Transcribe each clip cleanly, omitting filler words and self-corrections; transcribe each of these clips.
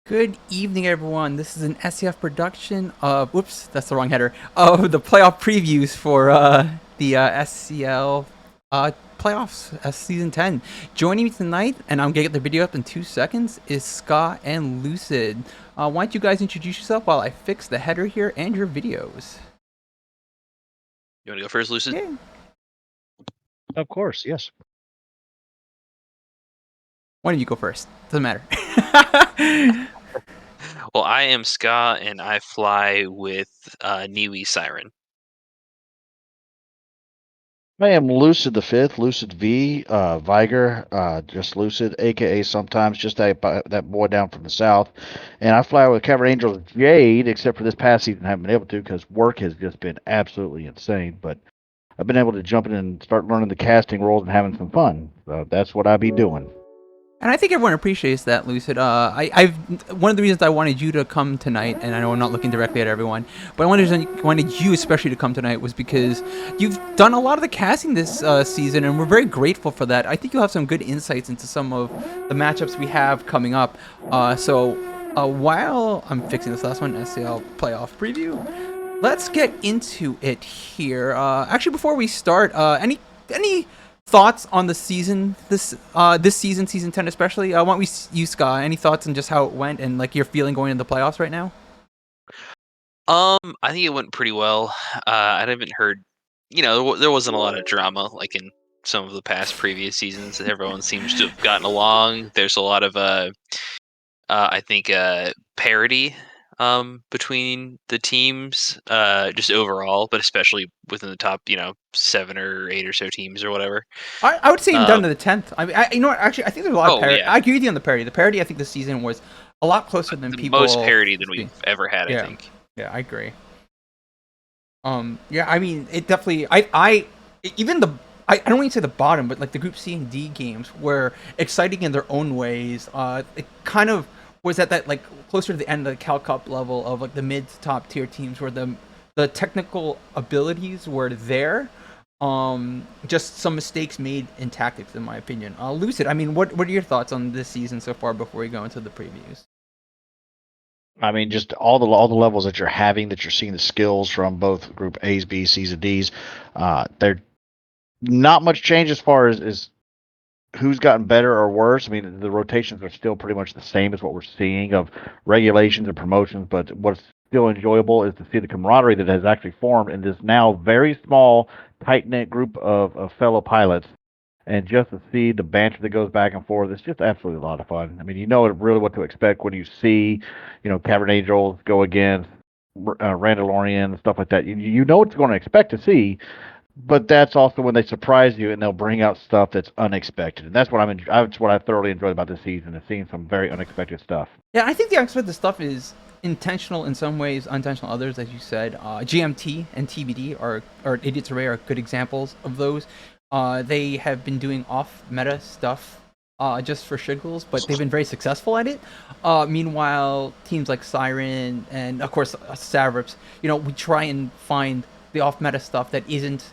Good evening, everyone. This is an SCF production of, whoops, that's the wrong header, of the playoff previews for the SCL playoffs, Season 10. Joining me tonight, and I'm going to get the video up in 2 seconds, is Scott and Lucid. Why don't you guys introduce yourself while I fix the header here and your videos? You want to go first, Lucid? Yeah. Of course, yes. Why don't you go first? Doesn't matter. Well, I am Ska, and I fly with Niwi Siren. I am Lucid the Fifth, Lucid V, Viger, just Lucid, aka sometimes just that boy down from the south. And I fly with Cavern Angel Jade, except for this past season I haven't been able to because work has just been absolutely insane. But I've been able to jump in and start learning the casting roles and having some fun. So that's what I be doing. And I think everyone appreciates that, Lucid. I've one of the reasons I wanted you to come tonight, and I know I'm not looking directly at everyone, but I wanted you especially to come tonight was because you've done a lot of the casting this season, and we're very grateful for that. I think you'll have some good insights into some of the matchups we have coming up. So while I'm fixing this last one, SCL playoff preview, let's get into it here. Actually, before we start, any thoughts on the season, this season, season 10 especially? Why don't we use Scott? Any thoughts on just how it went and like your feeling going into the playoffs right now? I think it went pretty well. I haven't heard, there wasn't a lot of drama like in some of the past previous seasons. Everyone seems to have gotten along. There's a lot of, I think, parity between the teams, just overall, but especially within the top, 7 or 8 or so teams or whatever. I would say even down to the 10th. I mean, you know what? Actually, I think there's a lot of parity. Yeah. I agree with you on the parity. The parity, I think, this season was a lot closer than people. Most parity than we've ever had, I think. Yeah, I agree. Yeah, I mean, it definitely. I don't want to say the bottom, but like the Group C and D games were exciting in their own ways. It kind of was at that like closer to the end of the Cal Cup level of like the mid to top tier teams where the technical abilities were there. Just some mistakes made in tactics, in my opinion. Lucid, I mean, what are your thoughts on this season so far before we go into the previews? I mean, just all the levels that you're having, that you're seeing the skills from both Group A's, B's, C's, and D's. They're not much change as far as who's gotten better or worse. I mean, the rotations are still pretty much the same as what we're seeing of regulations and promotions, but what's still enjoyable is to see the camaraderie that has actually formed in this now very small, tight-knit group of fellow pilots. And just to see the banter that goes back and forth, it's just absolutely a lot of fun. I mean, you know really what to expect when you see, Cavern Angels go against Randalorian and stuff like that. You know what you're going to expect to see, but that's also when they surprise you and they'll bring out stuff that's unexpected. And that's what that's what I thoroughly enjoyed about this season, is seeing some very unexpected stuff. Yeah, I think the unexpected stuff is intentional in some ways, unintentional others, as you said. GMT and TBD or Idiots Array are good examples of those. They have been doing off-meta stuff just for shiggles, but they've been very successful at it. Meanwhile, teams like Siren and, of course, Savrips, we try and find the off-meta stuff that isn't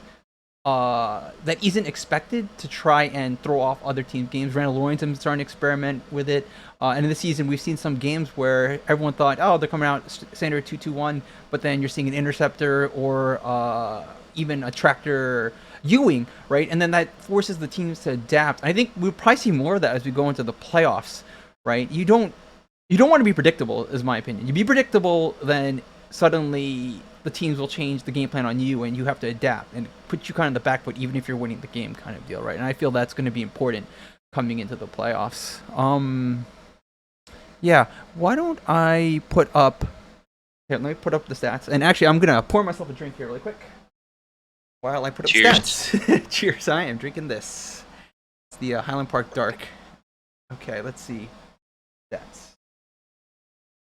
expected to try and throw off other teams' games. Randalorian's been starting to experiment with it. And in the season, we've seen some games where everyone thought, oh, they're coming out standard 2-2-1, but then you're seeing an interceptor or even a tractor Ewing, right? And then that forces the teams to adapt. I think we'll probably see more of that as we go into the playoffs, right? You don't want to be predictable, is my opinion. You be predictable, then suddenly the teams will change the game plan on you, and you have to adapt and put you kind of in the back foot, even if you're winning the game, kind of deal, right? And I feel that's going to be important coming into the playoffs. Yeah. Why don't I put up? Here, let me put up the stats. And actually, I'm gonna pour myself a drink here really quick while I put up stats. Cheers! I am drinking this. It's the Highland Park Dark. Okay, let's see stats.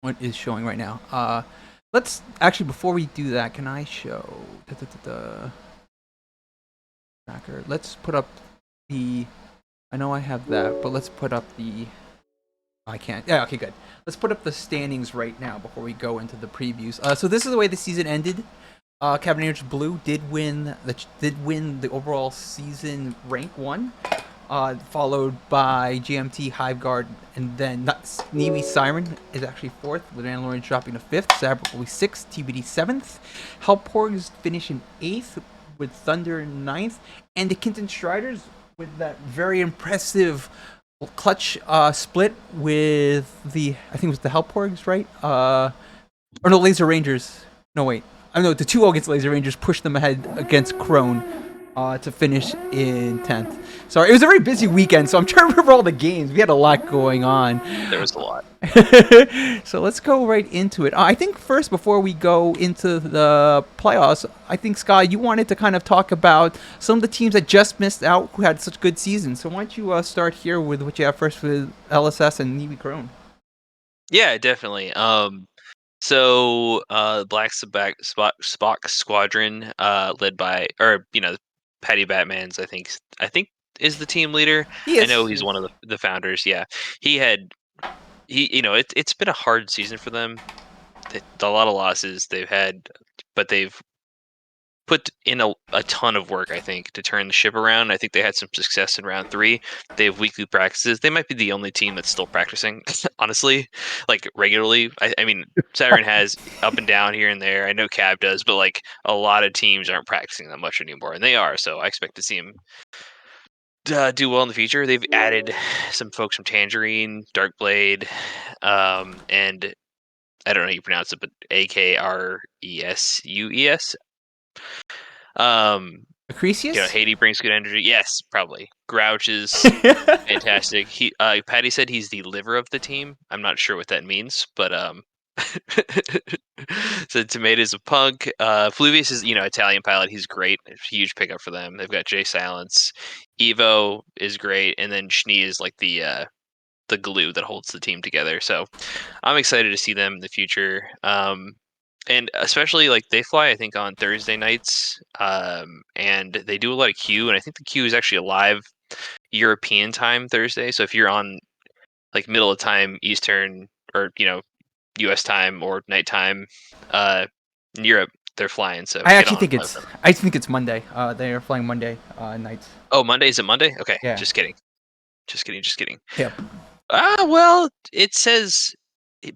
What is showing right now? Let's actually, before we do that, can I show tracker? Let's put up the. I know I have that, but let's put up the. I can't. Yeah, okay, good. Let's put up the standings right now before we go into the previews. So this is the way the season ended. Cavern Angels Blue did win the overall season rank 1. followed by GMT, Hiveguard, and then Sneewy Siren is actually fourth, with Mandalorian dropping to fifth, Sabrically sixth, TBD seventh, Hellporgs finish in eighth, with Thunder in ninth, and the Kinton Striders with that very impressive clutch split with I think it was the Hellporgs, right? Or no, Laser Rangers. No, wait. I know the 2-0 against Laser Rangers pushed them ahead against Crone to finish in 10th. Sorry, it was a very busy weekend, so I'm trying to remember all the games. We had a lot going on. There was a lot. So let's go right into it. I think first, before we go into the playoffs, I think, Sky, you wanted to kind of talk about some of the teams that just missed out who had such good seasons. So why don't you start here with what you have first with LSS and Newbie Crone? Yeah, definitely. So Black Spock Squadron, led by, Patty Batman's, I think is the team leader. He I is. know he's one of the founders. Yeah, he had it's been a hard season for them. A lot of losses they've had, but they've put in a ton of work, I think, to turn the ship around. I think they had some success in round 3. They have weekly practices. They might be the only team that's still practicing, honestly, like regularly. I mean, Saturn has up and down here and there. I know Cab does, but like a lot of teams aren't practicing that much anymore, and they are. So I expect to see them do well in the future. They've added some folks from Tangerine, Darkblade, and I don't know how you pronounce it, but Akresues. Um, Acrisius? Haiti brings good energy. Yes, probably. Grouch is fantastic. Patty said he's the liver of the team. I'm not sure what that means, but so Tomatoes of Punk. Fluvius is Italian pilot. He's great. Huge pickup for them. They've got Jay Silence. Evo is great, and then Schnee is like the glue that holds the team together. So I'm excited to see them in the future. And especially like they fly, I think, on Thursday nights, and they do a lot of Q, and I think the Q is actually a live European time Thursday. So if you're on like middle of time Eastern, or U.S. time or nighttime, in Europe, they're flying. So I get actually on and think fly with them. I think it's Monday. They are flying Monday nights. Oh, Monday, is it Monday? Okay, Yeah. just kidding, just kidding, just kidding. Yep. Well, it says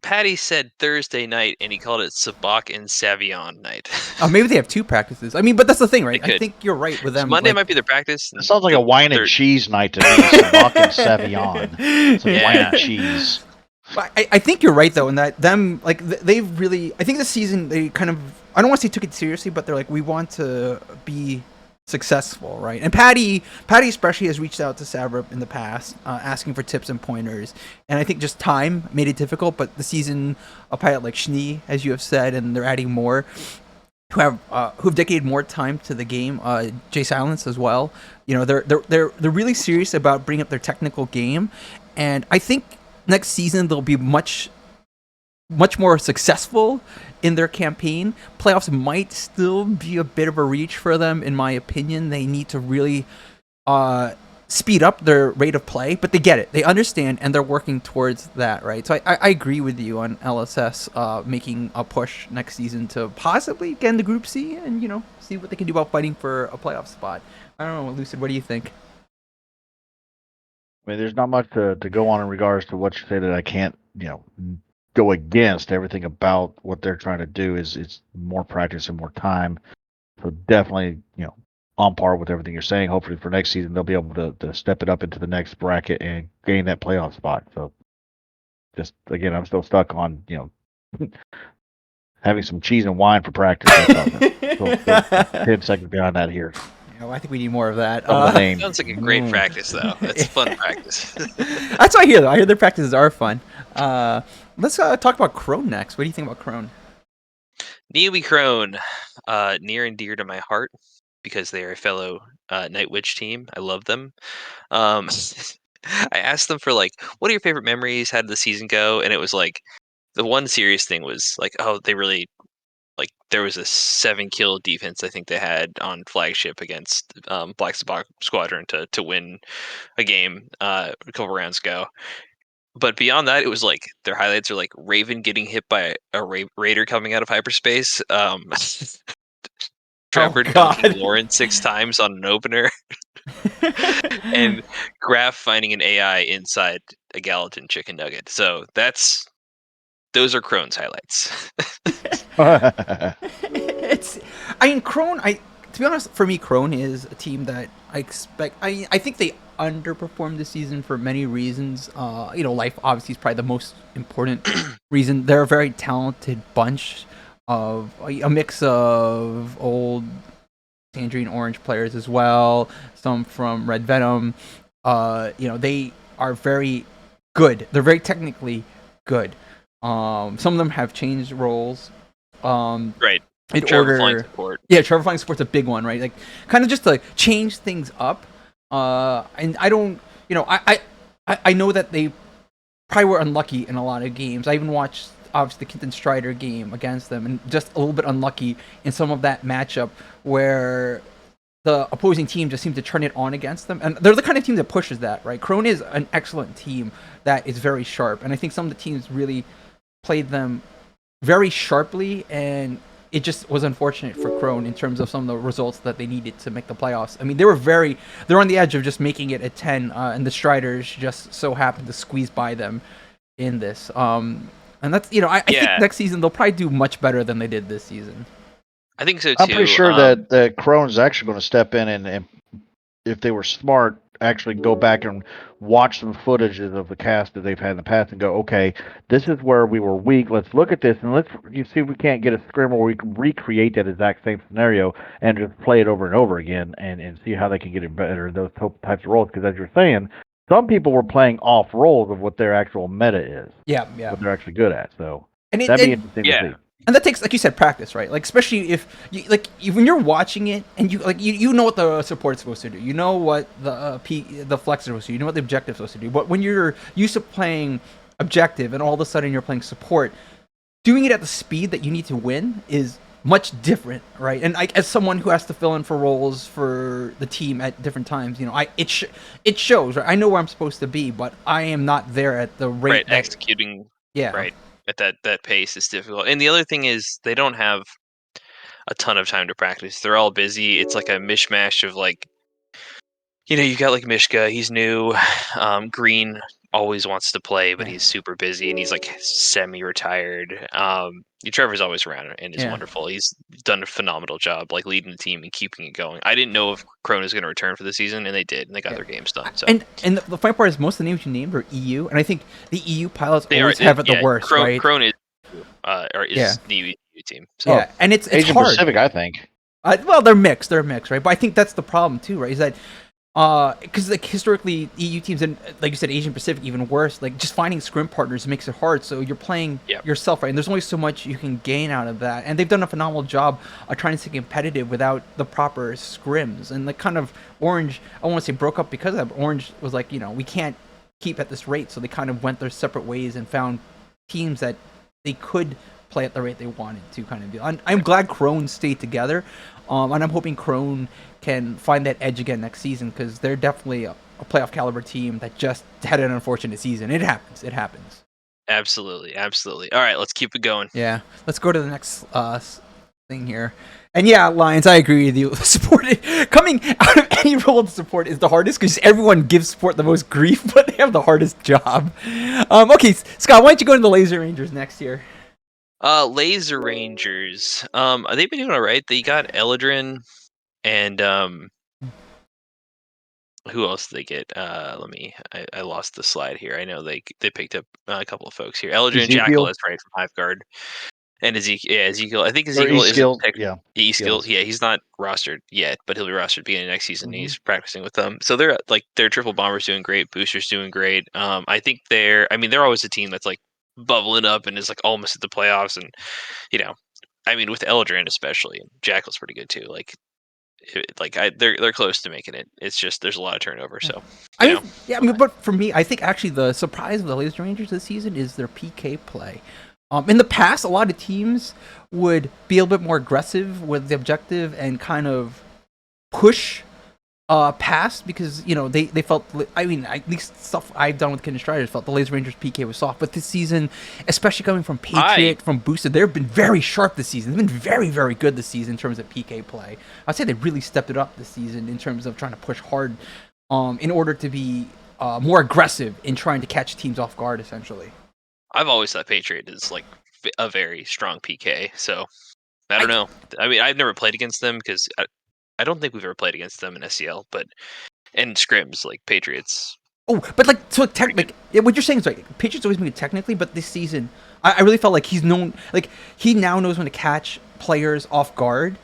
Patty said Thursday night, and he called it Sabak and Savion night. Oh, maybe they have 2 practices. I mean, but that's the thing, right? They I could. think you're right with So them. Monday Like, might be their practice. It sounds like the a wine and third- cheese night to me. Sabak and Savion. It's like wine Yeah. and cheese. But I think you're right though, in that them like they've really. I think this season they kind of. I don't want to say took it seriously, but they're like, we want to be successful, right? And Patty especially has reached out to Sabrip in the past, asking for tips and pointers. And I think just time made it difficult. But the season, a pilot like Schnee, as you have said, and they're adding more who've dedicated more time to the game. Jay Silence as well. They're really serious about bringing up their technical game, and I think next season they'll be much more successful in their campaign. Playoffs might still be a bit of a reach for them, in my opinion. They need to really speed up their rate of play, but they get it. They understand, and they're working towards that, right? So I agree with you on LSS making a push next season to possibly get into Group C and, see what they can do about fighting for a playoff spot. I don't know, Lucid, what do you think? I mean, there's not much to go on in regards to what you say that I can't, go against. Everything about what they're trying to do is it's more practice and more time. So definitely, on par with everything you're saying. Hopefully for next season they'll be able to step it up into the next bracket and gain that playoff spot. So just again, I'm still stuck on, having some cheese and wine for practice. Still 10 seconds behind that here. I think we need more of that. Some of the names. Sounds like a great practice, though. That's fun practice. That's what I hear, though. I hear their practices are fun. Let's talk about Crone next. What do you think about Crone? Neobe Crone, near and dear to my heart because they are a fellow Night Witch team. I love them. I asked them for like, what are your favorite memories? How did the season go? And it was like, the one serious thing was like, oh, they really like there was a 7-kill defense I think they had on flagship against Black Squadron to win a game a couple rounds ago. But beyond that, it was like their highlights are like Raven getting hit by a raider coming out of hyperspace. Trevor dunking God. Lauren 6 times on an opener. and Graf finding an AI inside a Gallatin chicken nugget. So those are Crone's highlights. It's, I mean, Crone. To be honest, for me, Crone is a team that I expect. I think they underperformed this season for many reasons. Life obviously is probably the most important reason. They're a very talented bunch of a mix of old Tangerine Orange players as well. Some from Red Venom. They are very good. They're very technically good. Some of them have changed roles. Right. In Trevor Flying order, support. yeah, Trevor Flying support's a big one, right? Like, kind of just to change things up. And I don't, I know that they probably were unlucky in a lot of games. I even watched obviously the Kenton Strider game against them, and just a little bit unlucky in some of that matchup where the opposing team just seemed to turn it on against them. And they're the kind of team that pushes that, right? Crone is an excellent team that is very sharp, and I think some of the teams really played them very sharply, and it just was unfortunate for Crone in terms of some of the results that they needed to make the playoffs. I mean, they're on the edge of just making it at 10, and the Striders just so happened to squeeze by them in this. And that's, I think next season they'll probably do much better than they did this season. I think so too. I'm pretty sure that Crone's actually going to step in and if they were smart, actually go back and watch some footages of the cast that they've had in the past and go, okay, this is where we were weak. Let's look at this and you see if we can't get a scrim where we can recreate that exact same scenario and just play it over and over again and see how they can get it better in those types of roles. Because as you're saying, some people were playing off roles of what their actual meta is. Yeah. What they're actually good at. So that'd be interesting to see. And that takes, like you said, practice, right? Like, especially if when you're watching it and you know what the support's supposed to do, you know what the flex is supposed to do, you know what the objective's supposed to do. But when you're used to playing objective and all of a sudden you're playing support, doing it at the speed that you need to win is much different, right? And as someone who has to fill in for roles for the team at different times, it shows. Right? I know where I'm supposed to be, but I am not there at the rate. Right, executing. Yeah. Right. At that pace is difficult. And the other thing is they don't have a ton of time to practice. They're all busy. It's like a mishmash of you got like Mishka, he's new. Green always wants to play, but he's super busy and he's like semi-retired. Trevor's always around and is wonderful. He's done a phenomenal job like leading the team and keeping it going. I didn't know if Crone was going to return for the season, and they did, and they got their games done. So and the funny part is most of the names you named are EU, and I think the EU pilots always have it the worst, right? Crone is the EU team. So. Yeah, and it's Asian hard. Pacific, I think. Well, they're mixed, right? But I think that's the problem too, right? Is that because like historically EU teams and like you said Asian Pacific even worse, like just finding scrim partners makes it hard, so you're playing yourself, right? And there's only so much you can gain out of that, and they've done a phenomenal job of trying to stay competitive without the proper scrims. And like kind of Orange, I want to say broke up because of that, but Orange was like, we can't keep at this rate, so they kind of went their separate ways and found teams that they could play at the rate they wanted to kind of do. I'm glad Crone stayed together, and I'm hoping Crone can find that edge again next season, because they're definitely a playoff caliber team that just had an unfortunate season. It happens. Absolutely. All right, let's keep it going. Yeah, let's go to the next thing here. And yeah, Lions, I agree with you. Support coming out of any role of support is the hardest, because everyone gives support the most grief, but they have the hardest job. Okay, Scott, why don't you go to the Laser Rangers next year? Laser Rangers. They've been doing all right. They got Eladrin. And who else did they get? I lost the slide here. I know they picked up a couple of folks here. Eldrin and Jackal, that's right, from Hiveguard. And Ezekiel. I think Ezekiel is E-Skills. Yeah, he's not rostered yet, but he'll be rostered beginning next season. Mm-hmm. He's practicing with them. So they're their triple bomber's doing great, booster's doing great. I think they're always a team that's like bubbling up and is like almost at the playoffs. And with Eldrin especially, Jackal's pretty good too. They're close to making it. It's just there's a lot of turnover. So but for me, I think actually the surprise of the Laser Rangers this season is their PK play. In the past, a lot of teams would be a little bit more aggressive with the objective and kind of push passed because they felt. I mean, at least stuff I've done with Kitten Striders felt the Laser Rangers PK was soft. But this season, especially coming from I Patriot, from Boosted, they've been very sharp this season. They've been very, very good this season in terms of PK play. I'd say they really stepped it up this season in terms of trying to push hard, in order to be more aggressive in trying to catch teams off guard. Essentially, I've always thought Patriot is like a very strong PK. So I I don't know. I mean, I've never played against them because I don't think we've ever played against them in SCL, but in scrims like Patriots. Oh, but like so, what you're saying is right. Patriots always make it technically, but this season, I really felt like he's known, like he now knows when to catch players off guard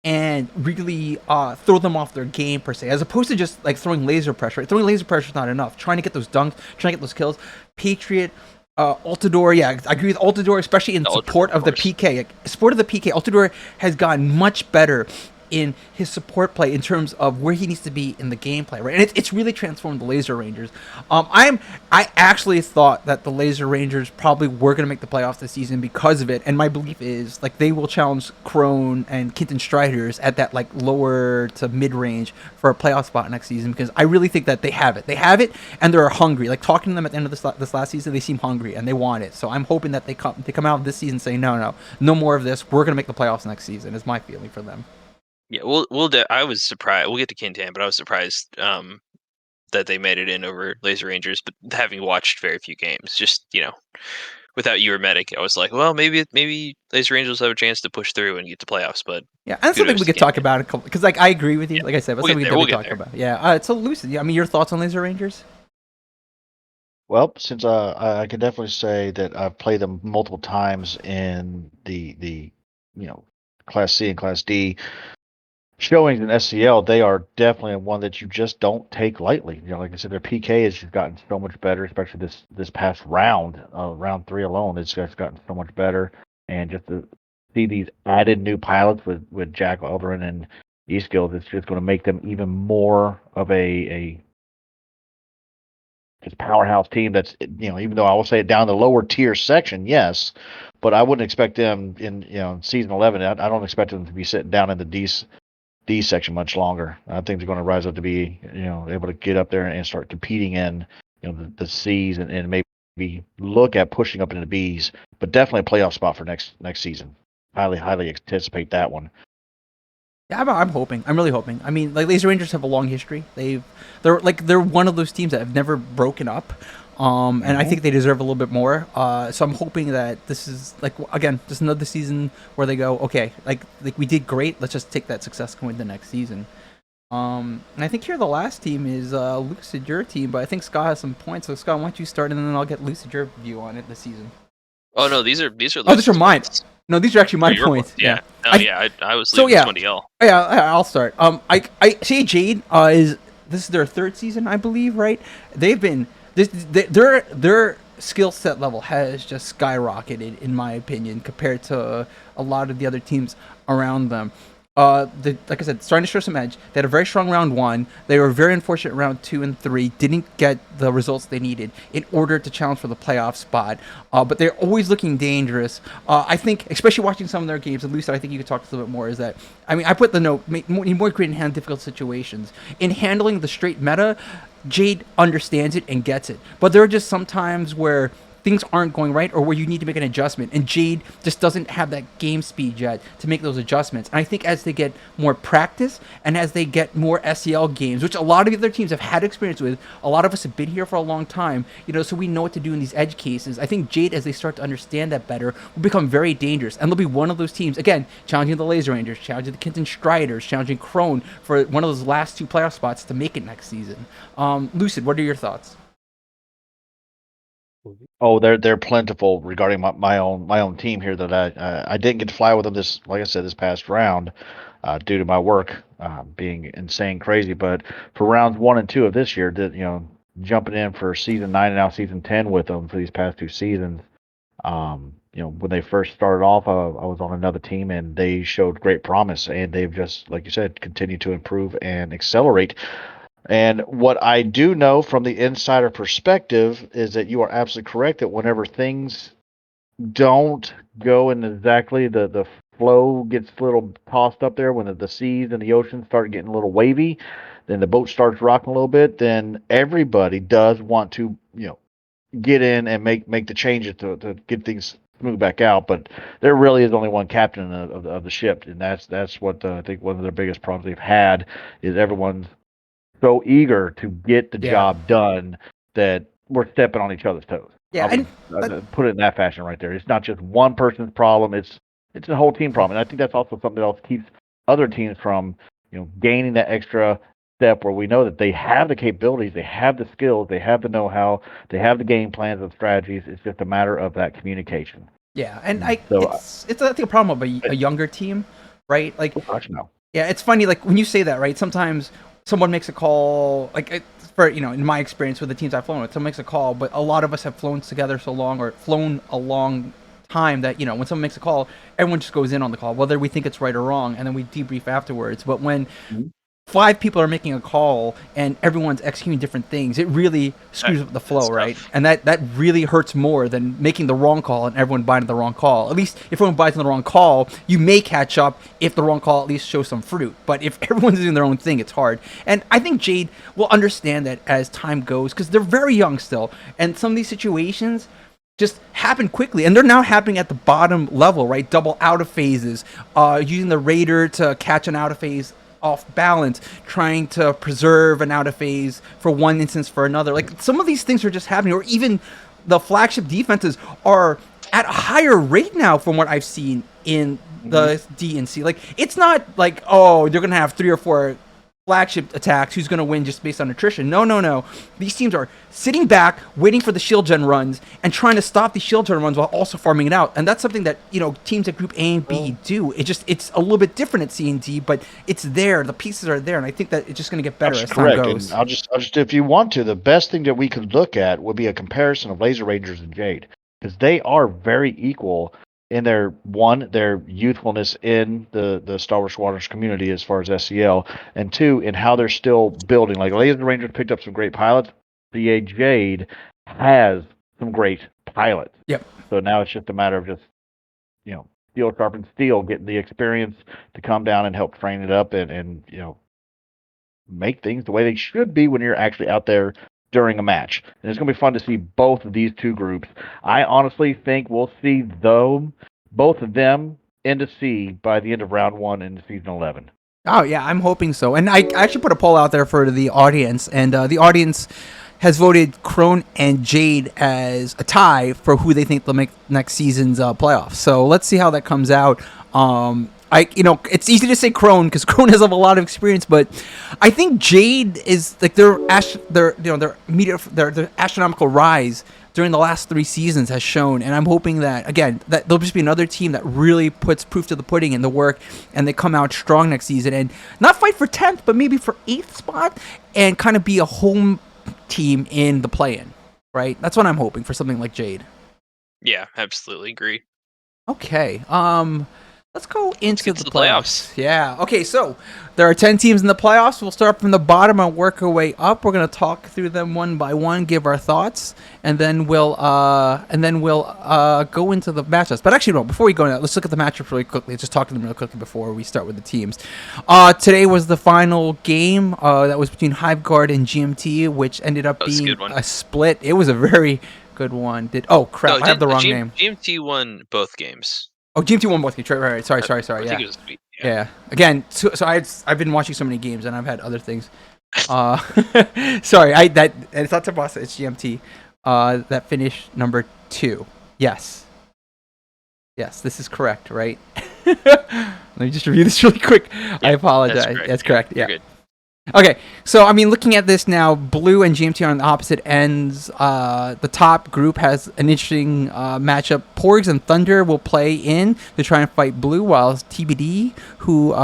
and really throw them off their game per se, as opposed to just like throwing laser pressure. Throwing laser pressure is not enough. Trying to get those dunks, trying to get those kills. Patriot, Altidore, yeah, I agree with Altidore, especially in support of the PK. Like, support of the PK, Altidore has gotten much better in his support play in terms of where he needs to be in the gameplay, right? And it's really transformed the Laser Rangers. I actually thought that the Laser Rangers probably were going to make the playoffs this season because of it, and my belief is like they will challenge Crone and Kenton Striders at that like lower to mid range for a playoff spot next season, because I really think that they have it, and they're hungry. Like talking to them at the end of this last season, they seem hungry and they want it. So I'm hoping that they come out of this season saying no more of this. We're going to make the playoffs next season. Is my feeling for them. Yeah, I was surprised. We'll get to Kintan, but I was surprised that they made it in over Laser Rangers. But having watched very few games, just without you or Medic, I was like, well, maybe Laser Rangers have a chance to push through and get to playoffs. But yeah, and that's something we kudos to could talk Kintan. about because like I agree with you. Yeah, Like I said, that's we'll something get we there. could We'll definitely get talk there. about. Yeah, so Lucid, I mean, your thoughts on Laser Rangers? Well, since I can definitely say that I've played them multiple times in the Class C and Class D showings in SCL, they are definitely one that you just don't take lightly. Like I said, their PK has just gotten so much better, especially this past round, round 3 alone. It's just gotten so much better, and just to see these added new pilots with Jack Alderin and E-Skills, it's just going to make them even more of a just powerhouse team. That's even though I will say it down the lower tier section, yes, but I wouldn't expect them in season 11. I don't expect them to be sitting down in the D section much longer. I think they're going to rise up to be, able to get up there and start competing in, the C's and maybe look at pushing up into the B's, but definitely a playoff spot for next season. Highly anticipate that one. Yeah, I'm hoping. I'm really hoping. I mean, like Laser Rangers have a long history. They're one of those teams that have never broken up. And I think they deserve a little bit more. So I'm hoping that this is like again just another season where they go, okay, like we did great. Let's just take that success going into the next season. And I think here the last team is Lucid, your team, but I think Scott has some points. So Scott, why don't you start, and then I'll get Lucid your view on it this season. Oh no, these are Oh, these are Lucid's mine. points. No, these are actually my Your points. Yeah. No, I- I was so, leaving yeah. this one to y'all. Yeah, I'll start. I say Jade is this is their third season, I believe, right? They've been their skill set level has just skyrocketed, in my opinion, compared to a lot of the other teams around them. Like I said, starting to show some edge. They had a very strong round 1. They were very unfortunate round 2 and 3. Didn't get the results they needed in order to challenge for the playoff spot. But they're always looking dangerous. I think, especially watching some of their games, at least I think you could talk a little bit more, is that, I mean, I put the note, more great in hand difficult situations. In handling the straight meta, Jade understands it and gets it. But there are just some times where things aren't going right or where you need to make an adjustment, and Jade just doesn't have that game speed yet to make those adjustments. And I think as they get more practice and as they get more SEL games, which a lot of the other teams have had experience with, a lot of us have been here for a long time, so we know what to do in these edge cases. I think Jade, as they start to understand that better, will become very dangerous, and they'll be one of those teams, again, challenging the Laser Rangers, challenging the Kenton Striders, challenging Crone for one of those last 2 playoff spots to make it next season. Lucid, what are your thoughts? Oh, they're plentiful regarding my own team here that I didn't get to fly with them like I said, this past round, due to my work being insane crazy. But for rounds 1 and 2 of this year, jumping in for season 9 and now season 10 with them for these past 2 seasons. When they first started off, I was on another team and they showed great promise, and they've just, like you said, continued to improve and accelerate. And what I do know from the insider perspective is that you are absolutely correct that whenever things don't go in exactly the flow gets a little tossed up there, when the seas and the ocean start getting a little wavy, then the boat starts rocking a little bit, then everybody does want to, get in and make the changes to get things smooth back out. But there really is only one captain of the ship, and that's what I think one of their biggest problems they've had is everyone's so eager to get the Yeah. job done that we're stepping on each other's toes. Yeah, I would put it in that fashion right there. It's not just one person's problem; it's a whole team problem, and I think that's also something that else keeps other teams from gaining that extra step where we know that they have the capabilities, they have the skills, they have the know-how, they have the game plans and strategies. It's just a matter of that communication. Yeah, and So, it's I think a problem of a younger team, right? Like, no. yeah, it's funny, like when you say that, right? Sometimes someone makes a call, like for in my experience with the teams I've flown with, someone makes a call, but a lot of us have flown together so long or flown a long time that when someone makes a call, everyone just goes in on the call, whether we think it's right or wrong, and then we debrief afterwards. But when Mhm. 5 people are making a call and everyone's executing different things, it really screws up the flow, right? tough. And that really hurts more than making the wrong call and everyone buying the wrong call. At least if everyone buys the wrong call, you may catch up if the wrong call at least shows some fruit. But if everyone's doing their own thing, it's hard. And I think Jade will understand that as time goes, because they're very young still, and some of these situations just happen quickly, and they're now happening at the bottom level, right? Double out of phases, using the Raider to catch an out of phase off balance, trying to preserve an out of phase for one instance for another. Like, some of these things are just happening, or even the flagship defenses are at a higher rate now from what I've seen in the DNC. Like, it's not like, oh, they're gonna have 3 or 4 flagship attacks, who's going to win just based on attrition. No. These teams are sitting back, waiting for the shield gen runs, and trying to stop the shield gen runs while also farming it out. And that's something that, teams at Group A and B do. It's a little bit different at C and D, but it's there. The pieces are there, and I think that it's just going to get better That's as correct. time goes. And I'll just, if you want to, the best thing that we could look at would be a comparison of Laser Rangers and Jade, because they are very equal in their youthfulness in the Star Wars Squadrons community as far as SCL, and 2, in how they're still building. Like, Laser Rangers picked up some great pilots. CA Jade has some great pilots. Yep. So now it's just a matter of just steel sharpens steel, getting the experience to come down and help train it up and make things the way they should be when you're actually out there during a match. And it's going to be fun to see both of these two groups. I honestly think we'll see both of them into C by the end of round 1 in season 11. Oh, yeah, I'm hoping so. And I actually put a poll out there for the audience, and the audience has voted Crone and Jade as a tie for who they think they'll make next season's playoffs. So let's see how that comes out. It's easy to say Crone because Crone has a lot of experience, but I think Jade is like their astronomical rise during the last 3 seasons has shown, and I'm hoping that again that there'll just be another team that really puts proof to the pudding in the work, and they come out strong next season and not fight for 10th, but maybe for 8th spot, and kind of be a home team in the play-in. Right? That's what I'm hoping for something like Jade. Yeah, absolutely agree. Okay. Let's go into the playoffs. Yeah. Okay, so there are 10 teams in the playoffs. We'll start from the bottom and work our way up. We're going to talk through them one by one, give our thoughts, and then we'll go into the matchups. But actually, no, before we go into that, let's look at the matchups really quickly. Just talk to them really quickly before we start with the teams. Today was the final game that was between Hiveguard and GMT, which ended up being a split. It was a very good one. I have the wrong name. GMT won both games. Oh, GMT won both games. Right. Sorry. I think it was Yeah. Again, so I've been watching so many games and I've had other things. Sorry. It's not Tabasa. It's GMT. That finished number 2. Yes. This is correct, right? Let me just review this really quick. Yeah, I apologize. That's correct. Yeah. You're good. Okay, so I mean, looking at this now, Blue and GMT are on the opposite ends. The top group has an interesting matchup. Porgs and Thunder will play in to try and fight Blue, while TBD, who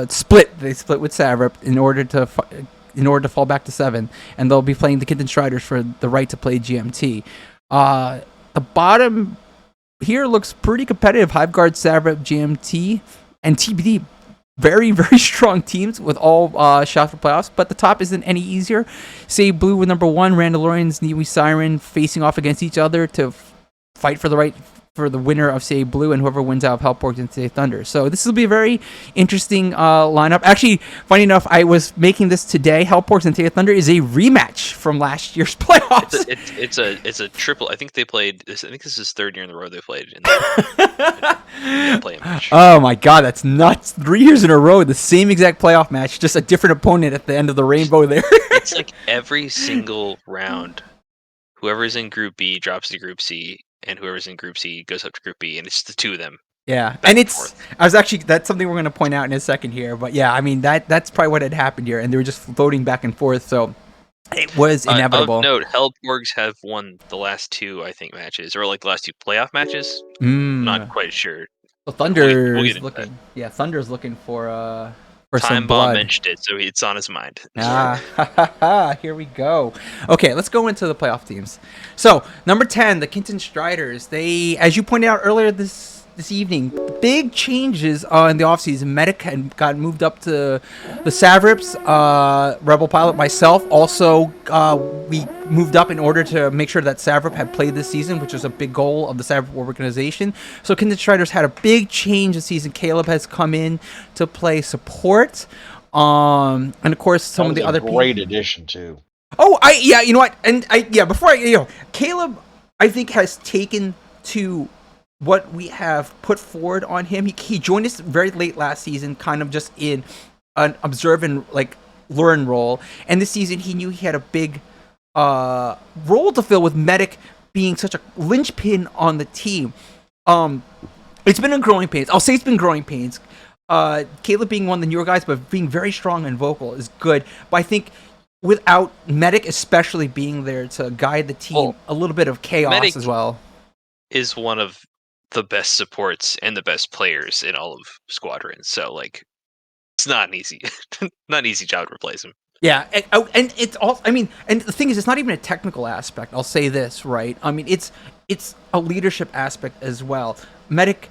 split with Savrip in order to fall back to 7, and they'll be playing the Kitten Striders for the right to play GMT. The bottom here looks pretty competitive. Hiveguard, Savrip, GMT, and TBD. Very, very strong teams with all shots for playoffs, but the top isn't any easier. Say Blue with number 1, Randalorians, Niwi Siren facing off against each other to fight for the winner of CA Blue and whoever wins out of Hellborgs and CA Thunder. So this will be a very interesting lineup. Actually, funny enough, I was making this today. Hellborgs and CA Thunder is a rematch from last year's playoffs. It's a triple. I think they played this. I think this is third year in a row they played in the play match. Oh my god, that's nuts! 3 years in a row, the same exact playoff match, just a different opponent at the end of the rainbow there. It's like every single round, whoever's in Group B drops to Group C, and whoever's in Group C goes up to Group B, and it's the two of them. Yeah, Back and and it's forth. that's something we're going to point out in a second here. But yeah, I mean that's probably what had happened here, and they were just voting back and forth. So it was inevitable. Of note, Hellborgs have won the last two, I think, matches, or like the last two playoff matches. Not quite sure. So Thunder's we'll get into looking. Yeah, Thunder's looking for Time some Bomb blood. mentioned it, so it's on his mind. Here we go. Okay, let's go into the playoff teams. So, number 10, the Kenton Striders. They, as you pointed out earlier this evening, big changes in the offseason. Medic had got moved up to the Savrips, Rebel Pilot, myself. Also, we moved up in order to make sure that Savrip had played this season, which was a big goal of the Savrip organization. So, Kenton Striders had a big change this season. Caleb has come in to play support. And of course some of the other great addition too. Oh, you know what? And before Caleb, I think has taken to what we have put forward on him. He joined us very late last season, kind of just in an observe and like learn role. And this season he knew he had a big role to fill with Medic being such a linchpin on the team. It's been a growing pains. I'll say it's been growing pains. Caleb being one of the newer guys, but being very strong and vocal is good. But I think without Medic especially being there to guide the team, a little bit of chaos Medic as well. Is one of the best supports and the best players in all of Squadrons. So like, it's not an easy job to replace him. Yeah, and it's all. I mean, and the thing is, it's not even a technical aspect. I'll say this, right? I mean, it's a leadership aspect as well. Medic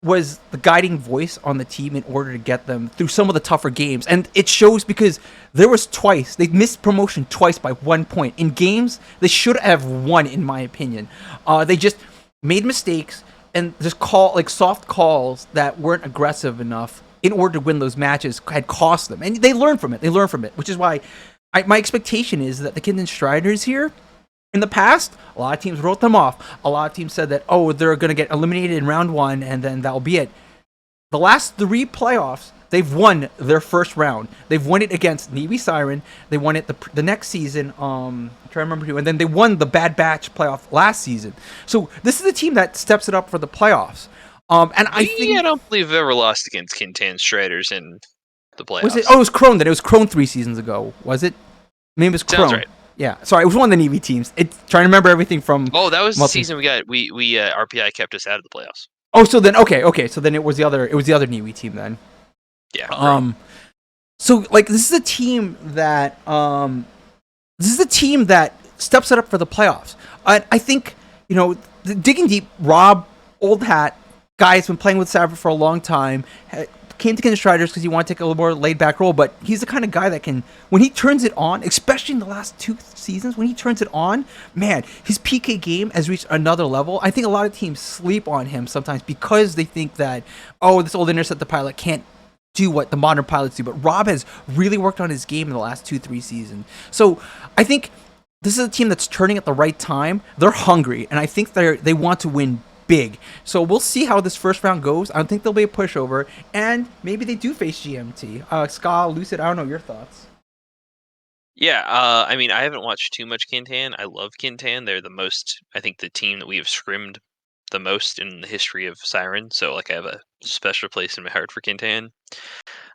was the guiding voice on the team in order to get them through some of the tougher games. And it shows because there was twice, they missed promotion twice by 1 point. In games, they should have won, in my opinion. They just made mistakes and just soft calls that weren't aggressive enough in order to win those matches had cost them. And they learned from it. Which is why my expectation is that the Kenton Striders here, in the past, a lot of teams wrote them off. A lot of teams said that, they're going to get eliminated in round one, and then that'll be it. The last 3 playoffs, they've won their first round. They've won it against Navy Siren. They won it the next season. I'm trying to remember who. And then they won the Bad Batch playoff last season. So this is a team that steps it up for the playoffs. And I don't believe I've ever lost against Kentan Striders in the playoffs. Was it? Oh, it was Crone then. It was Crone 3 seasons ago. Was it? Maybe it was Crone. Sounds right. Yeah, sorry, it was one of the Navy teams. It's trying to remember everything from. Oh, that was the season we got. We RPI kept us out of the playoffs. Oh, so then okay, so then it was the other Navy team then. Yeah. So like this is a team that steps it up for the playoffs. I think digging deep. Rob, old hat guy, has been playing with Savrip for a long time. Came to Kenton Striders because he wanted to take a little more laid back role, but he's the kind of guy that can, when he turns it on, especially in the last 2 seasons, when he turns it on, man, his PK game has reached another level. I think a lot of teams sleep on him sometimes because they think that, this old interceptor pilot can't do what the modern pilots do. But Rob has really worked on his game in the last 2-3 seasons. So I think this is a team that's turning at the right time. They're hungry, and I think they want to win big. So we'll see how this first round goes. I don't think there'll be a pushover, and maybe they do face GMT. Ska, Lucid, I don't know your thoughts. Yeah, I mean, I haven't watched too much Kintan. I love Kintan. They're the team that we have scrimmed the most in the history of Siren. So, like, I have a special place in my heart for Kintan.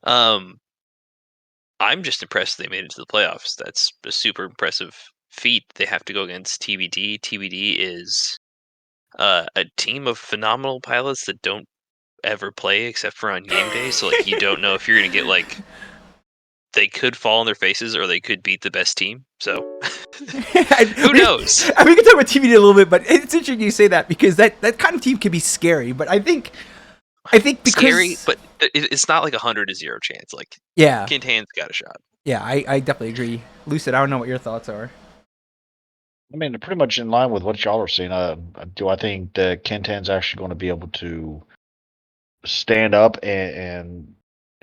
I'm just impressed they made it to the playoffs. That's a super impressive feat. They have to go against TBD. TBD is a team of phenomenal pilots that don't ever play except for on game day. So, like, you don't know if you're going to get, like, they could fall on their faces or they could beat the best team. So, who knows? I mean, we can talk about TBD a little bit, but it's interesting you say that because that kind of team can be scary. But I think because scary, but it's not like 100-0 chance. Like, yeah, Kintan's got a shot. Yeah, I definitely agree. Lucid, I don't know what your thoughts are. I mean, pretty much in line with what y'all are seeing. Do I think that Kentan's actually going to be able to stand up and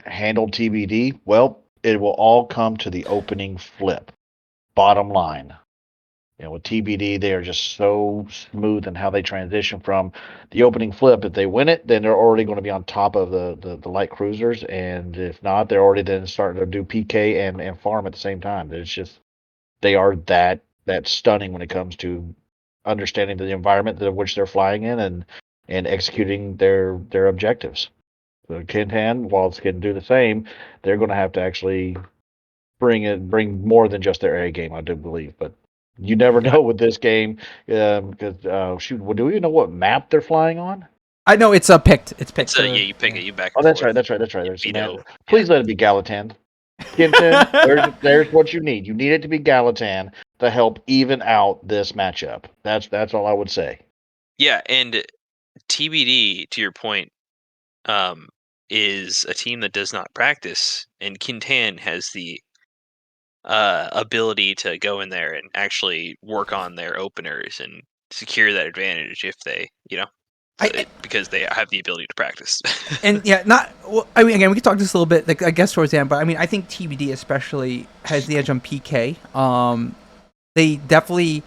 handle TBD? Well, it will all come to the opening flip. Bottom line. With TBD, they are just so smooth in how they transition from the opening flip. If they win it, then they're already going to be on top of the light cruisers. And if not, they're already then starting to do PK and farm at the same time. It's just they are that stunning when it comes to understanding the environment in which they're flying in and executing their objectives. So Kintan, while it's going to do the same, they're going to have to actually bring more than just their A game, I do believe. But you never know with this game because shoot, well, do we even know what map they're flying on? I know it's picked. It's picked. So, you pick it, you back. Oh, and that's forth. right. That's right. That's right. There's Veto. Please let it be Galatan. Kintan, there's what you need. You need it to be Galatan to help even out this matchup. That's all I would say. Yeah, and TBD, to your point, is a team that does not practice, and Kintan has the ability to go in there and actually work on their openers and secure that advantage if they, because they have the ability to practice. And yeah, I mean, again, we could talk this a little bit, like I guess towards the end, but I mean, I think TBD especially has the edge on PK. They definitely,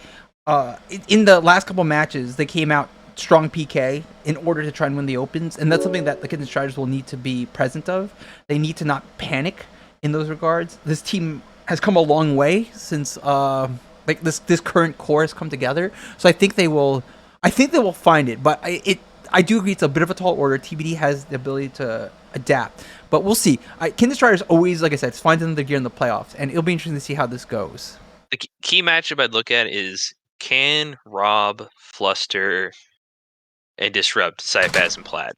in the last couple matches, they came out strong PK in order to try and win the opens, and that's something that the Kitten Striders will need to be present of. They need to not panic in those regards. This team has come a long way since like this current core has come together. So I think they will find it, but I do agree it's a bit of a tall order. TBD has the ability to adapt, but we'll see. Kitten Striders always, like I said, finds another gear in the playoffs, and it'll be interesting to see how this goes. The key matchup I'd look at is, can Rob fluster and disrupt Syphaz and Plaid?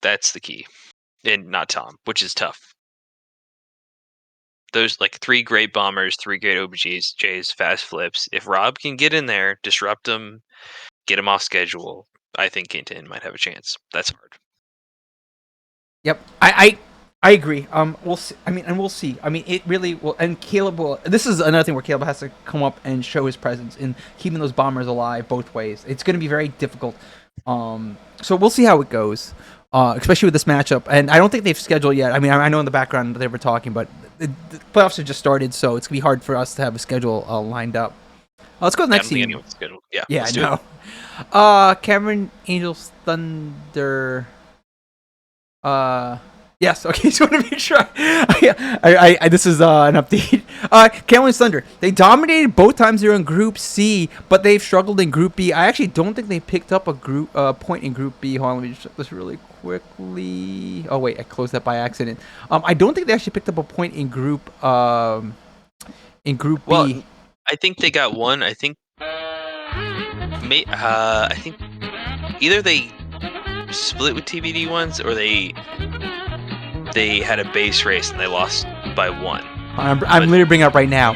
That's the key. And not Tom, which is tough. Those like 3 great bombers, 3 great OBGs, J's, fast flips. If Rob can get in there, disrupt them, get them off schedule, I think Kintan might have a chance. That's hard. Yep, I agree. We'll see. We'll see. I mean, it really will. And Caleb will. This is another thing where Caleb has to come up and show his presence in keeping those bombers alive both ways. It's going to be very difficult. So we'll see how it goes, especially with this matchup. And I don't think they've scheduled yet. I mean, I know in the background they were talking, but the playoffs have just started, so it's gonna be hard for us to have a schedule lined up. Let's go to the next team. Yeah, I know. Cameron Angels Thunder. Yes, okay, just want to make sure. This is an update. Cameron's Thunder. They dominated both times they were in Group C, but they've struggled in Group B. I actually don't think they picked up a point in Group B. Hold on, let me just check this really quickly. Oh, wait, I closed that by accident. I don't think they actually picked up a point in Group B. Well, I think they got one. I think either they split with TBD once, or they had a base race and they lost by 1. I'm literally bringing it up right now.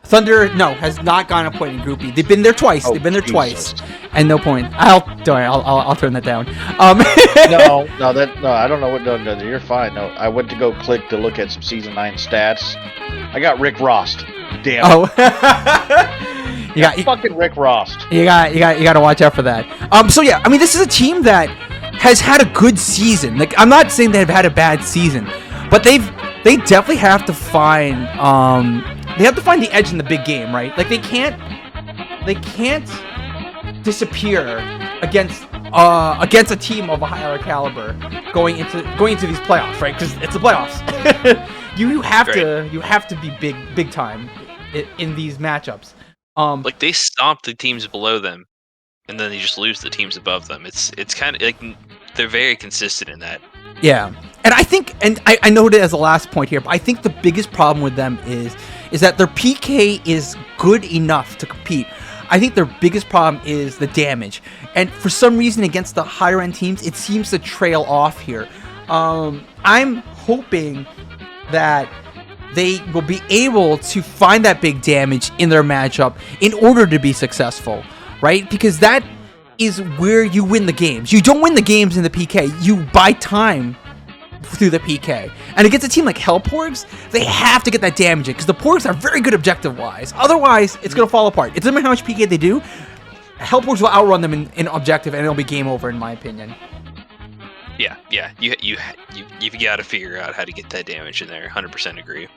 Thunder has not gone a point in Group B. They've been there twice. They've been there twice, and no point. I'll turn that down. No, I don't know what. No, you're fine. No, I went to go click to look at some season 9 stats. I got Rick Rost. Damn. Oh. You got fucking Rick Rost. You got to watch out for that. So yeah, I mean, this is a team that has had a good season. Like, I'm not saying they've had a bad season, but they definitely have to find the edge in the big game, right? Like, they can't disappear against a team of a higher caliber going into these playoffs, right? Because it's the playoffs. you have to be big time in these matchups. Like, they stomp the teams below them, and then they just lose the teams above them. It's kind of like they're very consistent in that. Yeah, and I think, and I noted as a last point here, but I think the biggest problem with them is that their PK is good enough to compete. I think their biggest problem is the damage, and for some reason against the higher end teams, it seems to trail off here. I'm hoping that they will be able to find that big damage in their matchup in order to be successful, right? Because that is where you win the games. You don't win the games in the PK. You buy time through the PK. And against a team like Hellporgs, they have to get that damage in because the Porgs are very good objective-wise. Otherwise, it's going to fall apart. It doesn't matter how much PK they do. Hellporgs will outrun them in objective, and it'll be game over, in my opinion. Yeah. You've got to figure out how to get that damage in there. 100% agree.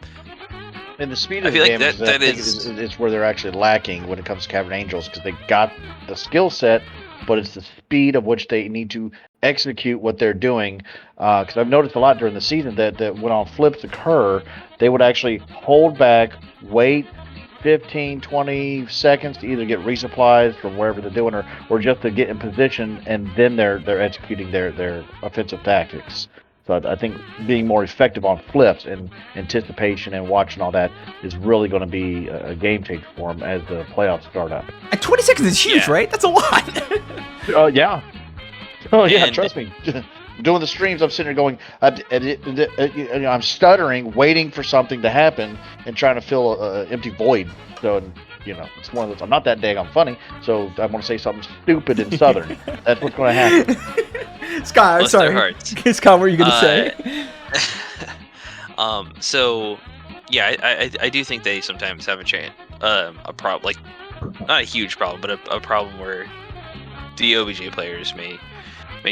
And the speed I of the feel like damage that is where they're actually lacking when it comes to Cavern Angels, because they got the skill set, but it's the speed of which they need to execute what they're doing. Because I've noticed a lot during the season that when on flips occur, they would actually hold back, wait 15, 20 seconds to either get resupplies from wherever they're doing, or just to get in position, and then they're executing their offensive tactics. So I think being more effective on flips and anticipation and watching all that is really going to be a game changer for them as the playoffs start up. And 20 seconds is huge, Yeah. right? That's a lot. Yeah. Oh, yeah, And- trust me. Doing the streams, I'm sitting there going, I'm stuttering, waiting for something to happen and trying to fill an empty void. So, it's one of those. I'm not that daggone funny, so I want to say something stupid and southern. That's what's going to happen. Scott, I'm Bless their sorry. hearts. Scott, what were you going to say? So, yeah, I do think they sometimes have a problem, like not a huge problem, but a problem where the OBJ players may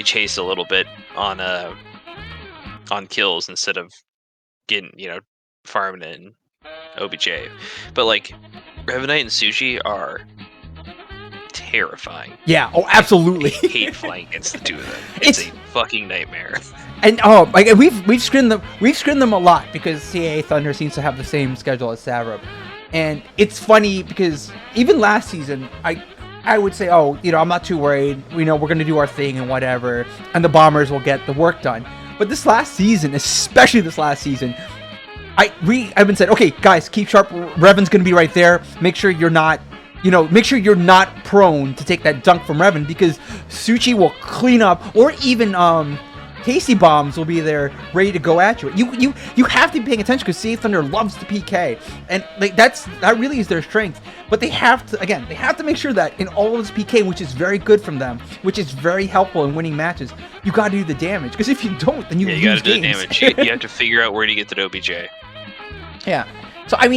chase a little bit on kills instead of getting farming in OBJ. But like Revenite and Sushi are terrifying. Yeah. Oh, absolutely. I hate flying against the two of them. It's a fucking nightmare. And we've screened them a lot because CAA Thunder seems to have the same schedule as Savrop. And it's funny because even last season, I would say, I'm not too worried. We're going to do our thing and whatever, and the Bombers will get the work done. But this last season, especially this last season, I've been said, okay, guys, keep sharp. Revan's going to be right there. Make sure you're not prone to take that dunk from Revan because Suchi will clean up, or even Tasty Bombs will be there ready to go at you. You have to be paying attention because CA Thunder loves the PK, and that really is their strength. But they have to make sure that in all of this PK, which is very good from them, which is very helpful in winning matches, you got to do the damage because if you don't, then you lose you got to do the games. damage. You have to figure out where to get the OBJ. Yeah. So, I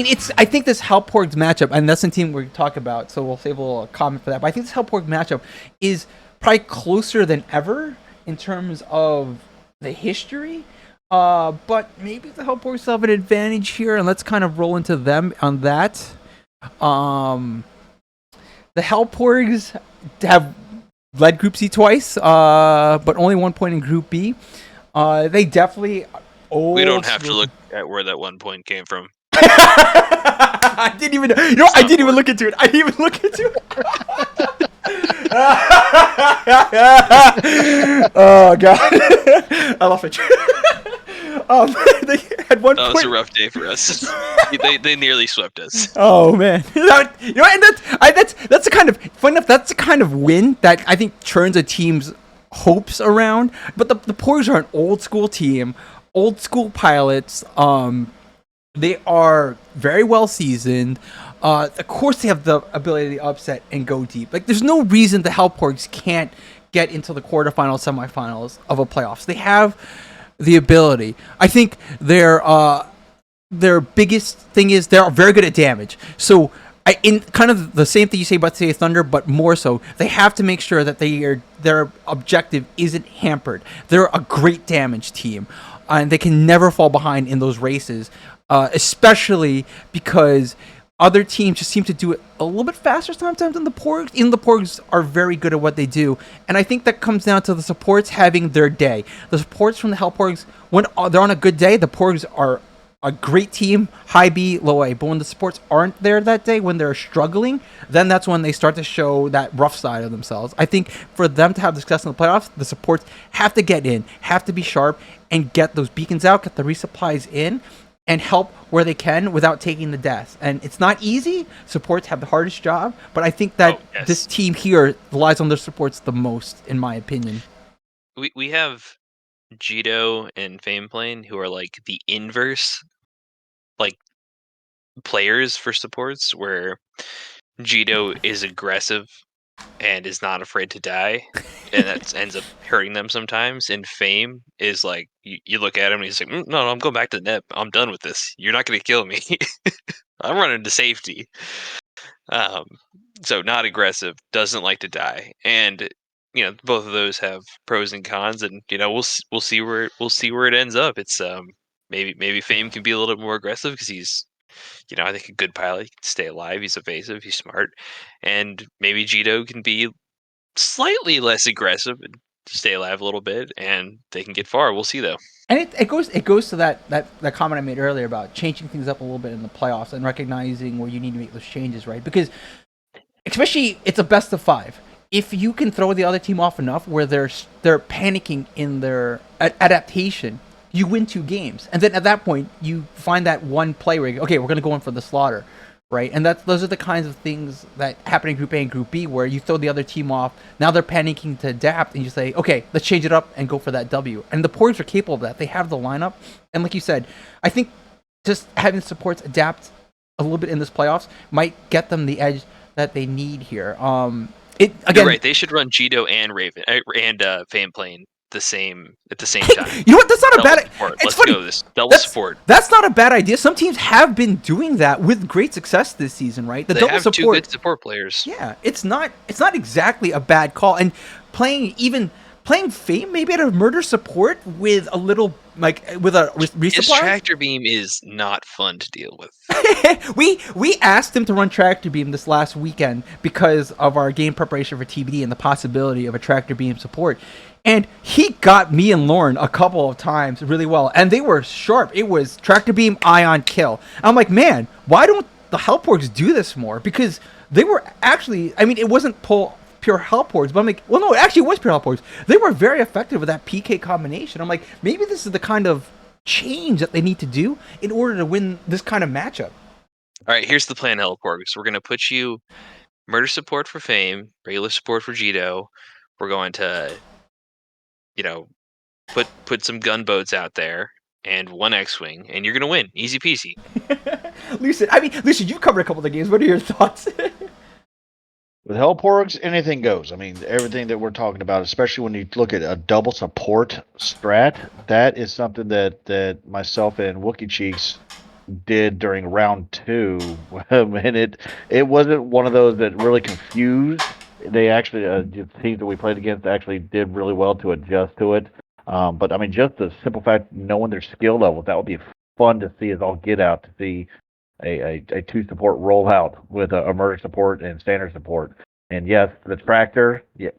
think this Hellporgs matchup, and that's the team we're talking about, so we'll save a little comment for that, but I think this Hellporg matchup is probably closer than ever in terms of the history, but maybe the Hellporgs have an advantage here, and let's kind of roll into them on that. The Hellporgs have led Group C twice, but only 1 point in Group B. They definitely... We don't have to look at where that 1 point came from. I didn't even know. I didn't even look into it. Oh god, I love it. They had 1 That point. was a rough day for us. they nearly swept us. Oh man, and that's the kind of fun enough. That's the kind of win that I think turns a team's hopes around. But the Porgs are an old school team, old school pilots. They are very well seasoned. Of course, they have the ability to upset and go deep. Like, there's no reason the Hellporgs can't get into the quarterfinals, semifinals of a playoffs. They have the ability. I think their biggest thing is they're very good at damage. So, in kind of the same thing you say about CA Thunder, but more so, they have to make sure that their objective isn't hampered. They're a great damage team, and they can never fall behind in those races. Especially because other teams just seem to do it a little bit faster sometimes than the Porgs. Even the Porgs are very good at what they do. And I think that comes down to the supports having their day. The supports from the Hellporgs, when they're on a good day, the Porgs are a great team, high B, low A. But when the supports aren't there that day, when they're struggling, then that's when they start to show that rough side of themselves. I think for them to have success in the playoffs, the supports have to get in, have to be sharp, and get those beacons out, get the resupplies in, and help where they can without taking the death. And it's not easy. Supports have the hardest job, but I think that this team here relies on their supports the most, in my opinion. We have Jito and Fameplane who are like the inverse, like, players for supports, where Jito is aggressive and is not afraid to die, and that ends up hurting them sometimes. And Fame is like, you look at him and he's like, no, I'm going back to the net. I'm done with this. You're not going to kill me. I'm running to safety. Um, so not aggressive, doesn't like to die, and both of those have pros and cons, and we'll see where it ends up. It's maybe Fame can be a little bit more aggressive because he's I think a good pilot. He can stay alive. He's evasive. He's smart, and maybe Jito can be slightly less aggressive and stay alive a little bit, and they can get far. We'll see though. And it goes to that comment I made earlier about changing things up a little bit in the playoffs and recognizing where you need to make those changes, right? Because especially it's a best of 5. If you can throw the other team off enough where they're panicking in their adaptation, you win 2 games, and then at that point you find that one play where you go, okay, we're going to go in for the slaughter, right? And those are the kinds of things that happen in Group A and Group B where you throw the other team off. Now they're panicking to adapt, and you say, okay, let's change it up and go for that W. And the Porgs are capable of that. They have the lineup, and like you said, I think just having supports adapt a little bit in this playoffs might get them the edge that they need here. You're right. They should run Jito and Raven and Fame playing at the same time. You know what? That's not a bad. Let's go this double support. That's not a bad idea. Some teams have been doing that with great success this season, right? They have 2 good support players. Yeah, it's not exactly a bad call. And playing Fame maybe at a murder support with a little with a resupply. His tractor beam is not fun to deal with. we asked him to run tractor beam this last weekend because of our game preparation for TBD and the possibility of a tractor beam support. And he got me and Lauren a couple of times really well, and they were sharp. It was tractor beam, ion, kill. I'm like, man, why don't the Hellporgs do this more? Because they were actually, it wasn't pure Hellporgs, but I'm like, well, no, it actually was pure Hellporgs. They were very effective with that PK combination. I'm like, maybe this is the kind of change that they need to do in order to win this kind of matchup. All right, here's the plan, Hellporgs. We're going to put you murder support for Fame, regular support for Jito. We're going to put some gunboats out there and 1 X-Wing, and you're going to win. Easy peasy. Lucid, you've covered a couple of the games. What are your thoughts? With Hellporgs, anything goes. Everything that we're talking about, especially when you look at a double support strat, that is something that myself and Wookie Cheeks did during round 2. And it wasn't one of those that really confused. They actually, the teams that we played against actually did really well to adjust to it. But just the simple fact knowing their skill levels, that would be fun to see as all get out to see a 2 support roll out with a murder support and standard support. And yes, the tractor, yeah,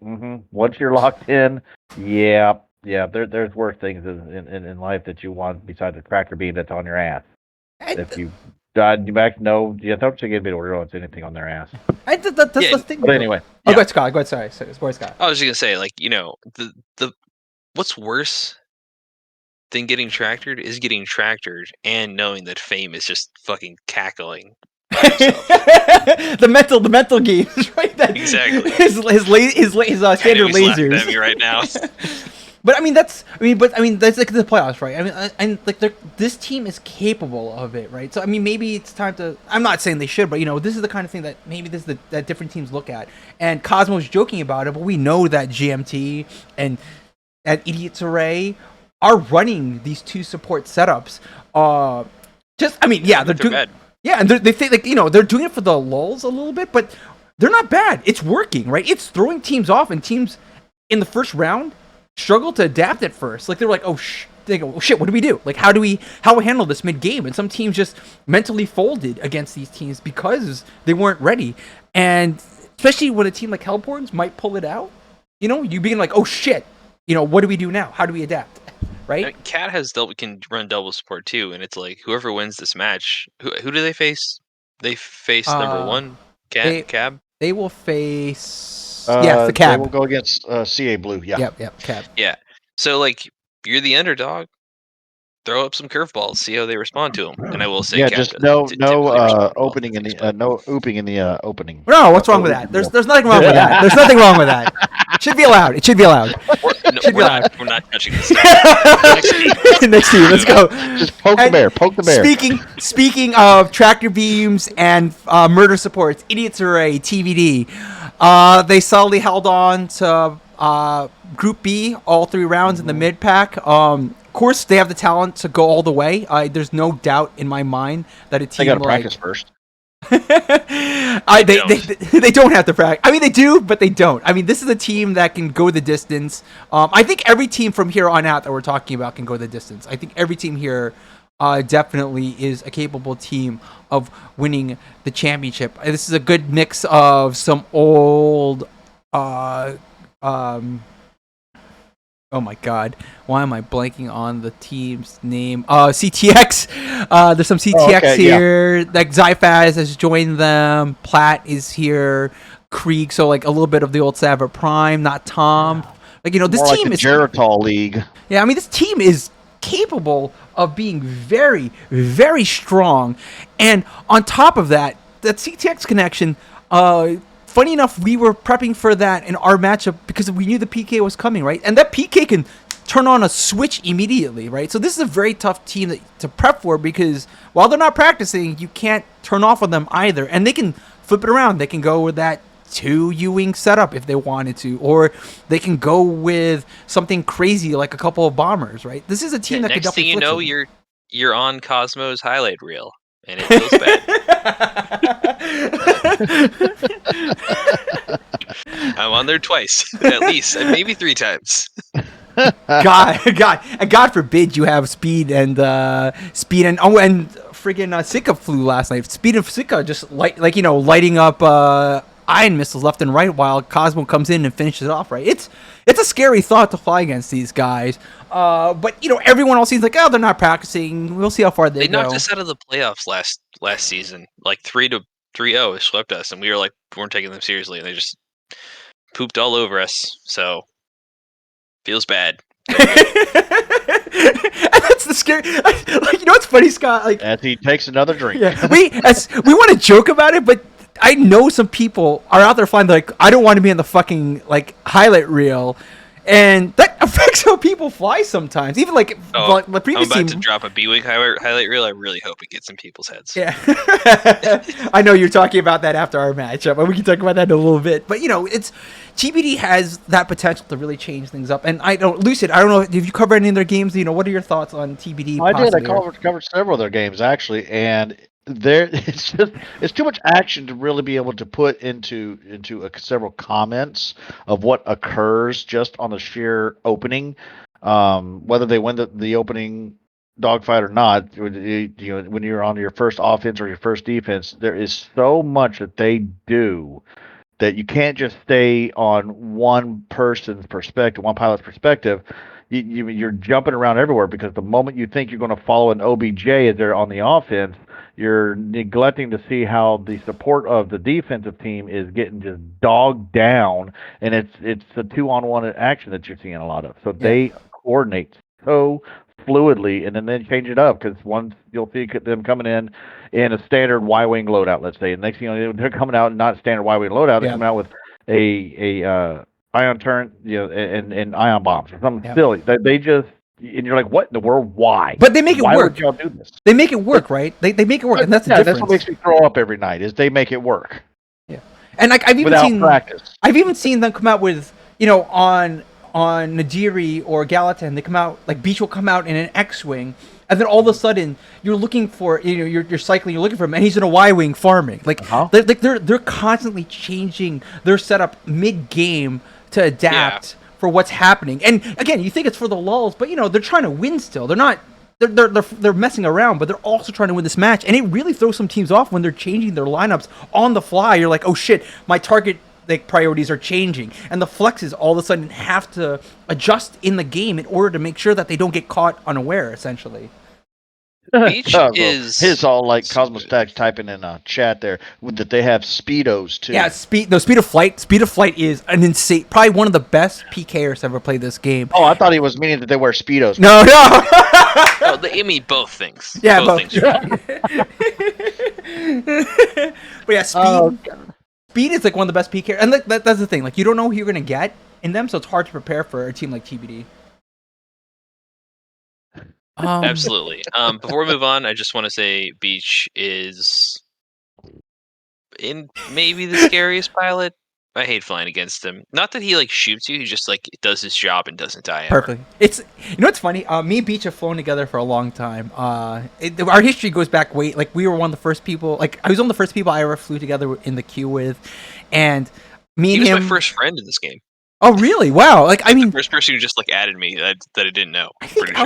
once you're locked in, there's worse things in life that you want besides a tractor beam that's on your ass. If you died you back, no, don't take anybody to it's anything on their ass. That's the thing. But anyway. Go ahead, Scott. Go ahead, sorry. Go ahead, Scott. I was just going to say, the what's worse than getting tractored is getting tractored and knowing that Fame is just fucking cackling by himself. the mental games, right? Exactly. His standard lasers. At me right now. But that's like the playoffs, right? This team is capable of it, right? So maybe it's time to. I'm not saying they should, but this is the kind of thing that maybe that different teams look at. And Cosmo's joking about it, but we know that GMT and Idiot's Array are running these 2 support setups. They're doing. Yeah, and they think they're doing it for the lulz a little bit, but they're not bad. It's working, right? It's throwing teams off, and teams in the first round struggle to adapt at first. Like they're like, they go, oh shit, what do we do? Like how do we handle this mid game? And some teams just mentally folded against these teams because they weren't ready. And especially when a team like Hellporgs might pull it out, you being like, oh shit, what do we do now? How do we adapt? Right? Cat can run double support too, and it's like whoever wins this match, who do they face? They face number 1, Cab. They will face the Cab. They will go against CA Blue. Yeah. Yep, Cab. Yeah. So you're the underdog. Throw up some curveballs, see how they respond to them. And I will say, just no opening in the no ooping in the opening. No, what's wrong with that? There's nothing wrong with that. There's nothing wrong with that. It should be allowed. It should be allowed. We're not touching this. Next team, let's go. Just poke the bear. Poke the bear. Speaking of tractor beams and murder supports, Idiots Array TVD. They solidly held on to Group B all 3 rounds in the mid pack. Of course, they have the talent to go all the way. There's no doubt in my mind that a They got team to practice first. they don't have to practice. I mean, they do, but they don't. I mean, this is a team that can go the distance. I think every team from here on out that we're talking about can go the distance. I think every team here definitely is a capable team of winning the championship. This is a good mix of some old oh my god, why am I blanking on the team's name? CTX. There's some CTX here. Like Zyphaz has joined them. Platt is here. Krieg, so like a little bit of the old Saver Prime, not Tom. Like, you know, this More team like the is Geritol League. Yeah, I mean, this team is capable of being very, very strong. And on top of that, that CTX connection, funny enough, we were prepping for that in our matchup because we knew the PK was coming, right? And that PK can turn on a switch immediately, right? So this is a very tough team to prep for because while they're not practicing, you can't turn off on them either. And they can flip it around. They can go with that 2 U-wing setup if they wanted to, or they can go with something crazy like a couple of bombers, right? This is a team that could next thing definitely you know, flip you're on Cosmo's highlight reel, and it feels bad. I'm on there twice, at least, and maybe 3 times. God forbid you have Speed and friggin' Sika flew last night. Speed and Sika just lighting up ion missiles left and right while Cosmo comes in and finishes it off. Right? It's a scary thought to fly against these guys. But you know, everyone else seems like, oh, they're not practicing. We'll see how far they go. Knocked us out of the playoffs last season, like 3-0. It swept us, and we weren't taking them seriously, and they just pooped all over us. So feels bad. That's the scary. Like, you know what's funny, Scott? Like, as he takes another drink. Yeah, we want to joke about it, but I know some people are out there flying. Like, I don't want to be in the fucking like highlight reel, and that affects how people fly sometimes. Even like the previous I'm about team. to drop a B-wing highlight reel. I really hope it gets in people's heads. Yeah, I know you're talking about that after our matchup, and we can talk about that in a little bit. But you know, TBD has that potential to really change things up. And Lucid, I don't know, if you covered any of their games? You know, what are your thoughts on TBD? I did. I covered several of their games actually, and it's too much action to really be able to put into several comments of what occurs just on the sheer opening, whether they win the opening dogfight or not. You know, when you're on your first offense or your first defense, there is so much that they do that you can't just stay on one person's perspective, one pilot's perspective. You're jumping around everywhere because the moment you think you're going to follow an OBJ as they're on the offense, you're neglecting to see how the support of the defensive team is getting just dogged down, and it's a 2-on-1 action that you're seeing a lot of. So they coordinate so fluidly, and then they change it up because once you'll see them coming in a standard Y-wing loadout, let's say, and next thing you know, they're coming out not standard Y-wing loadout, they're coming out with a ion turret, you know, and ion bombs or something silly. They just, and you're like, what in the world? Why? But they make it work. Why would y'all do this? They make it work, right? They make it work, and that's the difference. That's what makes me throw up every night is they make it work. Yeah, and like I've even seen them come out with, you know, on Najiri or Gallatin, they come out like Beach will come out in an X-wing, and then all of a sudden you're looking for, you know, you're cycling, you're looking for him, and he's in a Y-wing farming. Like they're constantly changing their setup mid-game to adapt for what's happening. And again, you think it's for the lulls, but you know they're trying to win still. They're not. They're messing around, but they're also trying to win this match. And it really throws some teams off when they're changing their lineups on the fly. You're like, oh shit, my target priorities are changing, and the flexes all of a sudden have to adjust in the game in order to make sure that they don't get caught unaware. Essentially, Beach is all like Cosmos Stacks typing in a chat there that they have speedos too. Yeah, speed of flight. Speed of flight is an insane, probably one of the best PKers ever played this game. Oh, I thought he was meaning that they wear speedos. No. No, I mean both things. Yeah, both things. But yeah, speed is like one of the best PKers, and that's the thing. Like, you don't know who you're gonna get in them, so it's hard to prepare for a team like TBD. Absolutely. Before we move on, I just want to say Beach is in maybe the scariest pilot I hate flying against him. Not that he like shoots you; he just like does his job and doesn't die ever. Perfect. It's what's funny. Me and Beach have flown together for a long time. Our history goes back way. Like we were one of the first people. Like I was one of the first people I ever flew together in the queue with, and me He and was him. my first friend in this game. Oh really? Wow. Like I mean, First person who just like added me that I didn't know. I think Pretty sure.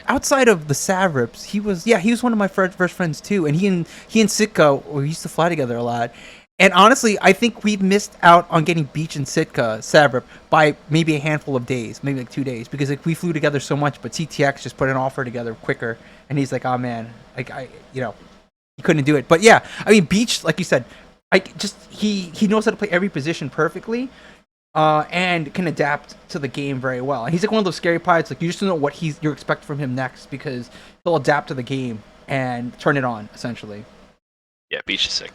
outside of the Savrips, he was one of my first friends too. And he and Sitka, we used to fly together a lot. And honestly, I think we missed out on getting Beach and Sitka Savrip by maybe a handful of days, maybe like 2 days, because like we flew together so much. But CTX just put an offer together quicker, and he's like, "Oh man, like he couldn't do it." But yeah, I mean, Beach, like you said, he knows how to play every position perfectly. And can adapt to the game very well. And he's like one of those scary pilots. Like you just don't know what you're expecting from him next because he'll adapt to the game and turn it on essentially. Yeah, Beach is sick.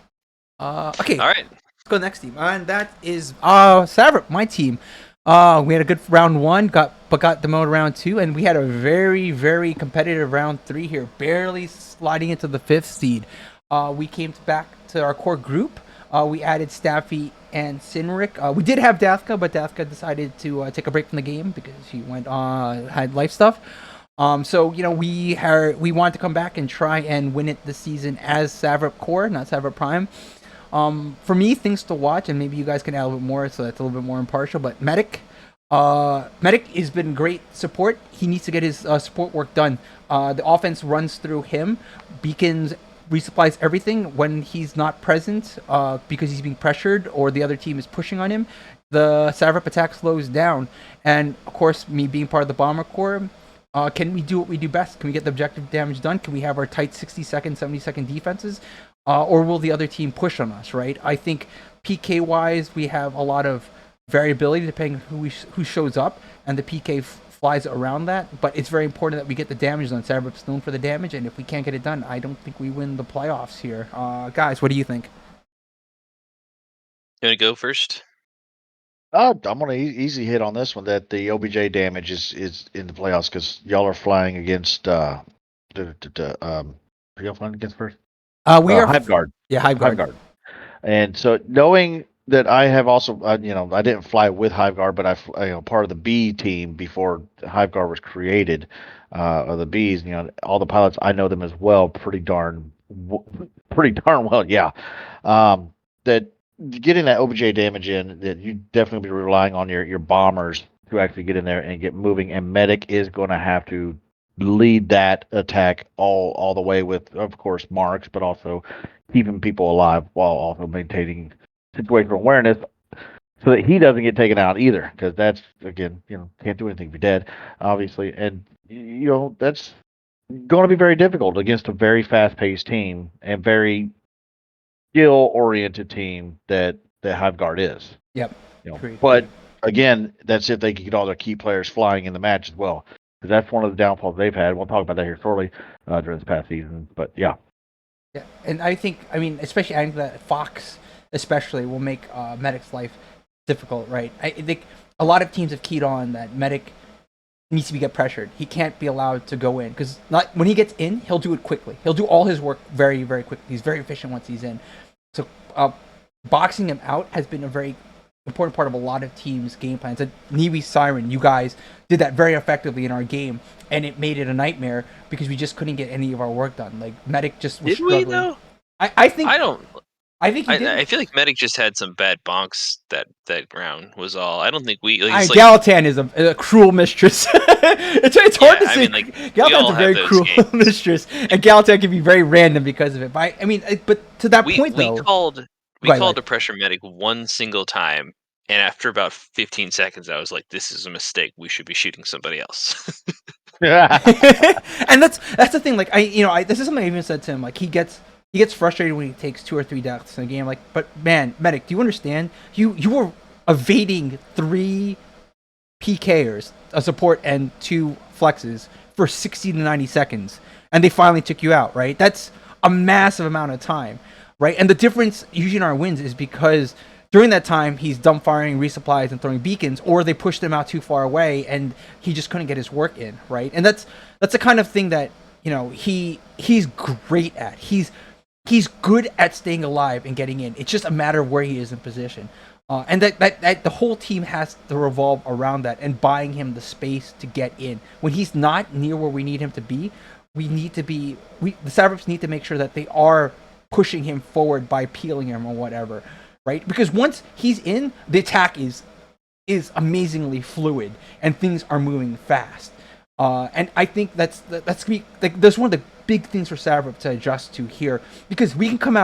Okay. All right. Let's go next team, and that is Savrip, my team. We had a good round one, got demoted round two, and we had a very very competitive round three here, barely sliding into the fifth seed. We came back to our core group. We added Staffy and Sinric. We did have Dathka, but Dathka decided to take a break from the game because he went had life stuff. So we wanted to come back and try and win it this season as Savrip Core, not Savrip Prime. For me, things to watch, and maybe you guys can add a little bit more, so that's a little bit more impartial. But Medic has been great support. He needs to get his support work done. The offense runs through him. Beacons resupplies everything when he's not present because he's being pressured or the other team is pushing on him. The Savrip attack slows down. And, of course, me being part of the Bomber Corps, can we do what we do best? Can we get the objective damage done? Can we have our tight 60-second, 70-second defenses? Or will the other team push on us, right? I think PK-wise, we have a lot of variability depending on who shows up, and the PK flies around that. But it's very important that we get the damage done. Savrip's known for the damage, and if we can't get it done, I don't think we win the playoffs here. Guys, what do you think? You want to go first? I'm gonna easy hit on this one that the OBJ damage is in the playoffs because y'all are flying against are y'all flying against first? We are Hive Guard. Yeah, Hive Guard. And so knowing that I have also, I didn't fly with Hive Guard, but part of the B team before Hive Guard was created, or the Bs. All the pilots I know them as well, pretty darn well. Yeah, that getting that OBJ damage in, that you definitely be relying on your bombers to actually get in there and get moving. And Medic is going to have to lead that attack all the way with, of course, marks, but also keeping people alive while also maintaining situational awareness so that he doesn't get taken out either, because that's, again, can't do anything if you're dead, obviously. And that's going to be very difficult against a very fast-paced team and very skill-oriented team that Hive Guard is. Yep. But again, that's if they can get all their key players flying in the match as well, because that's one of the downfalls they've had. We'll talk about that here shortly during this past season. But yeah. Yeah, and I think, especially adding that Fox, especially, will make Medic's life difficult, right? I think a lot of teams have keyed on that Medic needs to get pressured. He can't be allowed to go in because when he gets in, he'll do it quickly. He'll do all his work very, very quickly. He's very efficient once he's in. So boxing him out has been a very important part of a lot of teams' game plans. And Niwi Siren, you guys did that very effectively in our game, and it made it a nightmare because we just couldn't get any of our work done. Like Medic just was struggling. We though? I think he did. I feel like Medic just had some bad bonks that round was all. I don't think we. Galatan is a cruel mistress. it's hard to say. Galatan's a very cruel mistress, and Galatan can be very random because of it. But but to that point though, we called to pressure Medic one single time, and after about 15 seconds, I was like, "This is a mistake. We should be shooting somebody else." And that's the thing. Like this is something I even said to him. Like he gets frustrated when he takes 2 or 3 deaths in a game. Like, but man, Medic, do you understand? You were evading 3 PKers, a support and 2 flexes for 60 to 90 seconds, and they finally took you out. Right? That's a massive amount of time. Right? And the difference usually in our wins is because during that time he's dumbfiring resupplies and throwing beacons, or they pushed him out too far away and he just couldn't get his work in. Right? And that's the kind of thing that he's great at. He's good at staying alive and getting in. It's just a matter of where he is in position. And that the whole team has to revolve around that and buying him the space to get in. When he's not near where we need him to be, the Savrits need to make sure that they are pushing him forward by peeling him or whatever, right? Because once he's in, the attack is amazingly fluid and things are moving fast. And I think that's gonna be like that's one of the big things for Savrip to adjust to here, because Savrip can come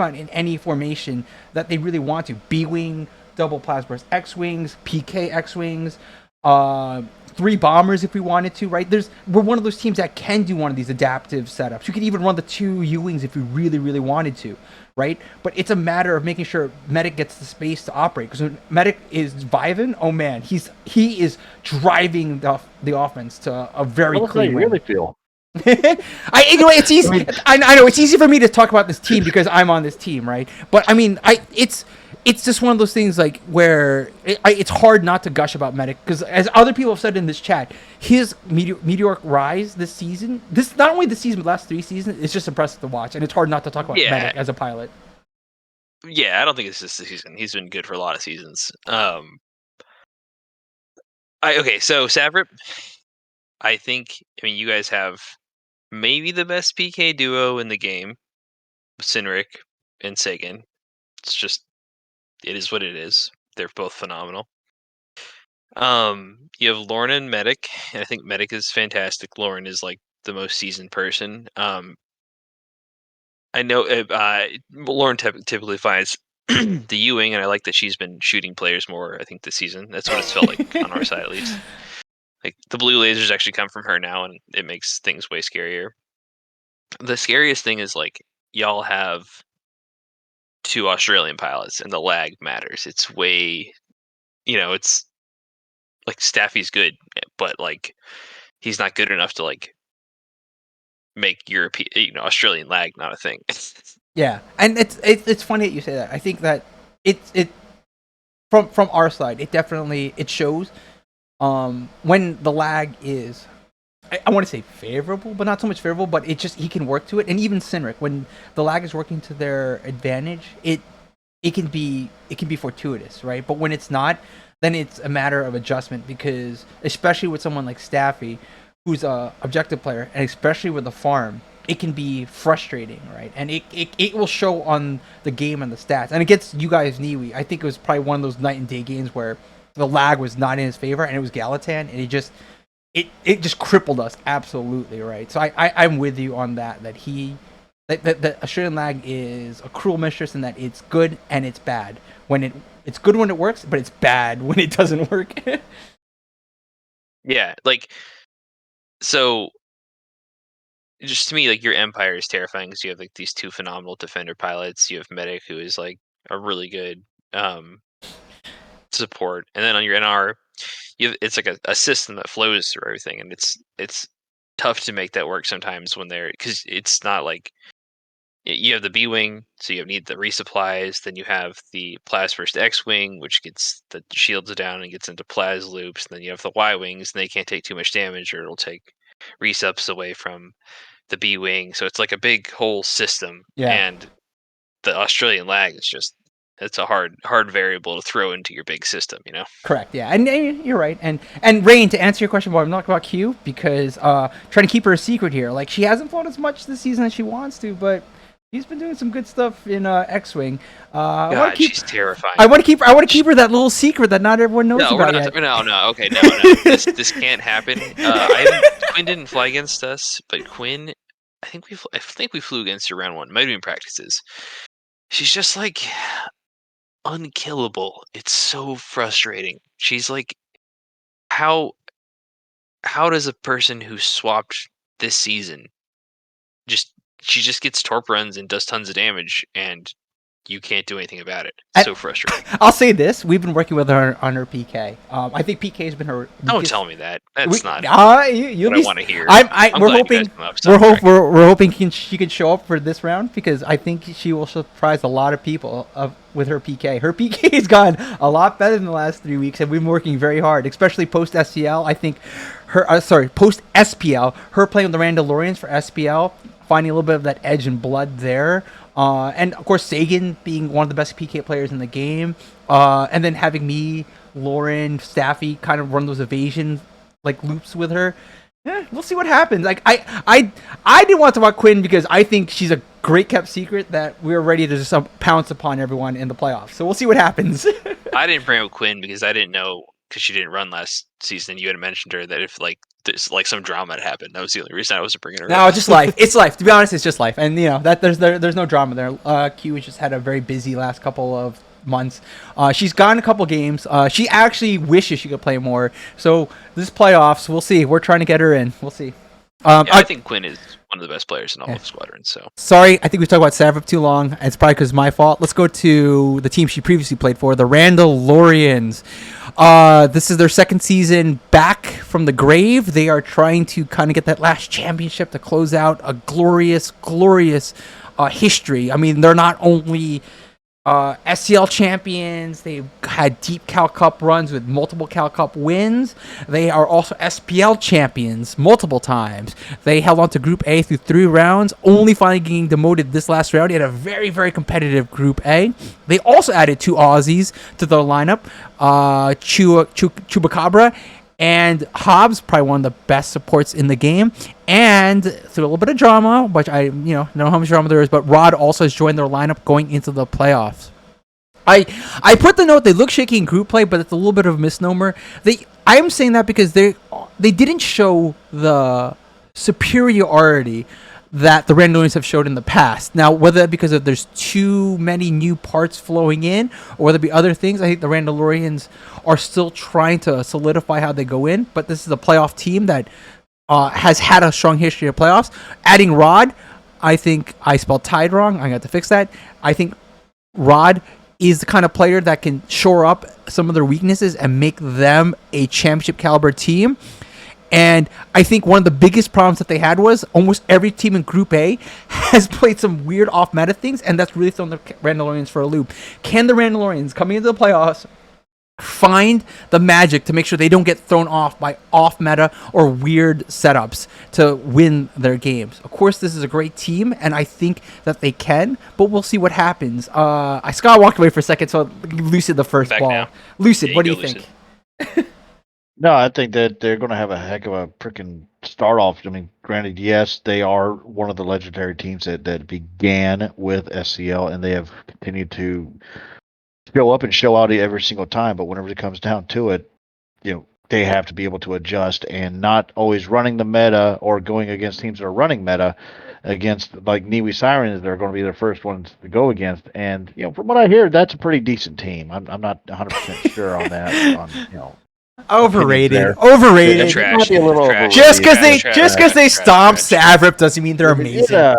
out in any formation that they really want to. B wing, double plasburst X wings, PK X wings, 3 bombers if we wanted to. Right? We're one of those teams that can do one of these adaptive setups. You could even run the 2 U wings if you really really wanted to. Right? But it's a matter of making sure Medic gets the space to operate. Because when Medic is vibing, oh man, he is driving the offense to a very clean way. Really feel. It's easy. I know it's easy for me to talk about this team because I'm on this team, right? But I mean, it's just one of those things like where it's hard not to gush about Medic, because as other people have said in this chat, his meteoric rise this season, not only this season but last 3 seasons, it's just impressive to watch, and it's hard not to talk about Medic as a pilot. Yeah, I don't think it's just this season. He's been good for a lot of seasons. So Savrip, I mean, you guys have maybe the best PK duo in the game, Sinric and Sagan. It is what it is. They're both phenomenal. You have Lauren and Medic, and I think Medic is fantastic. Lauren is like the most seasoned person. I know Lauren typically finds the Ewing, and I like that she's been shooting players more, I think, this season. That's what it's felt like on our side, at least. Like, the blue lasers actually come from her now, and it makes things way scarier. The scariest thing is, like, y'all have 2 Australian pilots, and the lag matters. It's way, it's like Staffy's good, but like he's not good enough to like make European, Australian lag not a thing. Yeah, and it's funny that you say that. I think that it from our side, it definitely shows when the lag is, I want to say favorable, but not so much favorable. But he can work to it, and even Sinric, when the lag is working to their advantage, it can be fortuitous, right? But when it's not, then it's a matter of adjustment, because especially with someone like Staffy, who's a objective player, and especially with the farm, it can be frustrating, right? And it will show on the game and the stats. And against you guys, Niwi, I think it was probably one of those night and day games where the lag was not in his favor, and it was Galatan, and it just crippled us absolutely, right? So I'm with you on that that Australian lag is a cruel mistress, in that it's good and it's bad. It's good when it works, but it's bad when it doesn't work. Yeah, like, so just to me, like, your Empire is terrifying because you have like these 2 phenomenal defender pilots. You have Medic, who is like a really good support, and then on your NR, it's like a system that flows through everything, and it's tough to make that work sometimes because it's not like you have the B wing, so you need the resupplies. Then you have the Plas first X wing, which gets the shields down and gets into Plas loops. And then you have the Y wings, and they can't take too much damage, or it'll take resups away from the B wing. So it's like a big whole system. Yeah. And the Australian lag is it's a hard variable to throw into your big system, Correct. Yeah, and you're right. And Rain, to answer your question, I'm not about Q, because trying to keep her a secret here. Like, she hasn't flown as much this season as she wants to, but she's been doing some good stuff in X-wing. God, she's terrifying. I want to keep her that little secret that not everyone knows about yet. Okay, no. This can't happen. Quinn didn't fly against us, but Quinn, I think we flew against her round 1. Might have been practices. She's just like unkillable. It's so frustrating. She's like, how does a person who swapped this season she just gets torp runs and does tons of damage, and you can't do anything about it. It's so frustrating. I'll say this: we've been working with her on her PK. I think PK has been her. Don't tell me that. That's not what I want to hear. We're hoping she can show up for this round, because I think she will surprise a lot of people with her PK. Her PK has gone a lot better in the last 3 weeks, and we've been working very hard, especially post SCL. I think post SPL, her playing with the Randalorians for SPL, finding a little bit of that edge and blood there. And of course, Sagan being one of the best PK players in the game. And then having me, Lauren, Staffy kind of run those evasion like loops with her. We'll see what happens. Like I didn't want to talk about Quinn because I think she's a great kept secret that we're ready to just pounce upon everyone in the playoffs. So we'll see what happens. I didn't bring up Quinn because I didn't know, because she didn't run last season. You had mentioned her that if like there's like some drama had happened, that was the only reason I wasn't bringing her No, up. just life. It's life. To be honest, it's just life. And you know that there's no drama there. Q has just had a very busy last couple of months. She's gotten a couple games. She actually wishes she could play more. So this playoffs, we'll see. We're trying to get her in. We'll see. I think Quinn is one of the best players in all of Squadron. So sorry, I think we talked about Savrip too long. It's probably because of my fault. Let's go to the team she previously played for, the Randalorians. This is their second season back from the grave. They are trying to kind of get that last championship to close out a glorious, glorious history. I mean, they're not only SCL champions. They've had deep Cal Cup runs with multiple Cal Cup wins. They are also SPL champions multiple times. They held on to Group A through 3 rounds, only finally getting demoted this last round. They had a very, very competitive Group A. They also added 2 Aussies to their lineup, Chupacabra and Hobbs, probably one of the best supports in the game. And through a little bit of drama, which I don't know how much drama there is, but Rod also has joined their lineup going into the playoffs. I put the note they look shaky in group play, but it's a little bit of a misnomer. I am saying that because they didn't show the superiority that the Randalorians have showed in the past. Now, whether that because of there's too many new parts flowing in, or whether it be other things, I think the Randalorians are still trying to solidify how they go in. But this is a playoff team that has had a strong history of playoffs. Adding Rod, I think I spelled Tide wrong. I got to fix that. I think Rod is the kind of player that can shore up some of their weaknesses and make them a championship caliber team. And I think one of the biggest problems that they had was almost every team in Group A has played some weird off-meta things, and that's really thrown the Randalorians for a loop. Can the Randalorians, coming into the playoffs, find the magic to make sure they don't get thrown off by off-meta or weird setups to win their games? Of course, this is a great team, and I think that they can, but we'll see what happens. Scott walked away for a second, so Lucid the first ball. Now. Lucid, Yeah, what do you you go, think? Lucid. No, I think that they're going to have a heck of a freaking start off. I mean, granted, yes, they are one of the legendary teams that began with SCL, and they have continued to show up and show out every single time. But whenever it comes down to it, they have to be able to adjust and not always running the meta or going against teams that are running meta against like Niwi Sirens. They're going to be their first ones to go against. And from what I hear, that's a pretty decent team. I'm not 100% sure on that. Overrated. They're It trash. might be a little They're trash. Just because Trash, they trash, stomp trash. Savrip doesn't mean they're amazing. But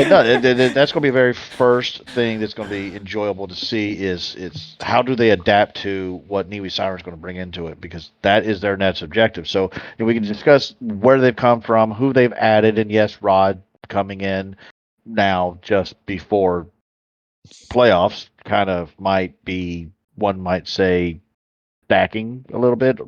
no, that's going to be the very first thing that's going to be enjoyable to see is how do they adapt to what Niwi Siren's going to bring into it, because that is their next objective. So we can discuss where they've come from, who they've added, and yes, Rod coming in now just before playoffs kind of might be, one might say, stacking a little bit.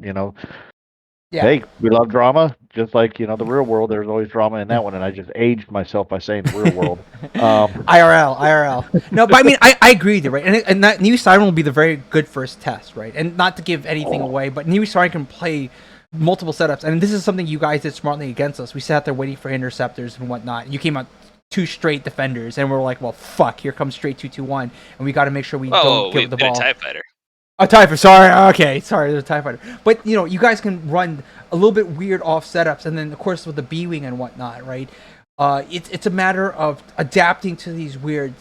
Yeah. Hey, we love drama, just like the real world. There's always drama in that one, and I just aged myself by saying the real world. IRL. No, but I mean, I agree with you, right? And that New Siren will be the very good first test, right? And not to give anything away, but New Siren can play multiple setups, and this is something you guys did smartly against us. We sat there waiting for interceptors and whatnot. You came out 2 straight defenders, and we're like, well, fuck, here comes straight 2-2-1, and we got to make sure we don't give the ball. A TIE fighter. A TIE Fighter, sorry. Okay, sorry, there's a TIE Fighter. But, you guys can run a little bit weird off setups, and then, of course, with the B-Wing and whatnot, right? It's a matter of adapting to these weird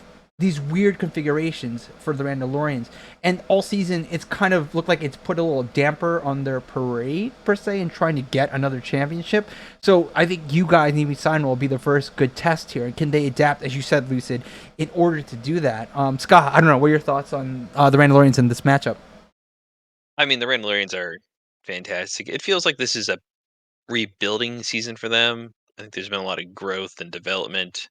configurations for the Mandalorians. And all season, it's kind of looked like it's put a little damper on their parade, per se, in trying to get another championship. So I think you guys, Navy Sign, will be the first good test here. And can they adapt, as you said, Lucid, in order to do that? Scott, I don't know. What are your thoughts on the Mandalorians in this matchup? I mean, the Randalorians are fantastic. It feels like this is a rebuilding season for them. I think there's been a lot of growth and development.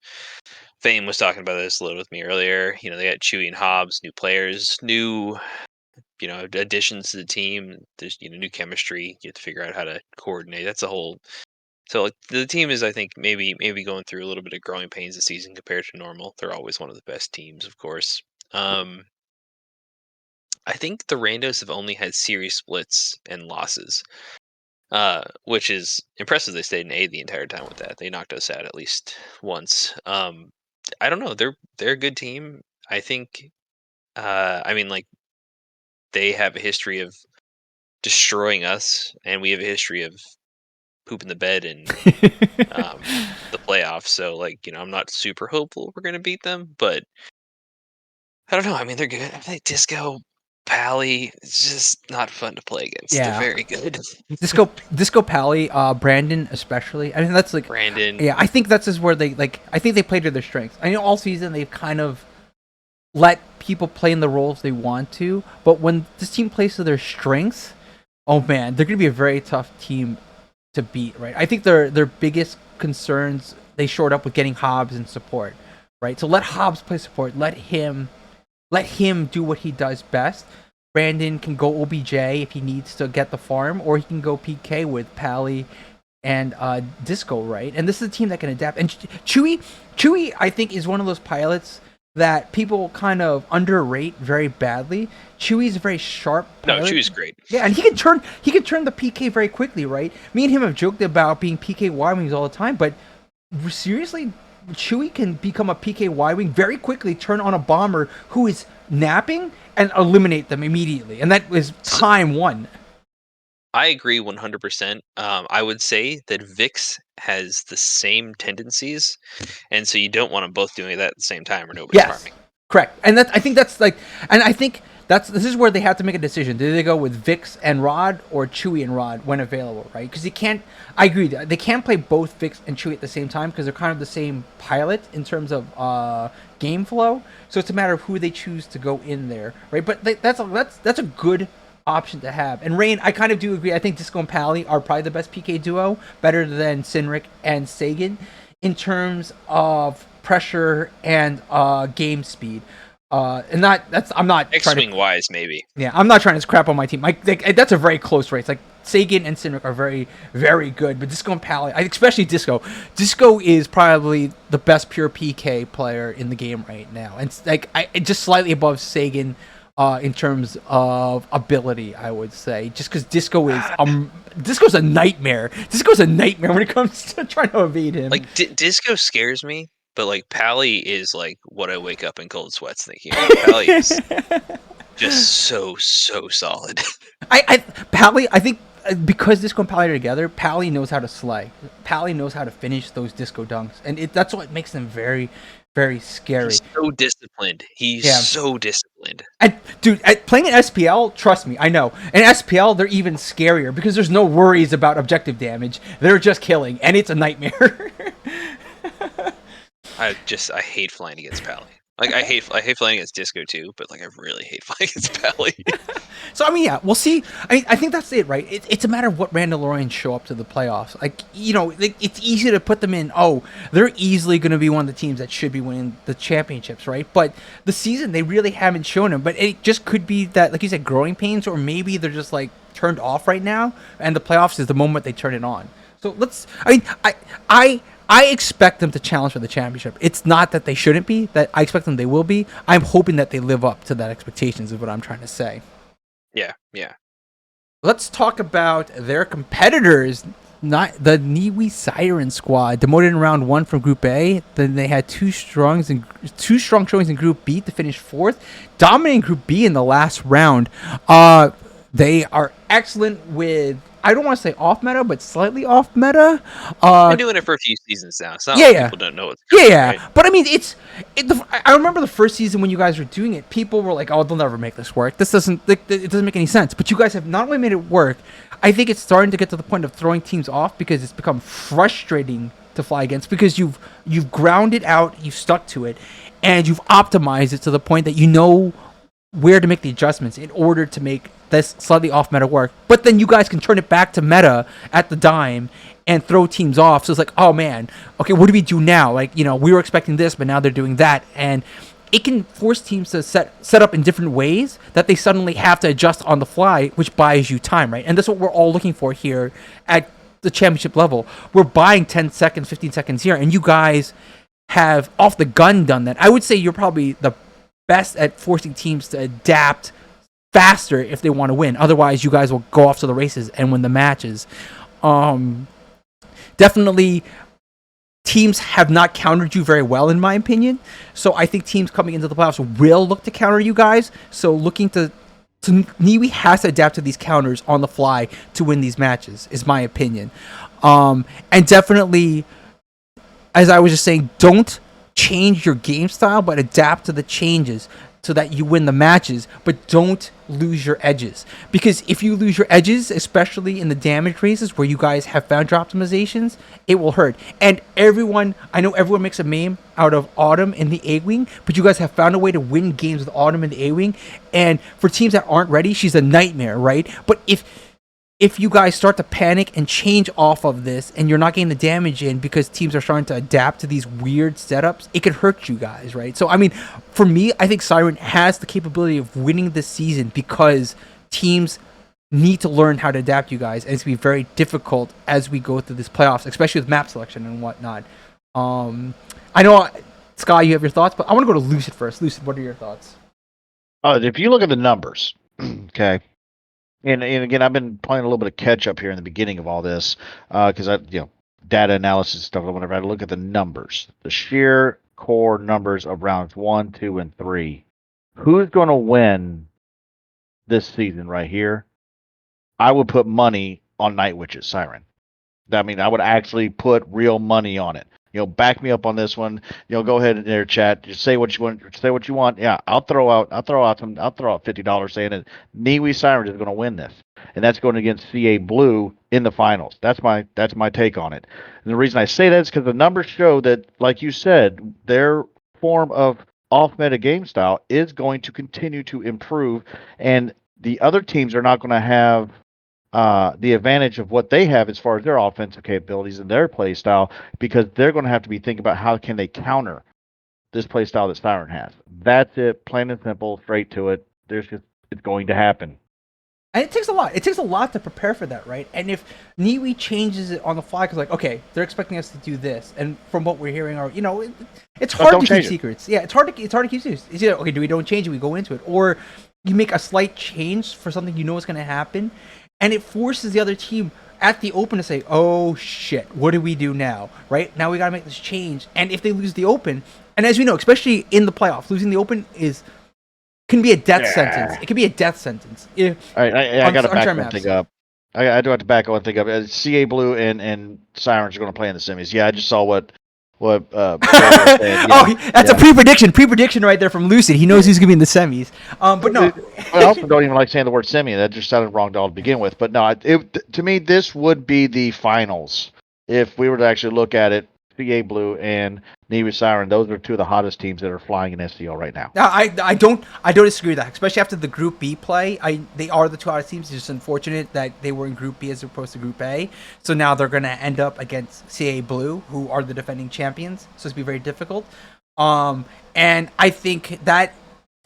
Fame was talking about this a little with me earlier. They got Chewy and Hobbs, new players, new additions to the team. There's new chemistry. You have to figure out how to coordinate. That's a whole. So like, the team is, I think, maybe going through a little bit of growing pains this season compared to normal. They're always one of the best teams, of course. I think the Randos have only had series splits and losses, which is impressive. They stayed in A the entire time with that. They knocked us out at least once. I don't know. They're a good team. I think. I mean, like, they have a history of destroying us, and we have a history of pooping the bed in the playoffs. So, like, I'm not super hopeful we're gonna beat them, but I don't know. I mean, they're good. I think Disco, Pally, it's just not fun to play against. They're Yeah. very good. Disco Pally, Brandon especially. I mean, that's like Brandon. Yeah, I think that's just where they like. I think they played to their strengths. I know all season they've kind of let people play in the roles they want to, but when this team plays to their strengths, oh man, they're going to be a very tough team to beat. Right? I think their biggest concerns they shored up with getting Hobbs in support. Right? So let Hobbs play support. Let him do what he does best. Brandon can go OBJ if he needs to get the farm, or he can go PK with Pally and Disco, right? And this is a team that can adapt. And Chewy, I think, is one of those pilots that people kind of underrate very badly. Chewy's a very sharp pilot. No, Chewy's great. Yeah, and he can turn the PK very quickly, right? Me and him have joked about being PK Y-wings all the time, but seriously, Chewy can become a PK Y-wing very quickly, turn on a bomber who is napping, and eliminate them immediately. And that was time one. I agree 100%. I would say that Vix has the same tendencies, and so you don't want them both doing that at the same time, or nobody's farming. Correct. And I think this is where they have to make a decision. Do they go with Vix and Rod or Chewy and Rod when available, right? Because I agree, they can't play both Vix and Chewy at the same time because they're kind of the same pilot in terms of game flow. So it's a matter of who they choose to go in there, right? But that's a good option to have. And Rain, I kind of do agree. I think Disco and Pally are probably the best PK duo, better than Sinric and Sagan in terms of pressure and game speed. I'm not X-wing wise, maybe. Yeah, I'm not trying to crap on my team. That's a very close race. Like Sagan and Sinric are very, very good, but Disco and Pally, especially Disco. Disco is probably the best pure PK player in the game right now, and just slightly above Sagan. In terms of ability, I would say, just because Disco's a nightmare. Disco's a nightmare when it comes to trying to evade him. Like Disco scares me, but like Pally is like what I wake up in cold sweats thinking. Pally is just so solid. Pally, I think because Disco and Pally are together, Pally knows how to slay. Pally knows how to finish those Disco dunks, and that's what makes them very, very scary. He's so disciplined. So disciplined. And dude, playing in SPL, trust me, I know. In SPL, they're even scarier because there's no worries about objective damage. They're just killing, and it's a nightmare. I hate flying against Pally. Like I hate flying against Disco too, but like I really hate flying against Pally. So I mean, yeah, we'll see. I mean, I think that's it, right? It's a matter of what Mandalorians show up to the playoffs. Like, it's easy to put them in. Oh, they're easily going to be one of the teams that should be winning the championships, right? But the season, they really haven't shown them. But it just could be that, like you said, growing pains, or maybe they're just like turned off right now, and the playoffs is the moment they turn it on. So I expect them to challenge for the championship. It's not that they shouldn't be. That I expect them they will be. I'm hoping that they live up to that expectations is what I'm trying to say. Yeah. Let's talk about their competitors. Not the Niwi Siren squad, demoted in round 1 from Group A. Then they had two strong showings in Group B to finish 4th, dominating Group B in the last round. They are excellent with, I don't want to say off meta, but slightly off meta. Been doing it for a few seasons now. It's not like people don't know what's going on, on. Right? But I mean, I remember the first season when you guys were doing it, people were like, "Oh, they'll never make this work. It doesn't make any sense." But you guys have not only made it work, I think it's starting to get to the point of throwing teams off because it's become frustrating to fly against because you've ground it out, you've stuck to it, and you've optimized it to the point that you know where to make the adjustments in order to make this slightly off meta work, but then you guys can turn it back to meta at the dime and throw teams off. So it's like, oh man, okay, what do we do now? Like, we were expecting this, but now they're doing that, and it can force teams to set up in different ways that they suddenly have to adjust on the fly, which buys you time, right? And that's what we're all looking for here at the championship level. We're buying 10 seconds, 15 seconds here, and you guys have off the gun done that. I would say you're probably the best at forcing teams to adapt faster if they want to win. Otherwise, you guys will go off to the races and win the matches. Definitely, teams have not countered you very well, in my opinion. So I think teams coming into the playoffs will look to counter you guys. So looking to Niwi has to adapt to these counters on the fly to win these matches, is my opinion. And definitely, as I was just saying, don't change your game style, but adapt to the changes so that you win the matches, but don't lose your edges. Because if you lose your edges, especially in the damage races where you guys have found your optimizations, it will hurt. And I know everyone makes a meme out of Autumn in the A-Wing, but you guys have found a way to win games with Autumn in the A-Wing. And for teams that aren't ready, she's a nightmare, right? But if you guys start to panic and change off of this and you're not getting the damage in because teams are starting to adapt to these weird setups, it could hurt you guys, right? So, I mean, for me, I think Siren has the capability of winning this season because teams need to learn how to adapt you guys, and it's going to be very difficult as we go through this playoffs, especially with map selection and whatnot. I know, Sky, you have your thoughts, but I want to go to Lucid first. Lucid, what are your thoughts? If you look at the numbers, okay, and again, I've been playing a little bit of catch up here in the beginning of all this because data analysis stuff. Whenever I look at the numbers, the sheer core numbers of rounds 1, 2, and 3, who's going to win this season right here? I would put money on Night Witch's Siren. I mean, I would actually put real money on it. Back me up on this one. Go ahead in there, chat. Just say what you want. Say what you want. Yeah, I'll throw out $50 saying that Niwi Siren is going to win this, and that's going against CA Blue in the finals. That's my take on it. And the reason I say that is because the numbers show that, like you said, their form of off-meta game style is going to continue to improve, and the other teams are not going to have the advantage of what they have as far as their offensive capabilities and their play style, because they're going to have to be thinking about how can they counter this play style that Siren has. That's it, plain and simple, straight to it. It's going to happen. And it takes a lot. It takes a lot to prepare for that, right? And if Niwi changes it on the fly, because okay, they're expecting us to do this, and from what we're hearing, it's hard to keep secrets. Yeah, it's hard to keep secrets. It's either we don't change it, we go into it, or you make a slight change for something you know is going to happen, and it forces the other team at the open to say, "Oh shit, what do we do now?" Right now, we got to make this change. And if they lose the open, and as we know, especially in the playoffs, losing the open can be a death sentence. It can be a death sentence. All right, I got to back one thing up. I do have to back one thing up. CA Blue and Sirens are going to play in the semis. Yeah, I just saw what was saying. That's a pre-prediction right there from Lucid. He knows who's going to be in the semis. But no. I also don't even like saying the word semi. That just sounded wrong to begin with. But no, to me, this would be the finals if we were to actually look at it. CA Blue and Niwi Siren, those are two of the hottest teams that are flying in SCL right now. I don't disagree with that, especially after the Group B play. They are the two hottest teams. It's just unfortunate that they were in Group B as opposed to Group A. So now they're going to end up against CA Blue, who are the defending champions. So it's going to be very difficult. And I think that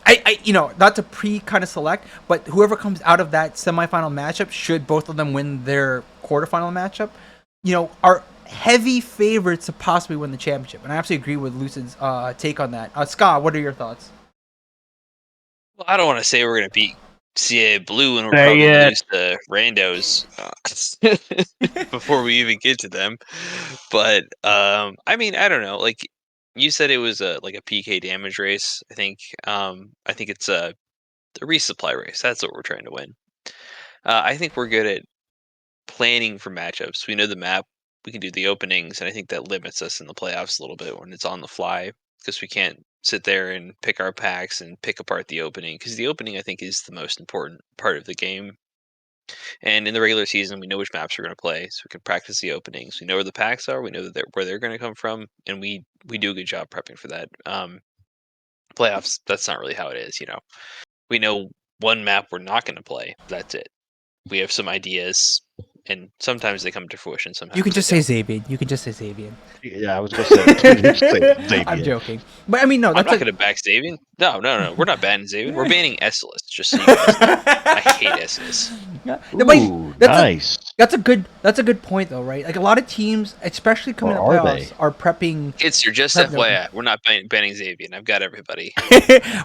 not to kind of select, but whoever comes out of that semifinal matchup, should both of them win their quarterfinal matchup, are heavy favorites to possibly win the championship. And I absolutely agree with Lucid's take on that. Scott, what are your thoughts? Well, I don't want to say we're going to beat CA Blue and we're probably going to lose the Randos before we even get to them. But, I mean, I don't know. Like, you said it was a PK damage race. I think it's a resupply race. That's what we're trying to win. I think we're good at planning for matchups. We know the map. We can do the openings, and I think that limits us in the playoffs a little bit when it's on the fly, because we can't sit there and pick our packs and pick apart the opening, because the opening, I think, is the most important part of the game. And in the regular season, we know which maps we're going to play, so we can practice the openings. We know where the packs are. We know where they're going to come from, and we do a good job prepping for that. Playoffs, that's not really how it is. We know one map we're not going to play. That's it. We have some ideas, and sometimes they come to fruition. Sometimes You can just say they Xavier. You can just say Xavier. Yeah, I was going to say, just say Xavier. I'm joking, but I mean, no, don't. I'm that's not going to back Xavier. No. We're not banning Xavier. We're banning Essilus. Just so you guys know, I hate Essilus. Ooh, nice. That's a good point, though, right? Like a lot of teams, especially coming Or up are playoffs, are prepping. Kids, you're just Prep FYI. We're not banning Xavier. I've got everybody.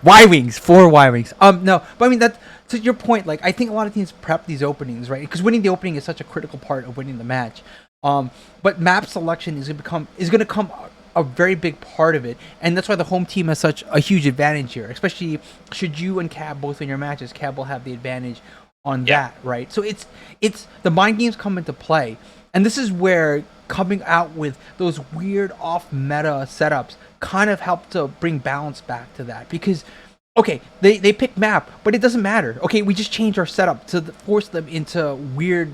Y wings, 4 Y wings. No, but I mean that. To your point, like I think a lot of teams prep these openings, right? Because winning the opening is such a critical part of winning the match. But map selection is going to come a very big part of it, and that's why the home team has such a huge advantage here. Especially should you and Cab both win your matches, Cab will have the advantage on that, right? So it's the mind games come into play, and this is where coming out with those weird off meta setups kind of help to bring balance back to that. Because okay, they pick map, but it doesn't matter. Okay, we just change our setup to force them into weird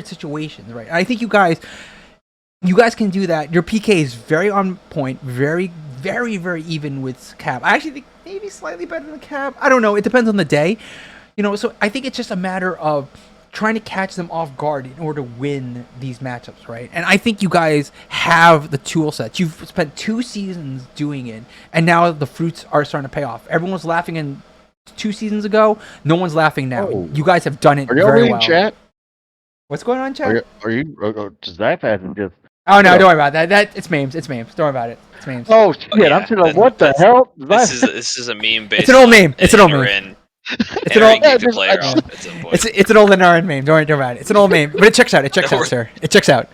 situations, right? And I think you guys can do that. Your PK is very on point, very, very, very even with Cab. I actually think maybe slightly better than Cab. I don't know. It depends on the day, So I think it's just a matter of trying to catch them off guard in order to win these matchups, right? And I think you guys have the tool sets. You've spent 2 seasons doing it, and now the fruits are starting to pay off. Everyone was laughing in 2 seasons ago. No one's laughing now. Oh. You guys have done it Are y'all very reading well. chat? What's going on, chat? Are you does that happen? Just Oh no, don't worry about that. It's memes. Don't worry about it. It's memes. oh shit! Yeah, I'm thinking, what the hell? This is a meme based. It's an old meme. It's an old meme. It's an old- get the player off at some point. It's an old NRN meme. Don't worry about it. It's an old meme, but it checks out. It checks Don't out, worry. sir. It checks out.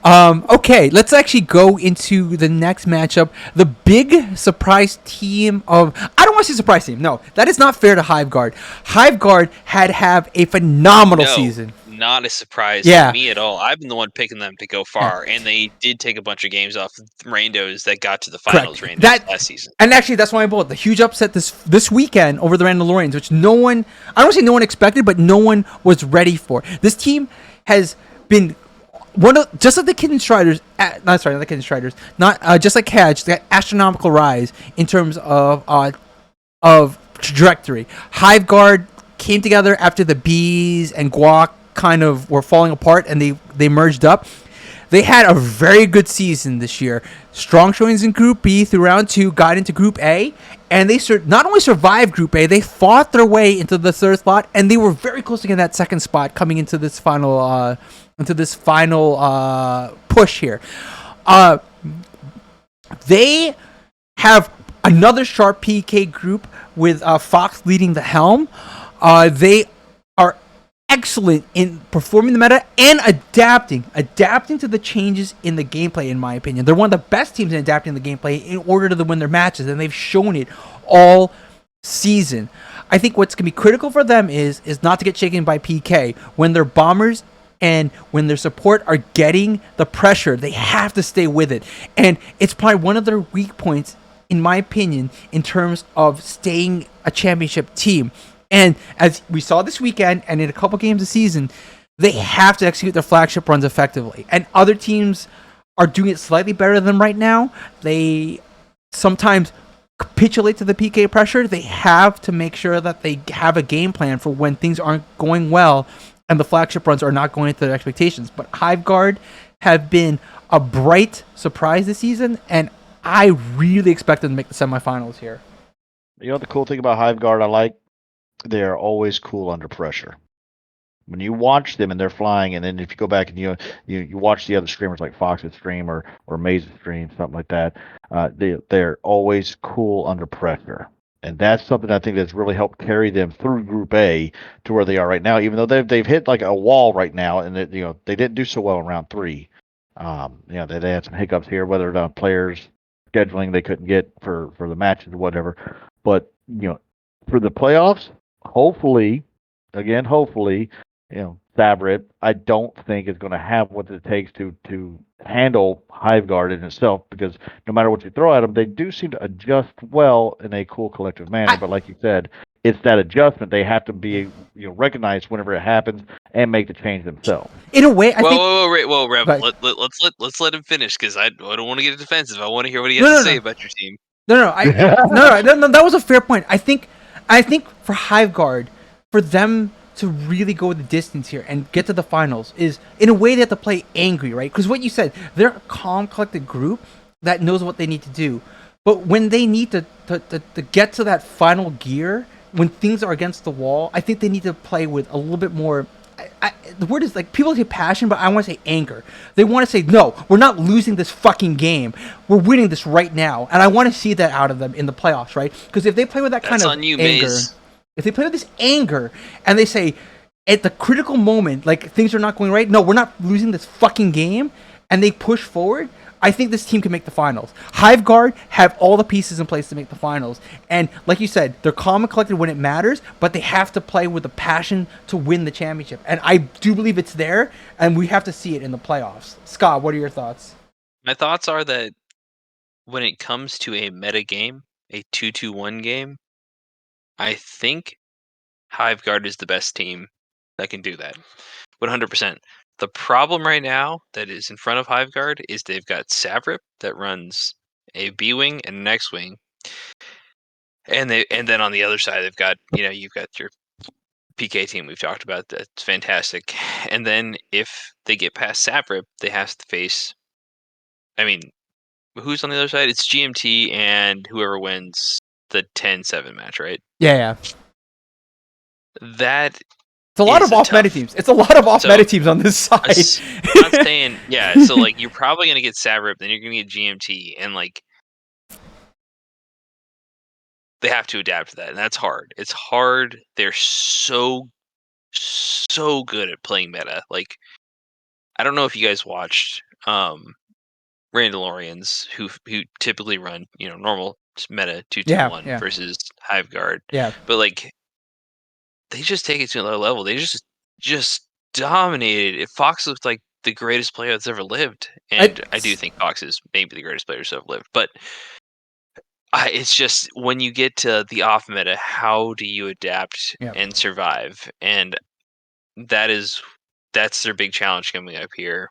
Okay, let's actually go into the next matchup. The big surprise team of... I don't want to say surprise team. No, that is not fair to HiveGuard. HiveGuard have a phenomenal season. Not a surprise Yeah. to me at all. I've been the one picking them to go far, and they did take a bunch of games off Randos that got to the finals Correct. Randos last season. And actually, that's why I bought the huge upset this weekend over the Randalorians, which I don't want to say no one expected, but no one was ready for. This team has been just like the Kitten Striders, not the Kitten Striders, just like Cadge, that astronomical rise in terms of trajectory. HiveGuard came together after the Bees and Guac kind of were falling apart, and they merged up. They had a very good season this year. Strong showings in Group B through round 2, got into Group A, and they not only survived Group A, they fought their way into the 3rd spot, and they were very close to getting that 2nd spot coming into this final push here. They have another sharp PK group with Fox leading the helm. They are excellent in performing the meta and adapting to the changes in the gameplay, in my opinion. They're one of the best teams in adapting the gameplay in order to win their matches, and they've shown it all season. I think what's going to be critical for them is not to get shaken by PK. When their bombers and when their support are getting the pressure, they have to stay with it. And it's probably one of their weak points, in my opinion, in terms of staying a championship team. And as we saw this weekend and in a couple games this season, they have to execute their flagship runs effectively. And other teams are doing it slightly better than them right now. They sometimes capitulate to the PK pressure. They have to make sure that they have a game plan for when things aren't going well and the flagship runs are not going into their expectations. But HiveGuard have been a bright surprise this season, and I really expect them to make the semifinals here. You know the cool thing about HiveGuard I like? They are always cool under pressure. When you watch them and they're flying, and then if you go back and you watch the other streamers like Fox's stream or Maze's stream, something like that, they're always cool under pressure. And that's something I think that's really helped carry them through Group A to where they are right now, even though they've hit like a wall right now, and they didn't do so well in round 3. They had some hiccups here, whether or not players scheduling they couldn't get for the matches or whatever. But for the playoffs, hopefully, Sabrit, I don't think is going to have what it takes to handle HiveGuard in itself, because no matter what you throw at them, they do seem to adjust well in a cool collective manner. But like you said, it's that adjustment they have to be recognized whenever it happens and make the change themselves. In a way, I think. Whoa, Rev, Right. let's let him finish, because I don't want to get defensive. I want to hear what he has to say about your team. No. That was a fair point. I think I think for Hiveguard, for them to really go the distance here and get to the finals is in a way they have to play angry, right? Because what you said, they're a calm, collected group that knows what they need to do. But when they need to get to that final gear, when things are against the wall, I think they need to play with a little bit more. The word is like people say passion, but I want to say anger. They want to say, no, we're not losing this fucking game. We're winning this right now. And I want to see that out of them in the playoffs, right? Because if they play with that kind That's of on you, anger, Maze. if they play with this anger and they say, at the critical moment, like things are not going right, no, we're not losing this fucking game, and they push forward, I think this team can make the finals. Hiveguard have all the pieces in place to make the finals. And like you said, they're calm and collected when it matters, but they have to play with the passion to win the championship. And I do believe it's there, and we have to see it in the playoffs. Scott, what are your thoughts? My thoughts are that when it comes to a meta game, a 2-2-1 game, I think Hiveguard is the best team that can do that. 100%. The problem right now that is in front of Hiveguard is they've got Savrip that runs a B wing and an X wing, and then on the other side they've got you've got your PK team we've talked about that's fantastic, and then if they get past Savrip, they have to face. I mean, who's on the other side? It's GMT and whoever wins the 10-7 match, right? Yeah. That It's a lot is of a off meta tough. teams. It's a lot of off So meta teams on this side. I'm not saying, yeah. So like, you're probably gonna get Savrip, then you're gonna get GMT, and like they have to adapt to that, and that's hard. It's hard. They're so good at playing meta. Like, I don't know if you guys watched Randalorians who typically run normal meta 2-2-1 Yeah. versus Hiveguard, Yeah. but like they just take it to another level. They just dominated. If Fox looked like the greatest player that's ever lived, and I do It's, think Fox is maybe the greatest player that's ever lived, but it's just when you get to the off meta, how do you adapt yeah. and survive? And that is that's their big challenge coming up here.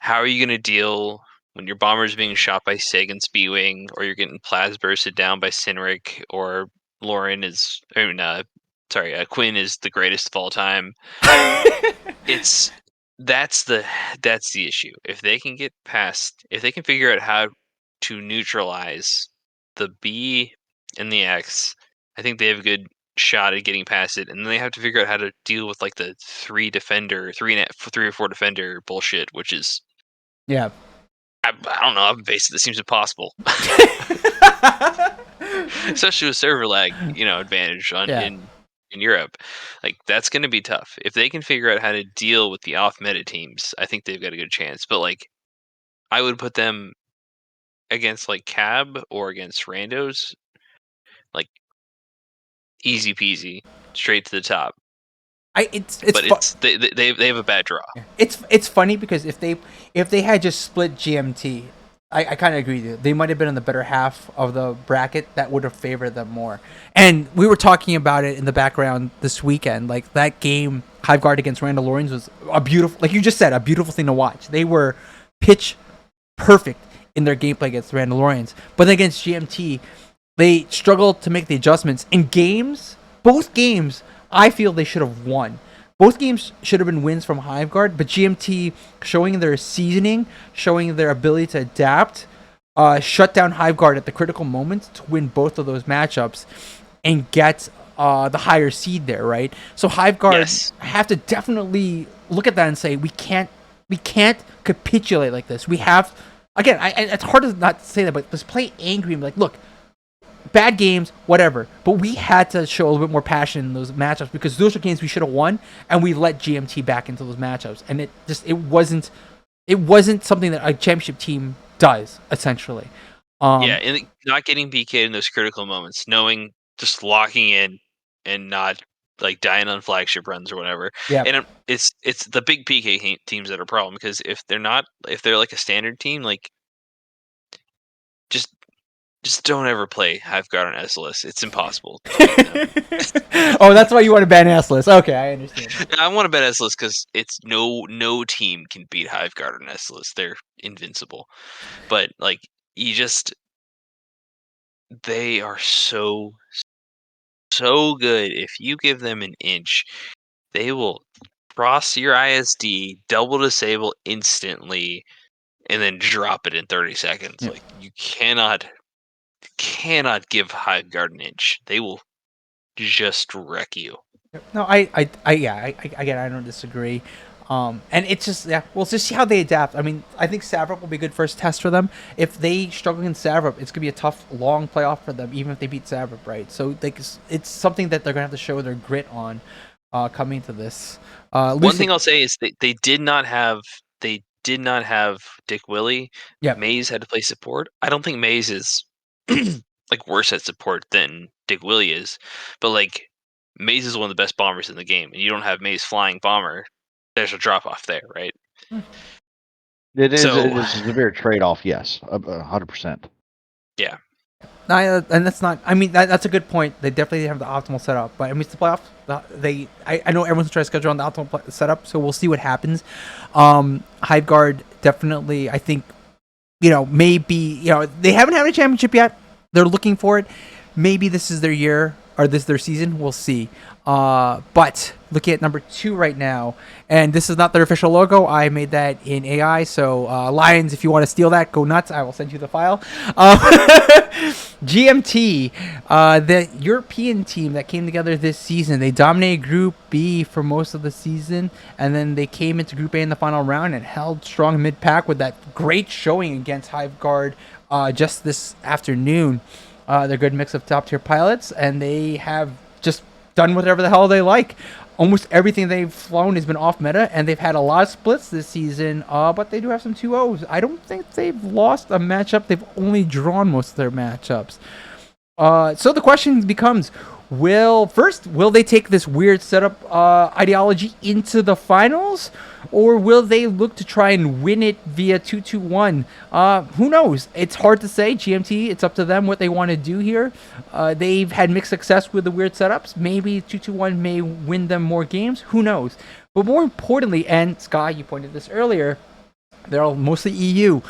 How are you going to deal when your bomber's being shot by Sagan's B-Wing, or you're getting plas bursted down by Cineric, or Lauren is, I mean, Quinn is the greatest of all time. It's that's the that's the issue. If they can get past, if they can figure out how to neutralize the B and the X, I think they have a good shot at getting past it. And then they have to figure out how to deal with like the three or four defender bullshit, which is Yeah. I don't know. I'm basically it seems impossible, especially with server lag, advantage Yeah. in Europe. Like that's going to be tough. If they can figure out how to deal with the off meta teams, I think they've got a good chance. But like, I would put them against like Cab or against Randos, like easy peasy, straight to the top. It's But fun. they have a bad draw. It's funny because if they had just split GMT, I kind of agree with you. They might have been in the better half of the bracket. That would have favored them more. And we were talking about it in the background this weekend. Like that game, Hiveguard against Randalorians was a beautiful, like you just said, a beautiful thing to watch. They were pitch perfect in their gameplay against the Randalorians, but then against GMT, they struggled to make the adjustments in games. Both games, I feel they should have won. Both games should have been wins from Hiveguard, but GMT showing their seasoning, showing their ability to adapt, shut down Hiveguard at the critical moments to win both of those matchups and get the higher seed there, right? So Hiveguard Yes. have to definitely look at that and say we can't capitulate like this. We have again, it's hard to not say that, but just play angry and be like, look, bad games, whatever. But we had to show a little bit more passion in those matchups because those are games we should have won, and we let GMT back into those matchups, and it wasn't something that a championship team does essentially. Yeah, Um, and not getting BK in those critical moments, knowing just locking in and not like dying on flagship runs or whatever. yeah, And it's the big PK teams that are a problem because if they're like a standard team, like just just don't ever play Hiveguard on SLS. It's impossible to beat them. oh, that's why you want to ban Assless. Okay, I understand. I want to bet SLS because it's no team can beat Hiveguard on SLS. They're invincible. But like you just they are so good. If you give them an inch, they will cross your ISD, double disable instantly, and then drop it in 30 seconds. Yeah. Like you cannot give Hive Guard an inch. They will just wreck you. No, again, I don't disagree. And it's just, yeah, we'll just see how they adapt. I mean, I think Savrup will be a good first test for them. If they struggle against Savrup, it's gonna be a tough, long playoff for them, even if they beat Savrup, right? So it's something that they're gonna have to show their grit on, coming into this. One thing I'll say is they did not have Dick Willie. Yeah. Maze had to play support. I don't think Maze is like worse at support than Dick Willie is, but like Maze is one of the best bombers in the game, and you don't have Maze flying bomber. There's a drop off there, right? It is So a severe trade off. Yes, 100%. yeah, And that's not. I mean, that's a good point. They definitely have the optimal setup, but I mean, it's the playoffs. I know everyone's trying to schedule on the optimal setup, so we'll see what happens. Hive Guard definitely. I think, maybe they haven't had a championship yet. They're looking for it. Maybe this is their year or this is their season. We'll see. But looking at number 2 right now, and this is not their official logo. I made that in AI. So Lions, if you want to steal that, go nuts. I will send you the file. GMT, the European team that came together this season. They dominated Group B for most of the season, and then they came into Group A in the final round and held strong mid-pack with that great showing against Hive Guard just this afternoon. They're a good mix of top-tier pilots, and they have just done whatever the hell they like. Almost everything they've flown has been off meta, and they've had a lot of splits this season, but they do have some 2-0s. I don't think they've lost a matchup. They've only drawn most of their matchups. So the question becomes, will they take this weird setup ideology into the finals, or will they look to try and win it via 2-2-1? Who knows? It's hard to say. GMT, it's up to them what they want to do here. They've had mixed success with the weird setups. Maybe 2-2-1 may win them more games. Who knows? But more importantly, and Sky, you pointed this earlier, they're all mostly EU.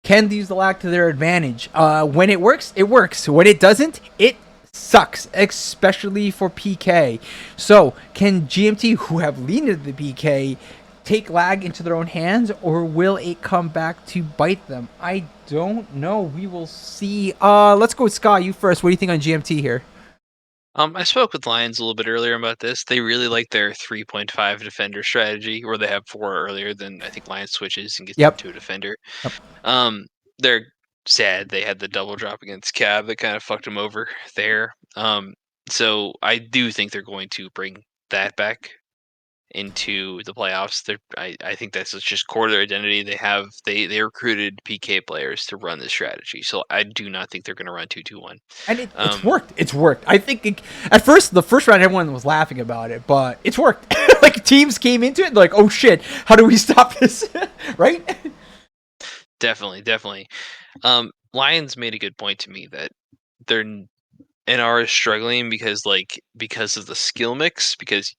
Can they use the lag to their advantage? When it works, it works. When it doesn't, it sucks, especially for PK. So, can GMT, who have leaned into the PK, take lag into their own hands, or will it come back to bite them? I don't know. We will see. Let's go with Scott. You first. What do you think on GMT here? I spoke with Lions a little bit earlier about this. They really like their 3.5 defender strategy, where they have 4 earlier. Then I think Lions switches and gets Yep. into a defender. Yep. They're sad they had the double drop against Cab that kind of fucked them over there. So I do think they're going to bring that back into the playoffs. I think that's just core to their identity. They recruited PK players to run this strategy. So I do not think they're going to run 2-2-1. And it's worked. It's worked. I think at first, the first round, everyone was laughing about it, but it's worked. Like teams came into it like, oh shit, how do we stop this? Right? Definitely. Lions made a good point to me that their NR is struggling because of the skill mix, because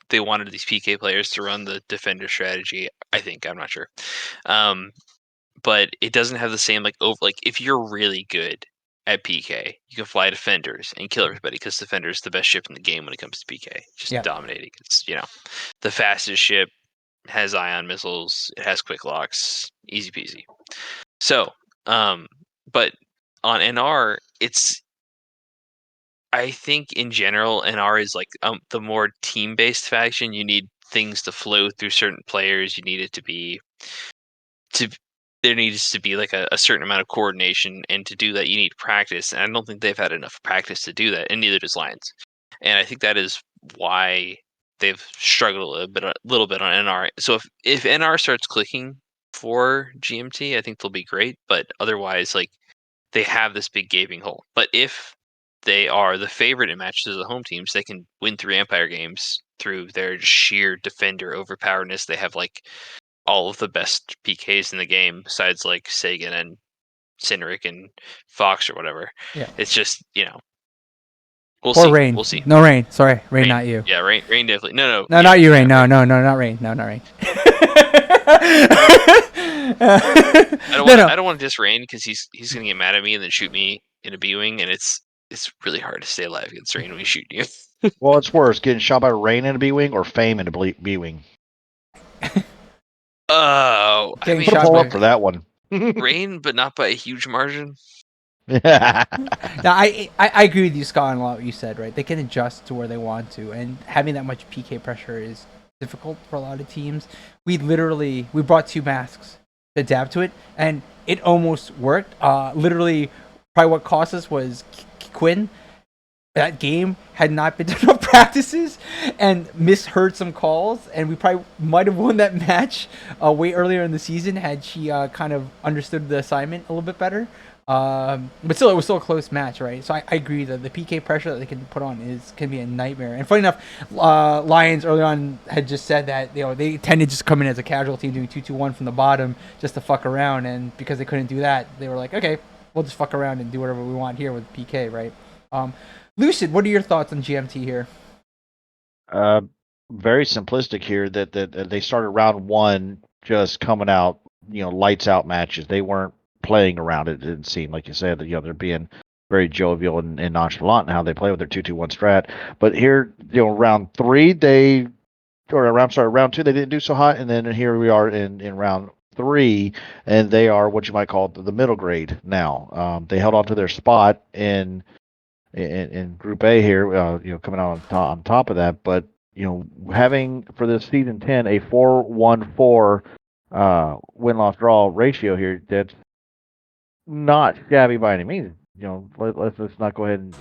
they wanted these PK players to run the defender strategy. I think, I'm not sure, but it doesn't have the same if you're really good at PK, you can fly defenders and kill everybody because defender is the best ship in the game when it comes to PK. Just dominating. It's the fastest ship, has ion missiles, it has quick locks, easy peasy. So, but on NR, I think in general, NR is the more team-based faction. You need things to flow through certain players. You need it there needs to be like a certain amount of coordination, and to do that, you need practice. And I don't think they've had enough practice to do that, and neither does Lions. And I think that is why they've struggled a little bit on NR. So if NR starts clicking for GMT, I think they'll be great. But otherwise, they have this big gaping hole. But if they are the favorite in matches as the home teams, they can win 3 Empire games through their sheer defender overpoweredness. They have all of the best PKs in the game, besides Sagan and Cynric and Fox or whatever. Yeah. It's just, we'll Or see. Rain. We'll see. No, Rain. Sorry, Rain, not you. Yeah, Rain definitely. No, yeah, not you, Rain. No, not Rain. No, not Rain. I don't want to diss Rain because he's gonna get mad at me and then shoot me in a B-wing, and it's it's really hard to stay alive against Rain when he's shooting you. Well, it's worse getting shot by Rain in a B wing or Fame in a B wing. Oh, I Getting mean, Put a shot poll by- up for that one. Rain, but not by a huge margin. Now, I agree with you, Scott, on a lot of what you said, right? They can adjust to where they want to, and having that much PK pressure is difficult for a lot of teams. We brought 2 masks to adapt to it, and it almost worked. Literally, probably what cost us was Quinn. That game had not been done enough practices and misheard some calls, and we probably might have won that match way earlier in the season had she kind of understood the assignment a little bit better. But still, it was still a close match, right? So I agree that the PK pressure that they can put on can be a nightmare. And funny enough, Lions early on had just said that they tend to just come in as a casual team doing 2-2-1 from the bottom just to fuck around, and because they couldn't do that, they were like, okay, we'll just fuck around and do whatever we want here with PK, right? Lucid, what are your thoughts on GMT here? Very simplistic here. That they started round 1 just coming out, lights out matches. They weren't playing around. It didn't seem like you said that they're being very jovial and nonchalant in how they play with their 2-2-1 strat. But here, round 3 round 2 they didn't do so hot, and then here we are in round 3, and they are what you might call the middle grade now. They held on to their spot in Group A here, coming out on top of that. But having for this season 10 a 4-1-4 win-loss draw ratio here, that's not shabby by any means. Let's not go ahead and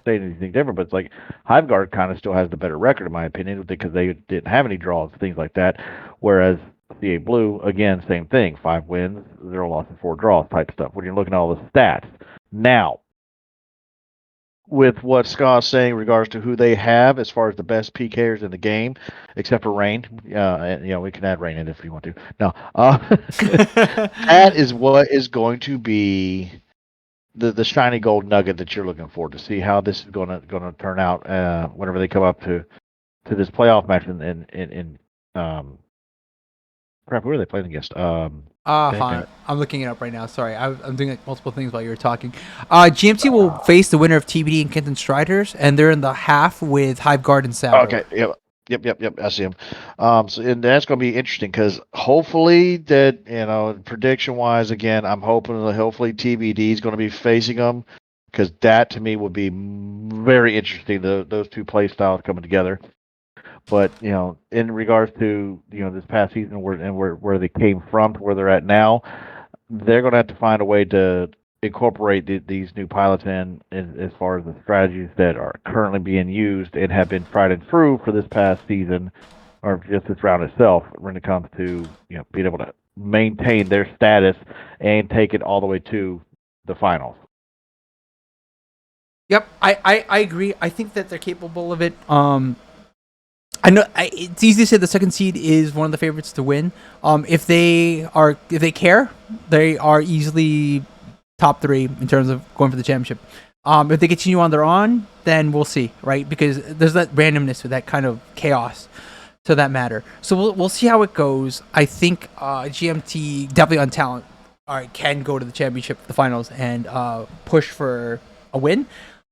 say anything different. But it's like Hiveguard kind of still has the better record in my opinion because they didn't have any draws, things like that. Whereas CA Blue, again, same thing: 5 wins, 0 losses, 4 draws type stuff. When you're looking at all the stats now, with what Scott's saying in regards to who they have as far as the best PKers in the game, except for Rain. And, we can add Rain in if you want to. No, that is what is going to be the shiny gold nugget that you're looking for to see how this is going to turn out whenever they come up to this playoff match in crap. Who are they playing against? I'm looking it up right now. Sorry, I'm doing like multiple things while you were talking. GMT will face the winner of TBD and Kenton Striders, and they're in the half with Hiveguard and Sabo. Okay, yep. I see him. So and that's going to be interesting because hopefully that prediction wise, again, I'm hoping that hopefully TBD is going to be facing them because that to me would be very interesting. Those 2 play styles coming together. But in regards to this past season where they came from to where they're at now, they're going to have to find a way to incorporate these new pilots in as far as the strategies that are currently being used and have been tried and true for this past season or just this round itself when it comes to being able to maintain their status and take it all the way to the finals. Yep, I agree. I think that they're capable of it. I know it's easy to say the second seed is one of the favorites to win. If they care, they are easily top 3 in terms of going for the championship. If they continue on their own, then we'll see, right? Because there's that randomness with that kind of chaos to that matter. So we'll see how it goes. I think GMT definitely on talent, can go to the championship, the finals, and push for a win.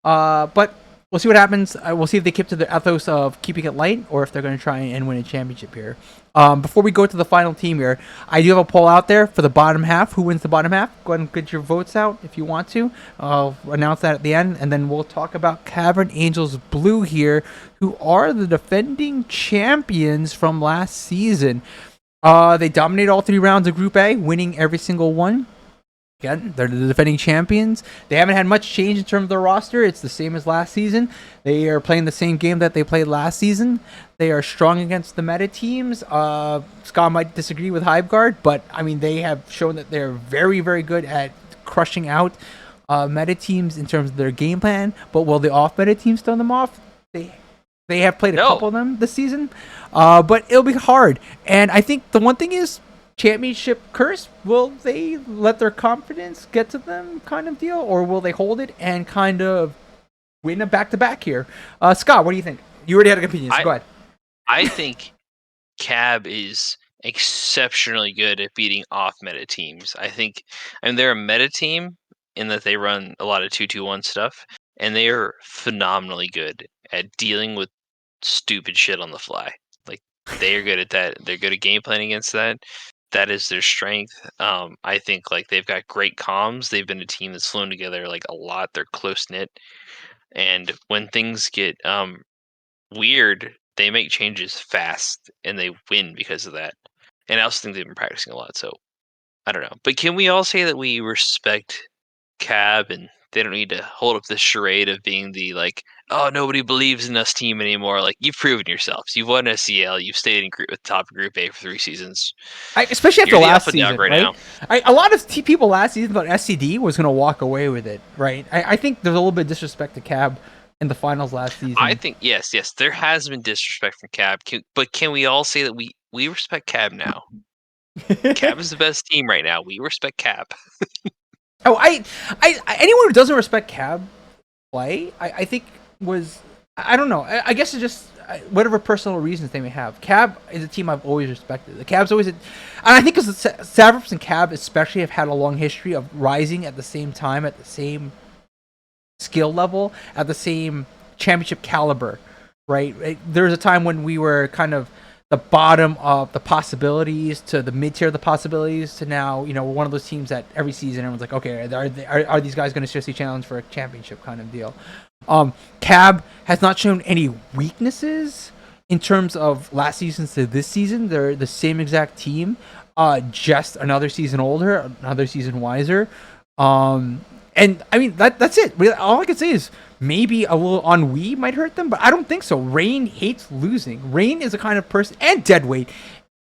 But we'll see what happens. We'll see if they keep to the ethos of keeping it light or if they're going to try and win a championship here. Before we go to the final team here, I do have a poll out there for the bottom half. Who wins the bottom half? Go ahead and get your votes out if you want to. I'll announce that at the end, and then we'll talk about Cavern Angels Blue here, who are the defending champions from last season. They dominated all 3 rounds of Group A, winning every single one. Again, they're the defending champions. They haven't had much change in terms of their roster. It's the same as last season. They are playing the same game that they played last season. They are strong against the meta teams. Scott might disagree with Hiveguard, but I mean they have shown that they're very, very good at crushing out meta teams in terms of their game plan. But will the off meta teams throw them off? They have played a couple of them this season, but it'll be hard. And I think the one thing is, championship curse, will they let their confidence get to them kind of deal, or will they hold it and kind of win a back-to-back here? Scott, what do you think? You already had an opinion, so go ahead. I think Cab is exceptionally good at beating off meta teams. I mean they're a meta team in that they run a lot of 2-2-1 stuff, and they are phenomenally good at dealing with stupid shit on the fly. Like they are good at that. They're good at game planning against that. That is their strength. I think like they've got great comms. They've been a team that's flown together like a lot. They're close knit, and when things get weird, they make changes fast and they win because of that. And I also think they've been practicing a lot. So I don't know. But can we all say that we respect Cab and they don't need to hold up this charade of being the like, oh, nobody believes in us team anymore. Like you've proven yourselves. You've won SCL. You've stayed in group with top of Group A for 3 seasons. Especially after You're the last alpha dog season, right right? now. A lot of people last season thought SCD was going to walk away with it, right? I think there's a little bit of disrespect to Cab in the finals last season. I think yes, there has been disrespect from Cab, but can we all say that we respect Cab now? Cab is the best team right now. We respect Cab. Oh, anyone who doesn't respect Cab play, I think was, I don't know. I guess it's just whatever personal reasons they may have. Cab is a team I've always respected. The Cab's always, and I think because Savrps and Cab especially have had a long history of rising at the same time, at the same skill level, at the same championship caliber, right? There was a time when we were kind of the bottom of the possibilities to the mid tier of the possibilities to now, we're one of those teams that every season everyone's like, okay, are these guys going to seriously challenge for a championship kind of deal? Cab has not shown any weaknesses in terms of last season to this season. They're the same exact team, just another season older, another season wiser. And I mean that's it. All I can say is maybe a little ennui might hurt them, but I don't think so. Rain hates losing. Rain is the kind of person, and Deadweight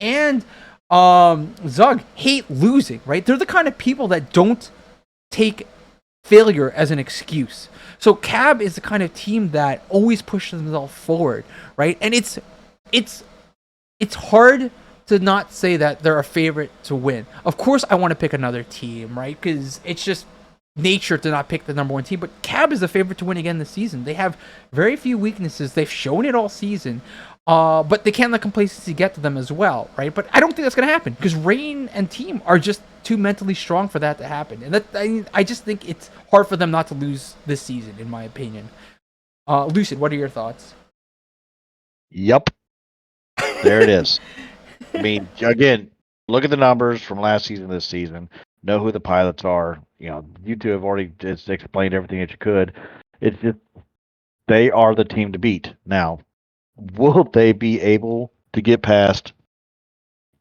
and Zug hate losing, right? They're the kind of people that don't take failure as an excuse. So Cab is the kind of team that always pushes themselves forward, right? And it's hard to not say that they're a favorite to win. Of course, I want to pick another team, right? Because it's just nature to not pick the number one team. But Cab is the favorite to win again this season. They have very few weaknesses. They've shown it all season. But they can't let complacency get to them as well, right? But I don't think that's going to happen because Rain and team are just too mentally strong for that to happen. And I just think it's hard for them not to lose this season, in my opinion. Lucid, what are your thoughts? Yep. There it is. I mean, again, look at the numbers from last season to this season. Know who the pilots are. You two have already just explained everything that you could. It's just they are the team to beat. Now, will they be able to get past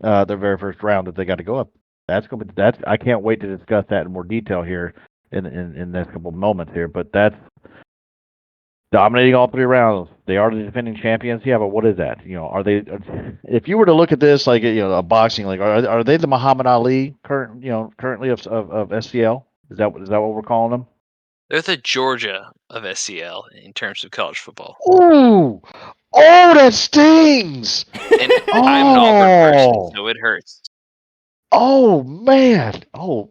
their very first round that they got to go up? I can't wait to discuss that in more detail here in the next couple of moments here. But that's dominating all 3 rounds. They are the defending champions. Yeah, but what is that? Are they? If you were to look at this like a boxing, like are they the Muhammad Ali currently of SCL? Is that what we're calling them? They're the Georgia of SCL in terms of college football. Ooh, oh, that stings. And I'm an Auburn person, so it hurts. Oh man. Oh,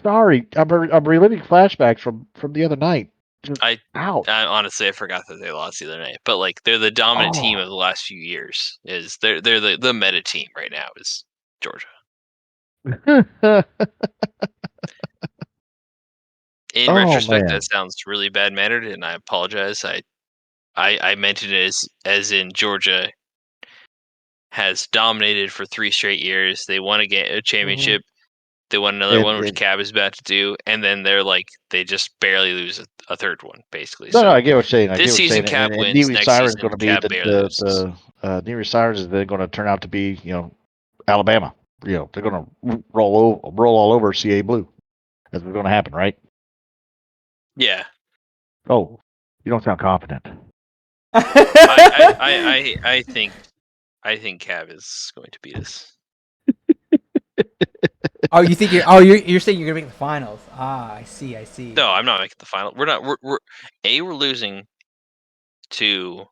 sorry. I'm reliving flashbacks from the other night. I Ouch. honestly I forgot that they lost the other night, but like they're the dominant team of the last few years. They're the meta team right now is Georgia. In retrospect, man. that sounds really bad mannered, and I apologize. I mentioned it as in Georgia has dominated for 3 straight years. They won a championship. They won another one, which Cab is about to do, and then they just barely lose a third one, basically. No, So I get what you're saying. this season, Cab And wins. Neri Next Siren's season, going to be Cab barely loses. Neri Sirens is then going to turn out to be Alabama. They're going to roll all over CA Blue. That's what's going to happen, right? Yeah. Oh, you don't sound confident. I think Cab is going to beat us. Oh, you think you're saying you're gonna make the finals? Ah, I see. No, I'm not making the final. We're not. We're losing to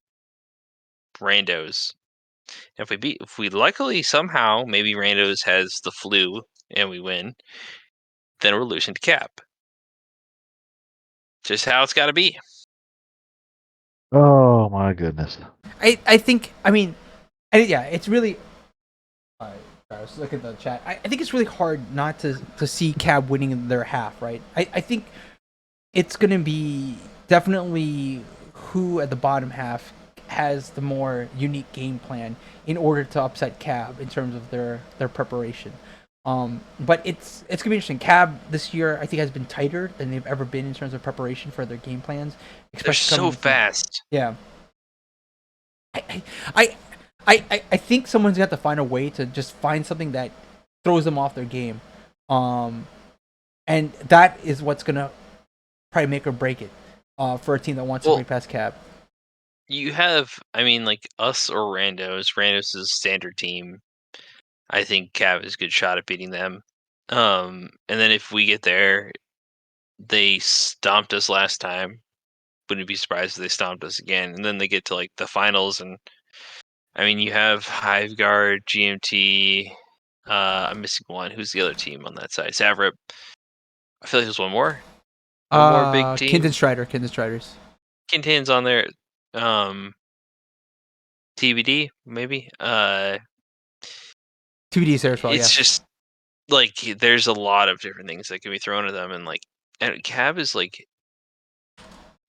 Randos. If we luckily somehow maybe Randos has the flu and we win, then we're losing to Cap. Just how it's got to be. Oh my goodness. I think. I mean, yeah, it's really. All right, I was looking at the chat. I think it's really hard not to see Cab winning in their half, right? I think it's gonna be definitely who at the bottom half has the more unique game plan in order to upset Cab in terms of their preparation. But it's gonna be interesting. Cab this year I think has been tighter than they've ever been in terms of preparation for their game plans, They're especially so coming into fast. yeah. I I, I think someone's got to find a way to just find something that throws them off their game, um, and that is what's gonna probably make or break it for a team that wants to Well, break past Cab. you have, I mean, like us or Randos. Randos is a standard team. I think Cav is a good shot at beating them. And then if we get there, they stomped us last time. Wouldn't be surprised if they stomped us again. And then they get to like the finals, and I mean, you have Hiveguard, GMT. I'm missing one. Who's the other team on that side? Savrip. I feel like there's one more. One more big Kinton team. Strider, Kinton Striders. Kintan's on there. TBD maybe. TBD is there as well. It's Yes. just like there's a lot of different things that can be thrown at them, and Cab is like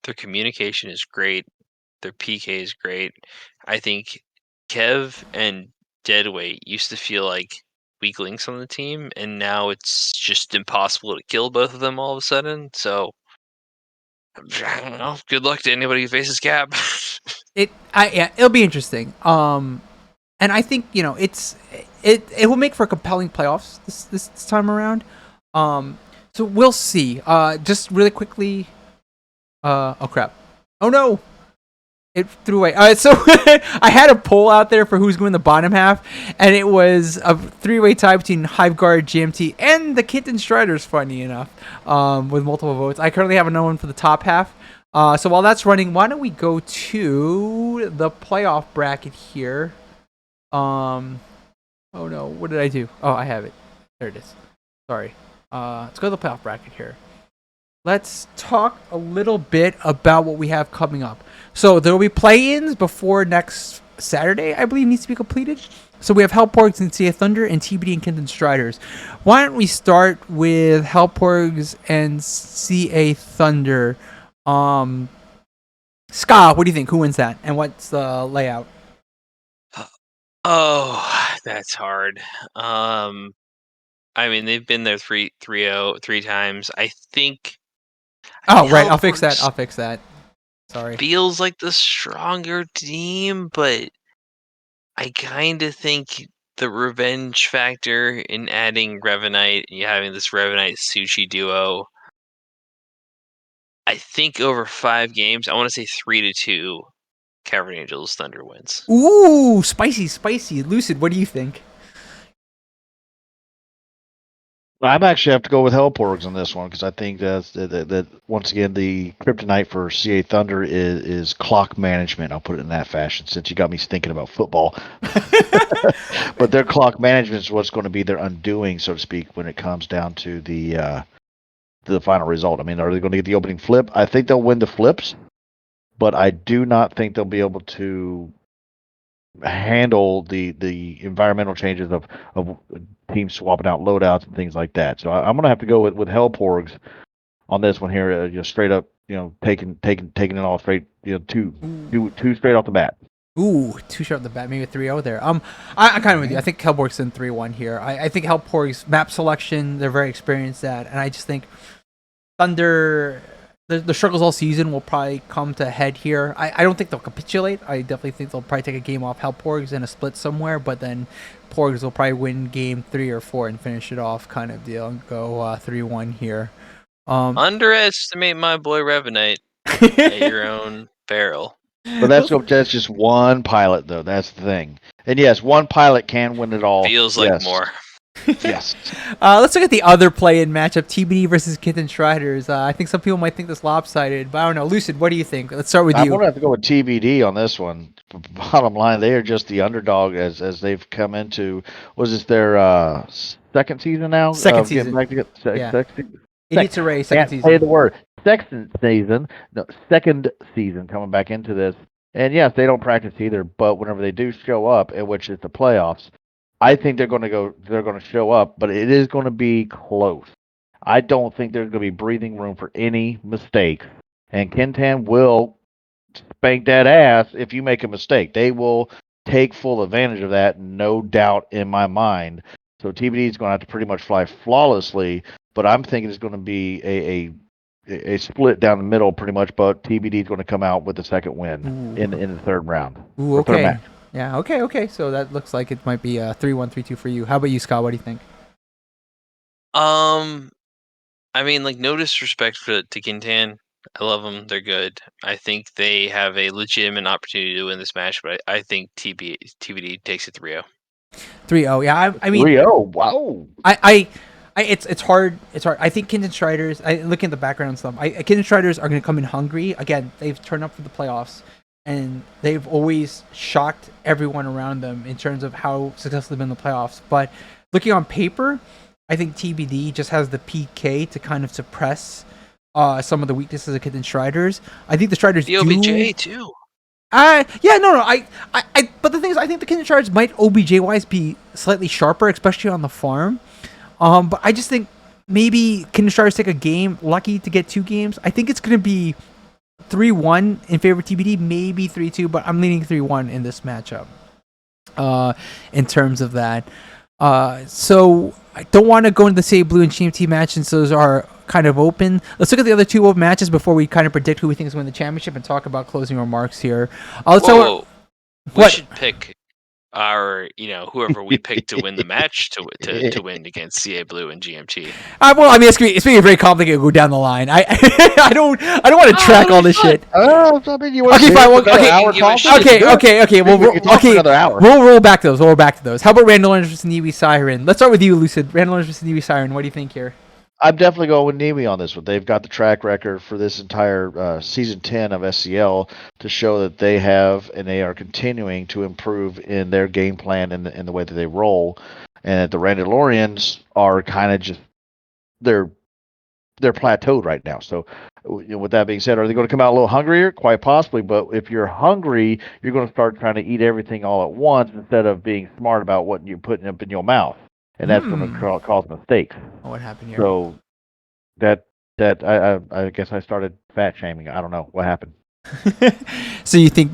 their communication is great, their PK is great. I think Kev and Deadweight used to feel like weak links on the team, and now it's just impossible to kill both of them all of a sudden. So I don't know. Good luck to anybody who faces Cab. Yeah, it'll be interesting. And I think it will make for compelling playoffs this time around. So we'll see. Just really quickly. Oh crap. Oh no. It threw away. So I had a poll out there for who's going the bottom half, and it was a three-way tie between Hiveguard, GMT, and the Kitten Striders. Funny enough, with multiple votes. I currently have another one for the top half. So while that's running, why don't we go to the playoff bracket here? Oh no, what did I do? Oh, I have it. There it is. Sorry. Let's go to the playoff bracket here. Let's talk a little bit about what we have coming up. So there will be play-ins before next Saturday, I believe, needs to be completed. So we have Hellporgs and CA Thunder and TBD and Kenton Striders. Why don't we start with Hellporgs and CA Thunder? Ska, what do you think? Who wins that? And what's the layout? Oh, that's hard. I mean, they've been there 3-0 three times. I think Oh, right. I'll fix that. Hellporgs I'll fix that. Sorry. feels like the stronger team, but I kind of think the revenge factor in adding Revenite and you having this Revenite Sushi duo. I think over 5 games, I want to say 3-2. Cavern Angels Thunder wins. Ooh, spicy, spicy. Lucid, what do you think? I'm actually have to go with Hellporgs on this one because I think that once again the kryptonite for CA Thunder is clock management. I'll put it in that fashion since you got me thinking about football. But their clock management is what's going to be their undoing, so to speak, when it comes down to the final result. I mean, are they going to get the opening flip? I think they'll win the flips, but I do not think they'll be able to handle the environmental changes of teams swapping out loadouts and things like that. So I'm gonna have to go with Hellporgs on this one here. Just straight up, taking it all straight, two straight off the bat. Ooh, too short the bat, maybe a 3-0 there. I'm kind of with you. I think Hellporg's in 3-1 here. I think Hellporg's map selection, they're very experienced at, and I just think Thunder, the struggles all season will probably come to a head here. I don't think they'll capitulate. I definitely think they'll probably take a game off Hellporgs in a split somewhere, but then Porgs will probably win game 3 or 4 and finish it off kind of deal and go 3-1 here. Underestimate my boy Revenite at your own barrel. But that's just one pilot though. That's the thing. And yes, one pilot can win it all. Feels like more. Yes. Let's look at the other play-in matchup: TBD versus Kitten Striders. I think some people might think this lopsided, but I don't know. Lucid, what do you think? Let's start with I'm you. gonna have to go with TBD on this one. Bottom line, they are just the underdog as they've come into. Was this their second season now? Second season. Getting back to Yeah. second. Idiots Array, second Can't season. say the word. Second season. No, second season coming back into this. And yes, they don't practice either. But whenever they do show up, in which is the playoffs, I think they're going to go. They're going to show up, but it is going to be close. I don't think there's going to be breathing room for any mistakes and Kintan will spank that ass if you make a mistake. They will take full advantage of that, no doubt in my mind. So TBD is going to have to pretty much fly flawlessly, but I'm thinking it's going to be a split down the middle pretty much, but TBD is going to come out with the second win in the third round. Ooh, or third okay. match. Yeah, okay. So that looks like it might be a 3-1, 3-2 for you. How about you, Scott? What do you think? I mean, like, no disrespect to Kintan. I love them. They're good. I think they have a legitimate opportunity to win this match, but I think TBD takes it 3-0. 3-0. Yeah, I mean, 3-0. Wow. It's hard. It's hard. I think Kinden Striders. Looking at the background stuff. Kinden Striders are going to come in hungry. Again, they've turned up for the playoffs, and they've always shocked everyone around them in terms of how successful they've been in the playoffs. But looking on paper, I think TBD just has the PK to kind of suppress some of the weaknesses of Kinden Striders. I think the Striders The OBJ too. Yeah, no. But the thing is, I think the Kinden Striders might OBJ wise be slightly sharper, especially on the farm. But I just think maybe Kinder Stars take a game, lucky to get 2 games. I think it's going to be 3-1 in favor of TBD, maybe 3-2, but I'm leaning 3-1 in this matchup. In terms of that. So I don't want to go into the CA Blue and GMT match since those are kind of open. Let's look at the other 2 open matches before we kind of predict who we think is going to win the championship and talk about closing remarks here. Whoa. We What? should pick whoever we pick to win the match to win against CA Blue and GMT. Well, I mean, it's being very complicated to go down the line. I don't want to track all this shit. I mean, you want Okay, to fine. Well, another okay, hour give a talking? shit. okay. We can talk for another hour. We'll roll back to those. How about Randall Orange versus Niwi Siren? Let's start with you, Lucid. Randall Orange versus Niwi Siren. What do you think here? I'm definitely going with Niwi on this one. They've got the track record for this entire season 10 of SCL to show that they have and they are continuing to improve in their game plan and in the way that they roll. And that the Randalorians are kind of just they're plateaued right now. So, with that being said, are they going to come out a little hungrier? Quite possibly. But if you're hungry, you're going to start trying to eat everything all at once instead of being smart about what you're putting up in your mouth, and that's going to cause mistakes. Oh, what happened here? So that I guess I started fat shaming. I don't know what happened. So you think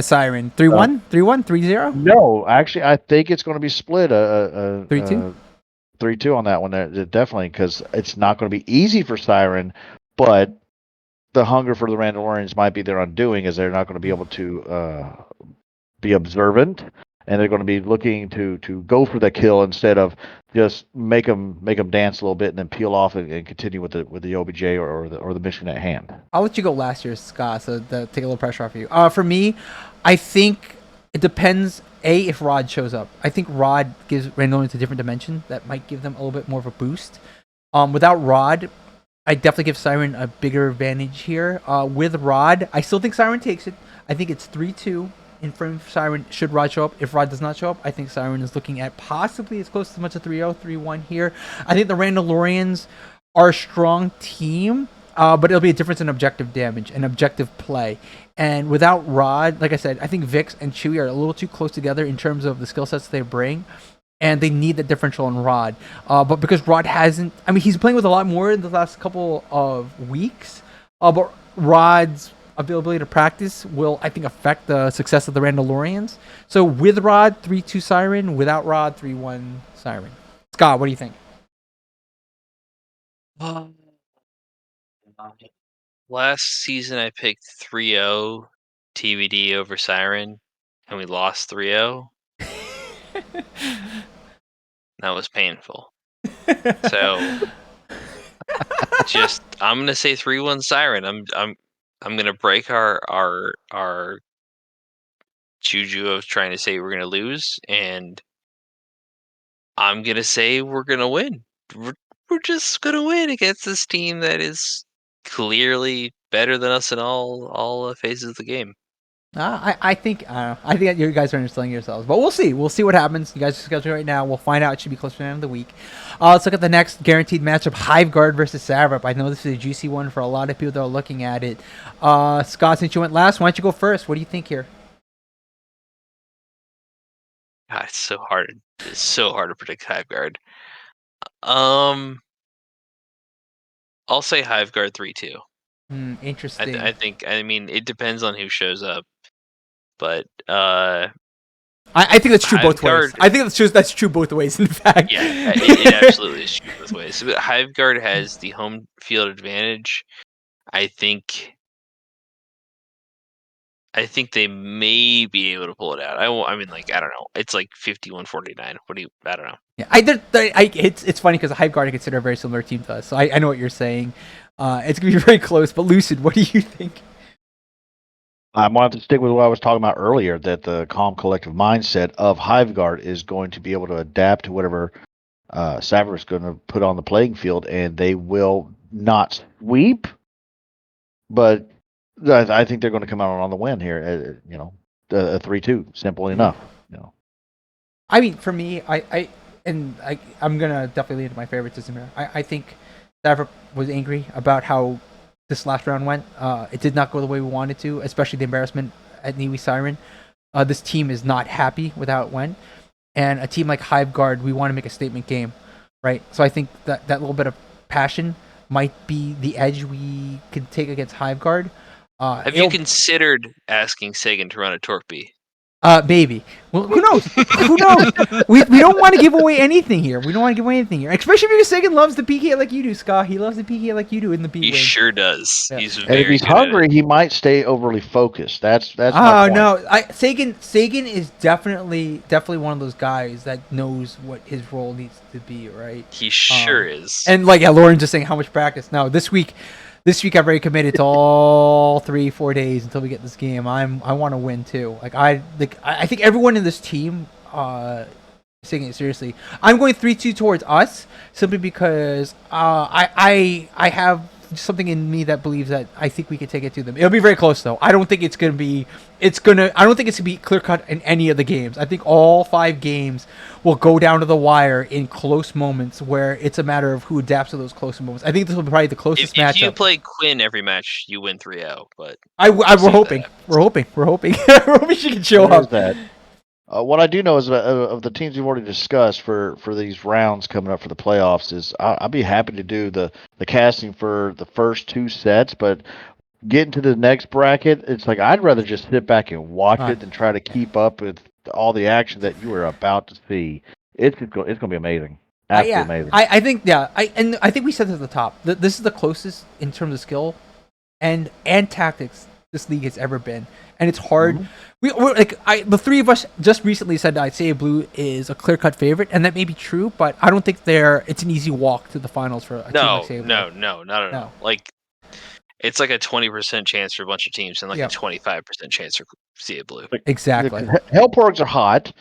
Siren 3-1, 3-1, 3-0? No, actually, I think it's going to be split. 3-2. 3-2 on that one. Definitely, because it's not going to be easy for Siren, but the hunger for the Randalorians might be their undoing, as they're not going to be able to be observant, and they're going to be looking to go for the kill instead of just make them dance a little bit and then peel off and continue with the OBJ or the mission at hand. I'll let you go last year, Scott, so take a little pressure off of you. For me, I think it depends. If Rod shows up, I think Rod gives Randalorians a different dimension that might give them a little bit more of a boost. Without Rod, I definitely give Siren a bigger advantage here. With Rod, I still think Siren takes it. I think it's 3-2 in front of Siren should Rod show up. If Rod does not show up, I think Siren is looking at possibly as close to much as 3-0, 3-1 here. I think the Randalorians are a strong team, but it'll be a difference in objective damage and objective play. And without Rod, like I said, I think Vix and Chewie are a little too close together in terms of the skill sets they bring. And they need that differential in Rod. But because Rod hasn't... I mean, he's playing with a lot more in the last couple of weeks. But Rod's availability to practice will, I think, affect the success of the Randalorians. So with Rod, 3-2 Siren. Without Rod, 3-1 Siren. Scott, what do you think? Last season, I picked 3-0 TBD over Siren, and we lost 3-0. That was painful. So, I'm gonna say 3-1 Siren. I'm gonna break our juju of trying to say we're gonna lose, and I'm gonna say we're gonna win. We're just gonna win against this team that is clearly better than us in all phases of the game. I think that you guys are underselling yourselves, but we'll see. We'll see what happens. You guys are scheduling right now. We'll find out. It should be close to the end of the week. Let's look at the next guaranteed matchup: Hiveguard versus Savrap. I know this is a juicy one for a lot of people that are looking at it. Scott, since you went last, why don't you go first? What do you think here? God, it's so hard. It's so hard to predict Hiveguard. I'll say Hiveguard 3-2. Interesting. I think. I mean, it depends on who shows up, but I think that's true both ways. Hiveguard. I think that's true both ways. In fact, Yeah, it absolutely is true both ways. So Hiveguard has the home field advantage. I think. I think they may be able to pull it out. I mean, like, I don't know. It's like 51-49. What do you? I don't know. Yeah, it's funny because Hive Guard I consider a very similar team to us, so I know what you're saying. It's gonna be very close. But Lucid, what do you think? I wanted to stick with what I was talking about earlier, that the calm collective mindset of Hiveguard is going to be able to adapt to whatever Savr is going to put on the playing field, and they will not sweep, but I think they're going to come out on the win here. A 3-2, simple enough. I mean, for me, I'm gonna definitely lean to my favoritism here. I think Savr was angry about how this last round went. It did not go the way we wanted to, especially the embarrassment at Niwi Siren. This team is not happy with how it went, and a team like Hive Guard, we want to make a statement game, right? So I think that little bit of passion might be the edge we could take against Hive Guard. Have you considered asking Sagan to run a Torque-B? Maybe. Well, who knows? Who knows? We don't want to give away anything here. We don't want to give away anything here, especially because Sagan loves the PK like you do, Scott. He loves the PK like you do in the B. He sure does. Yeah. He's and very if he's good hungry, he might stay overly focused. That's my point. No, Sagan is definitely one of those guys that knows what his role needs to be, right? He sure is. And Lauren just saying how much practice. Now this week I've already committed to all 3-4 days until we get this game. I want to win too. I think everyone in this team taking it seriously. I'm going 3-2 towards us simply because I have something in me that believes that I think we can take it to them. It'll be very close though. I don't think it's gonna be clear cut in any of the games. I think all 5 games will go down to the wire in close moments where it's a matter of who adapts to those close moments. I think this will be probably the closest matchup. If you play Quinn every match, you win 3-0. But we're hoping. We're hoping. We're hoping she can show up. That. What I do know is of the teams we've already discussed for these rounds coming up for the playoffs is I'd be happy to do the casting for the first 2 sets, but getting to the next bracket, it's like I'd rather just sit back and watch it than try to keep up with all the action that you are about to see. It's going to be amazing. Absolutely amazing. I think I think we said this at the top. This is the closest in terms of skill and tactics this league has ever been, and it's hard. Mm-hmm. The 3 of us just recently said that I'd say Blue is a clear-cut favorite, and that may be true, but I don't think it's an easy walk to the finals for a team like Say Blue. No, not at all. Like, it's like a 20% chance for a bunch of teams and a 25% chance for CA Blue. Exactly. Hellporgs are hot.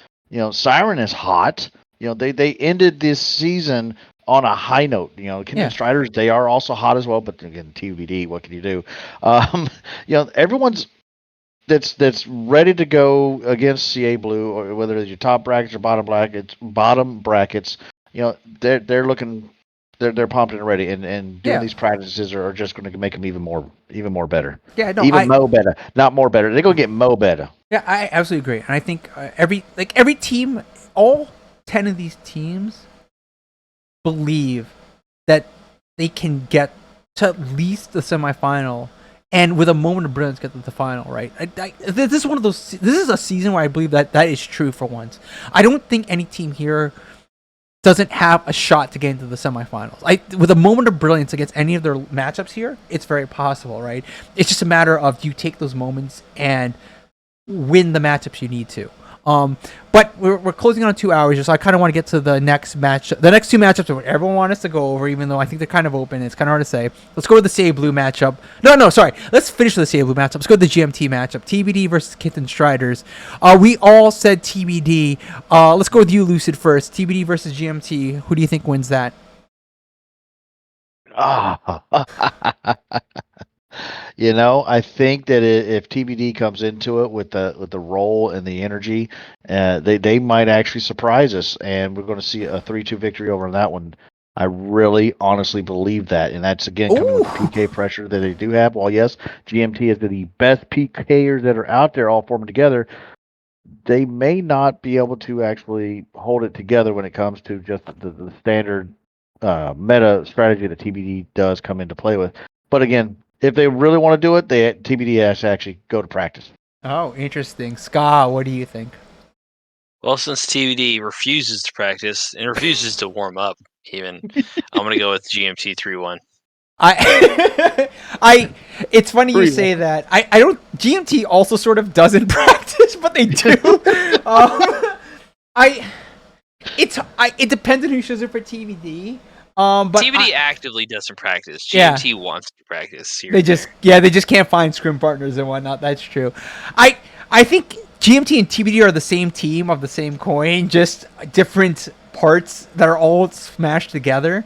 Siren is hot. They ended this season on a high note. Kindred Striders, they are also hot as well, but again, TBD, what can you do? Everyone's that's ready to go against CA Blue, or whether it's your top brackets or bottom brackets. They're looking, they're pumped and ready, and doing these practices are just going to make them even more better. Yeah, no, Mo better, not more better. They're going to get Mo better. Yeah, I absolutely agree, and I think every team, all 10 of these teams believe that they can get to at least the semifinal. And with a moment of brilliance, get to the final, right? This is one of those. This is a season where I believe that is true for once. I don't think any team here doesn't have a shot to get into the semifinals. With a moment of brilliance against any of their matchups here, it's very possible, right? It's just a matter of do you take those moments and win the matchups you need to. But we're closing on 2 hours, so I kind of want to get to the next 2 matchups that everyone wants us to go over, even though I think they're kind of open. It's kind of hard to say. Let's go with the CA Blue matchup. No, sorry. Let's finish with the CA Blue matchup. Let's go with the GMT matchup. TBD versus Kindred Striders. We all said TBD. Let's go with you, Lucid, first. TBD versus GMT. Who do you think wins that? I think that if TBD comes into it with the role and the energy, they might actually surprise us, and we're going to see a 3-2 victory over that one. I really, honestly believe that, and that's again coming with the PK pressure that they do have. While yes, GMT is the best PKers that are out there, all forming together, they may not be able to actually hold it together when it comes to just the standard meta strategy that TBD does come into play with. But again, if they really want to do it, TBD has to actually go to practice. Oh, interesting. Ska, what do you think? Well, since TBD refuses to practice and refuses to warm up, even, I'm gonna go with GMT 3-1. I it's funny you say that. I don't GMT also sort of doesn't practice, but they do. I it depends on who shows up for TBD. But TBD actively doesn't practice. GMT wants to practice. They just can't find scrim partners and whatnot. That's true. I think GMT and TBD are the same team of the same coin, just different parts that are all smashed together.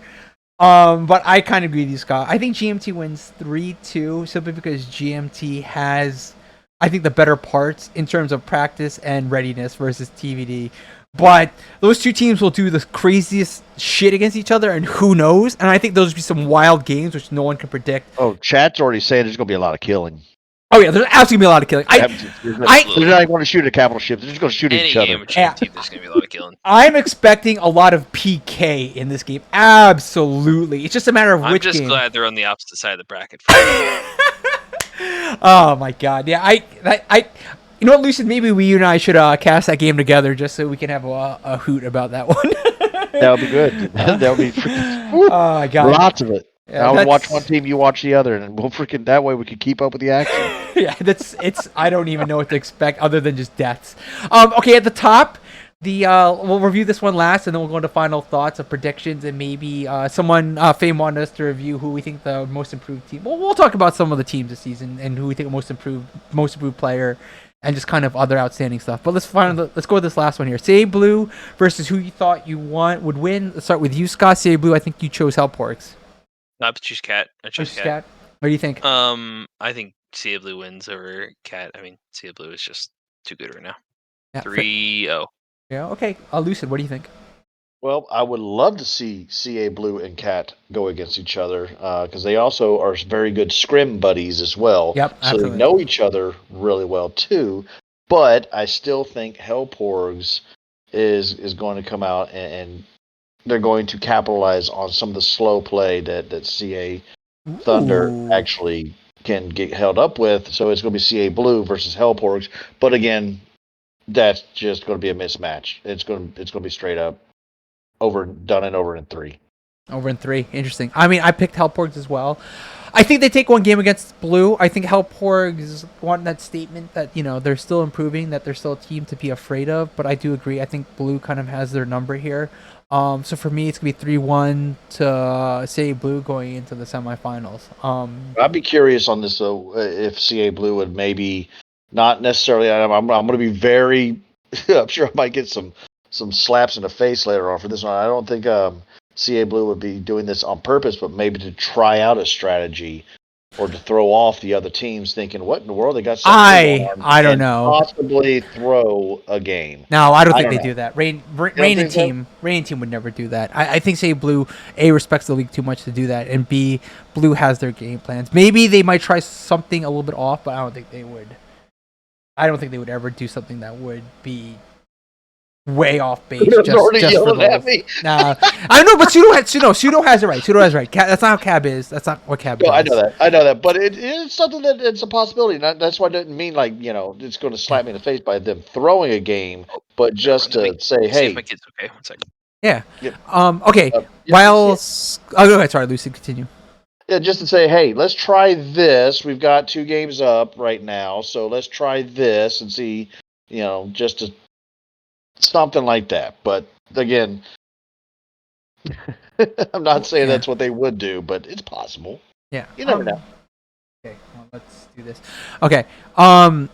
But I kind of agree with you, Scott. I think GMT wins 3-2 simply because GMT has, I think, the better parts in terms of practice and readiness versus TBD. But those two teams will do the craziest shit against each other, and who knows? And I think those will be some wild games which no one can predict. Oh, chat's already saying there's going to be a lot of killing. Oh yeah, there's absolutely gonna be a lot of killing. They're not going to shoot at capital ships. They're just going to shoot at each other. There's going to be a lot of killing. I'm expecting a lot of PK in this game. Absolutely, it's just a matter of which game. I'm just glad they're on the opposite side of the bracket. Oh my god, yeah. You know what, Lucid? Maybe you and I should cast that game together just so we can have a hoot about that one. That would be good. That would be freaking. Oh my god, lots of it. Yeah, I would watch one team, you watch the other, and we'll freaking that way we can keep up with the action. Yeah, it's. I don't even know what to expect other than just deaths. Okay, at the top, we'll review this one last, and then we'll go into final thoughts of predictions, and maybe someone Fame wanted us to review who we think the most improved team. Well, we'll talk about some of the teams this season and who we think most improved player, and just kind of other outstanding stuff. But let's go with this last one here. Say Blue versus who you thought would win. Let's start with you, Scott. Say Blue. I think you chose Hellporgs. I choose Cat. I chose Cat. What do you think? I think Sea Blue wins over Cat. I mean, Sea Blue is just too good right now. Yeah, 3-0. Yeah, okay. Lucid, what do you think? Well, I would love to see CA Blue and Cat go against each other because they also are very good scrim buddies as well. Yep, absolutely. So they know each other really well too. But I still think Hellporgs is going to come out and they're going to capitalize on some of the slow play that CA Thunder actually can get held up with. So it's going to be CA Blue versus Hellporgs. But again, that's just going to be a mismatch. It's going to be straight up over in 3. Over in 3. Interesting. I mean, I picked Hellporgs as well. I think they take one game against Blue. I think Hellporgs want that statement that, they're still improving, that they're still a team to be afraid of. But I do agree. I think Blue kind of has their number here. So for me, it's going to be 3-1 to CA Blue going into the semifinals. I'd be curious on this, though, if CA Blue would maybe not necessarily. I'm going to be very. I'm sure I might get some slaps in the face later on for this one. I don't think CA Blue would be doing this on purpose, but maybe to try out a strategy or to throw off the other teams thinking, what in the world? They got something I don't know. Possibly throw a game. No, I don't think they do that. Rain team would never do that. I think CA Blue, A, respects the league too much to do that, and B, Blue has their game plans. Maybe they might try something a little bit off, but I don't think they would. I don't think they would ever do something that would be way off base. Just for at me. Nah, I know, but Pseudo has it right. Pseudo has it right. That's not how Cab is. That's not what Cab does. I know that, but it's something that it's a possibility. That's why I didn't mean it's going to slap me in the face by them throwing a game, but just to say, hey, if my kid's okay. 1 second. Yeah. Okay. Go ahead. Sorry, Lucy. Continue. Yeah, just to say, hey, let's try this. We've got 2 games up right now, so let's try this and see. Just to. Something like that. But again, I'm not saying that's what they would do, but it's possible. Yeah. You never know. Okay, well, let's do this. Okay. While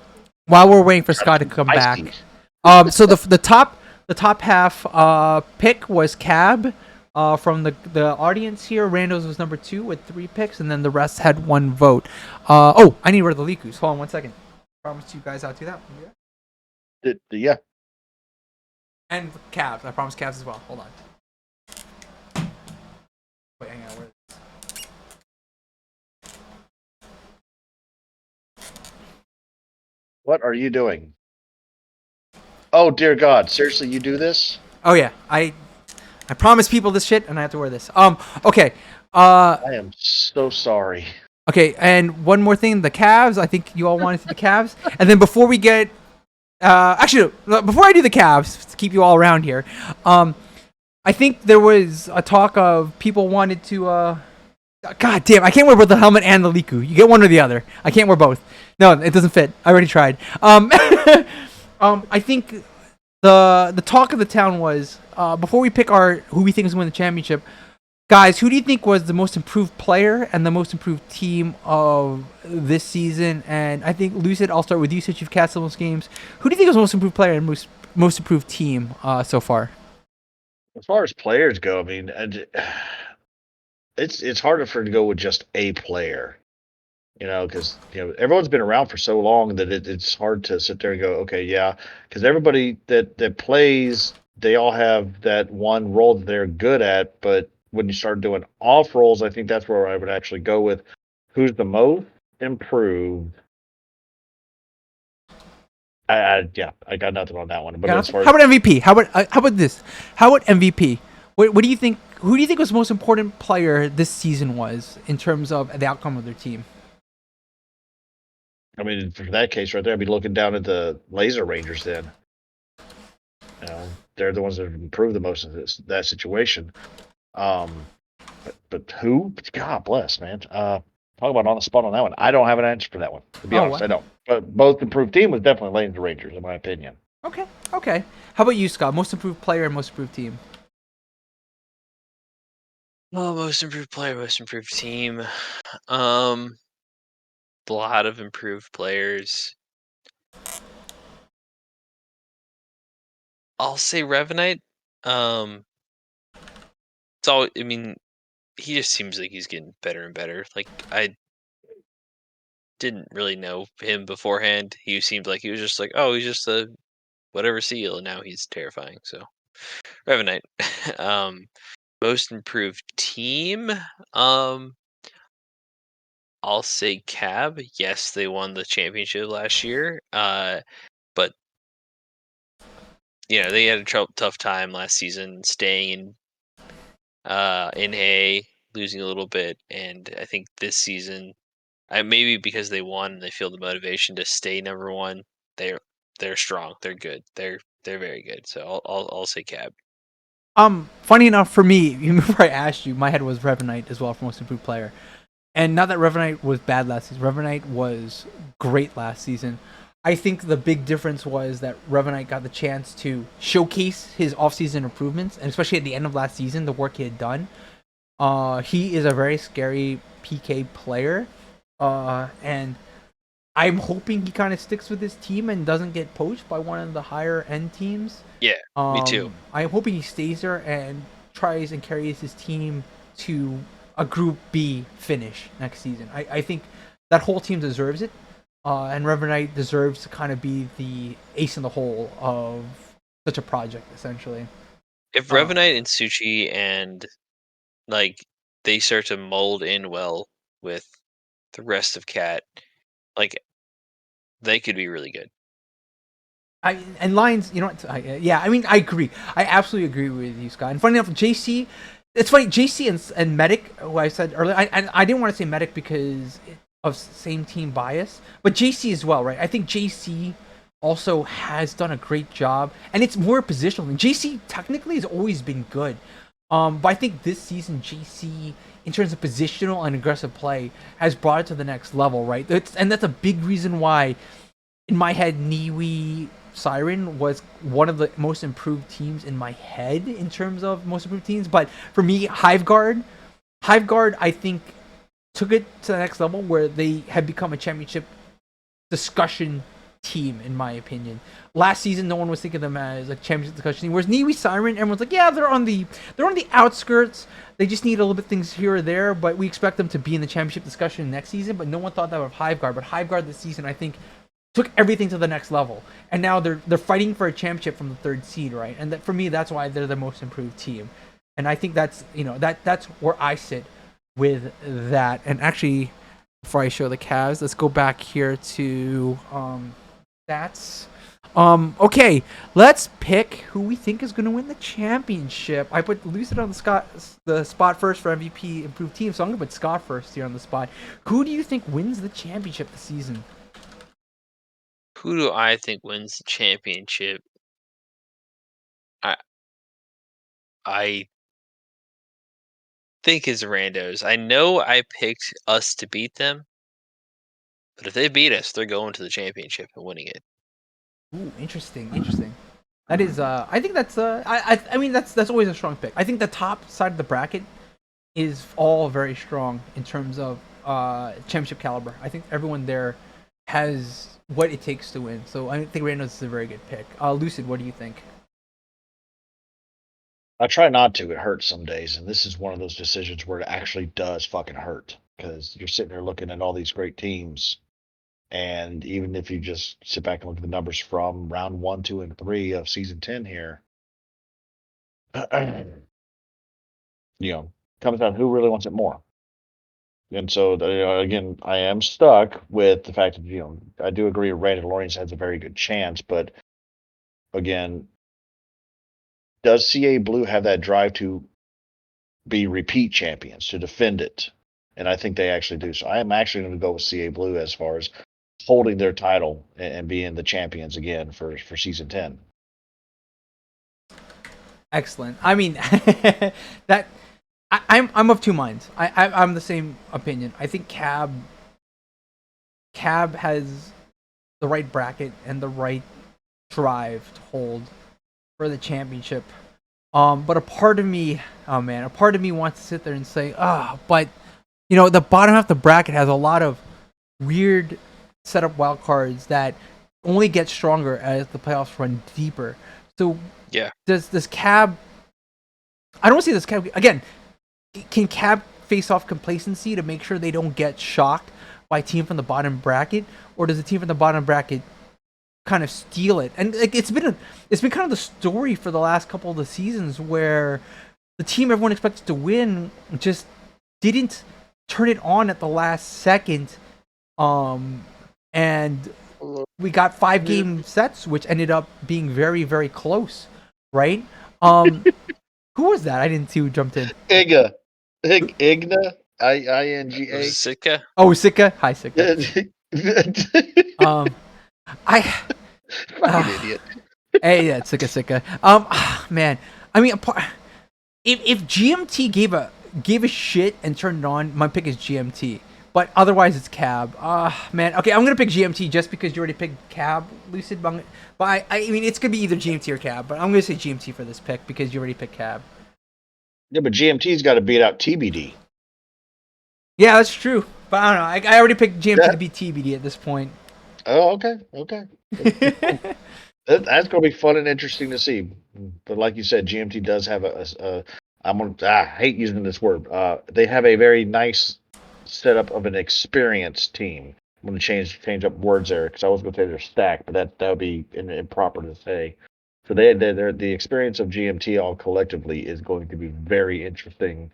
we're waiting for Scott to come back. So the top half pick was Cab. From the audience here, Randos was number 2 with 3 picks, and then the rest had 1 vote. I need rid of the Likus. Hold on 1 second. Promise you guys I'll do that. Yeah. And Cavs. I promise Cavs as well. Hold on. Wait, hang on. Where is this? What are you doing? Oh, dear God. Seriously, you do this? Oh, yeah. I promise people this shit, and I have to wear this. Okay. I am so sorry. Okay, and one more thing, the Cavs. I think you all wanted to see the Cavs. And then before we get, actually, no, before I do the Cavs, to keep you all around here, I think there was a talk of people wanted to. God damn, I can't wear both the helmet and the Liku. You get one or the other. I can't wear both. No, it doesn't fit. I already tried. I think the talk of the town was before we pick our who we think is going to win the championship. Guys, who do you think was the most improved player and the most improved team of this season? And I think, Lucid, I'll start with you since you've cast the most games. Who do you think was the most improved player and most improved team so far? As far as players go, I mean, it's harder for to go with just a player, because everyone's been around for so long that it's hard to sit there and go, okay, yeah, because everybody that plays, they all have that one role that they're good at, but when you start doing off roles, I think that's where I would actually go with who's the most improved. I got nothing on that one. But as far How about MVP? How about this? How about MVP? What do you think? Who do you think was the most important player this season was in terms of the outcome of their team? I mean, for that case right there, I'd be looking down at the Laser Rangers then. They're the ones that have improved the most in that situation. But who? God bless, man. Talk about on the spot on that one. I don't have an answer for that one. To be honest, wow. I don't. But most improved team was definitely Laser Rangers, in my opinion. Okay. How about you, Scott? Most improved player and most improved team. Oh, most improved player, most improved team. A lot of improved players. I'll say Revenite. It's all. I mean, he just seems like he's getting better and better. Like I didn't really know him beforehand. He seemed like he was just like, oh, he's just a whatever seal, and now he's terrifying. So Revenite. Most improved team. Um, I'll say Cab. Yes, they won the championship last year. But they had a tough time last season staying in A, losing a little bit, and I think this season, maybe because they won, they feel the motivation to stay number one. They're they're strong. They're good. They're very good. So I'll say Cab. Funny enough for me, even before I asked you, my head was Revenite as well for most improved player. And not that Revenite was bad last season. Revenite was great last season. I think the big difference was that Revenite got the chance to showcase his offseason improvements, and especially at the end of last season, the work he had done. He is a very scary PK player, and I'm hoping he kind of sticks with his team and doesn't get poached by one of the higher end teams. Yeah, me too. I'm hoping he stays there and tries and carries his team to a Group B finish next season. I think that whole team deserves it, and Revenite deserves to kind of be the ace in the hole of such a project, essentially. If Revenite and Suchi and like they start to mold in well with the rest of Cat, like they could be really good. And Lions, you know what? Yeah, I mean, I agree. I absolutely agree with you, Scott. And funny enough, JC, it's funny. JC and Medic, who I said earlier, I didn't want to say Medic because of same team bias, but JC as well, right? I think JC also has done a great job, and it's more positional. And JC technically has always been good, but I think this season JC, in terms of positional and aggressive play, has brought it to the next level, right? And that's a big reason why, in my head, Niwi Siren was one of the most improved teams in my head in terms of most improved teams. But for me, Hiveguard, I think took it to the next level where they had become a championship discussion team, in my opinion. Last season, no one was thinking of them as a championship discussion team. Whereas Niwi Siren, everyone's like, yeah, they're on the outskirts. They just need a little bit things here or there, but we expect them to be in the championship discussion next season. But no one thought that of Hiveguard. But Hiveguard this season, I think, took everything to the next level, and now they're fighting for a championship from the third seed, right? And that, for me, that's why they're the most improved team, and I think that's that's where I sit with that. And actually, before I show the Cavs, let's go back here to stats. Okay, let's pick who we think is going to win the championship. I put Lucid on the spot first for MVP improved team, so I'm going to put Scott first here on the spot. Who do you think wins the championship this season? Who do I think wins the championship? I I think is Randos. I know I picked us to beat them, but if they beat us, they're going to the championship and winning it. Ooh, interesting. That is, I think that's, I mean, that's always a strong pick. I think the top side of the bracket is all very strong in terms of championship caliber. I think everyone there has what it takes to win. So I think Reynolds is a very good pick. Lucid, what do you think? I try not to. It hurts some days, and this is one of those decisions where it actually does fucking hurt because you're sitting there looking at all these great teams, and even if you just sit back and look at the numbers from round 1, 2, and 3 of season 10 here, comes down to who really wants it more. And so, again, I am stuck with the fact that, I do agree Brandon Lawrence has a very good chance, but again, does CA Blue have that drive to be repeat champions, to defend it? And I think they actually do. So I am actually going to go with CA Blue as far as holding their title and being the champions again for season 10. Excellent. I mean, that I'm of two minds. I'm the same opinion. I think Cab has the right bracket and the right drive to hold for the championship. But a part of me, oh man, a part of me wants to sit there and say, but the bottom half of the bracket has a lot of weird setup wild cards that only get stronger as the playoffs run deeper. So Yeah. does Cab? I don't see this Cab again. Can Cab face off complacency to make sure they don't get shocked by a team from the bottom bracket, or does the team from the bottom bracket kind of steal it? And like it's been kind of the story for the last couple of the seasons where the team everyone expected to win just didn't turn it on at the last second, and we got 5-game sets, which ended up being very, very close, right? Who was that? I didn't see who jumped in. Igna, Inga. Sitka? Oh, Sika. Hi, Sika. I Fucking idiot. Hey, yeah, Sika. Man, I mean, if GMT gave a shit and turned it on, my pick is GMT. But otherwise, it's Cab. Man. Okay, I'm gonna pick GMT just because you already picked Cab, Lucid. But I mean, it's gonna be either GMT or Cab. But I'm gonna say GMT for this pick because you already picked Cab. Yeah, but GMT's got to beat out TBD. Yeah, that's true. But I don't know. I already picked GMT to beat TBD at this point. Oh, okay. That's going to be fun and interesting to see. But like you said, GMT does have I hate using this word. They have a very nice setup of an experienced team. I'm going to change up words there because I was going to say they're stacked, but that would be improper to say. So they're the experience of GMT all collectively is going to be very interesting.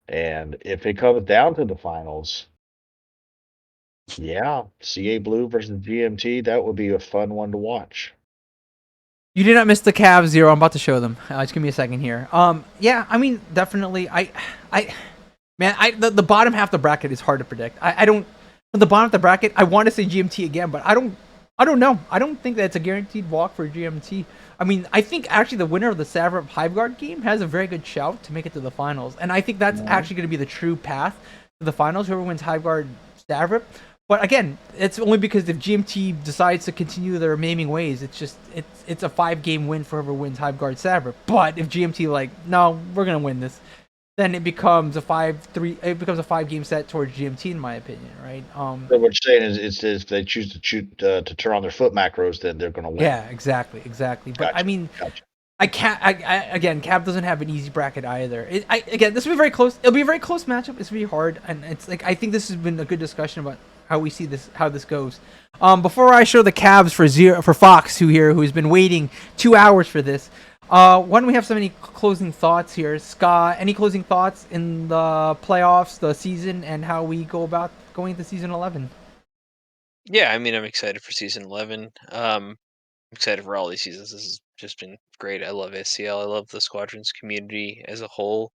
And if it comes down to the finals, yeah, CA Blue versus GMT, that would be a fun one to watch. You did not miss the Cavs 0. I'm about to show them. Just give me a second here. Yeah, I mean, definitely. The bottom half of the bracket is hard to predict. I don't. For the bottom of the bracket, I want to say GMT again, but I don't know. I don't think that's a guaranteed walk for GMT. I mean, I think actually the winner of the Savrip Hiveguard game has a very good shout to make it to the finals, and I think that's actually going to be the true path to the finals. Whoever wins Hiveguard Savrip. But again, it's only because if GMT decides to continue their maiming ways, it's a 5-game win for whoever wins Hiveguard Savrip. But if GMT no, we're gonna win this, then it becomes a 5-3. It becomes a 5-game set towards GMT, in my opinion, right? So what you're saying is if they choose to turn on their foot macros, then they're going to win. Yeah, exactly. But Gotcha. I mean, Gotcha. I can't. Again, Cap doesn't have an easy bracket either. Again, this will be very close. It'll be a very close matchup. It's gonna be hard, and it's I think this has been a good discussion about how we see this, how this goes. Before I show the Cavs for Fox, who's been waiting 2 hours for this. Why don't we have some any closing thoughts here, Scott? Any closing thoughts in the playoffs, the season, and how we go about going to season 11? Yeah, I mean, I'm excited for season 11. excited for all these seasons. This has just been great. I love SCL. I love the Squadrons community as a whole.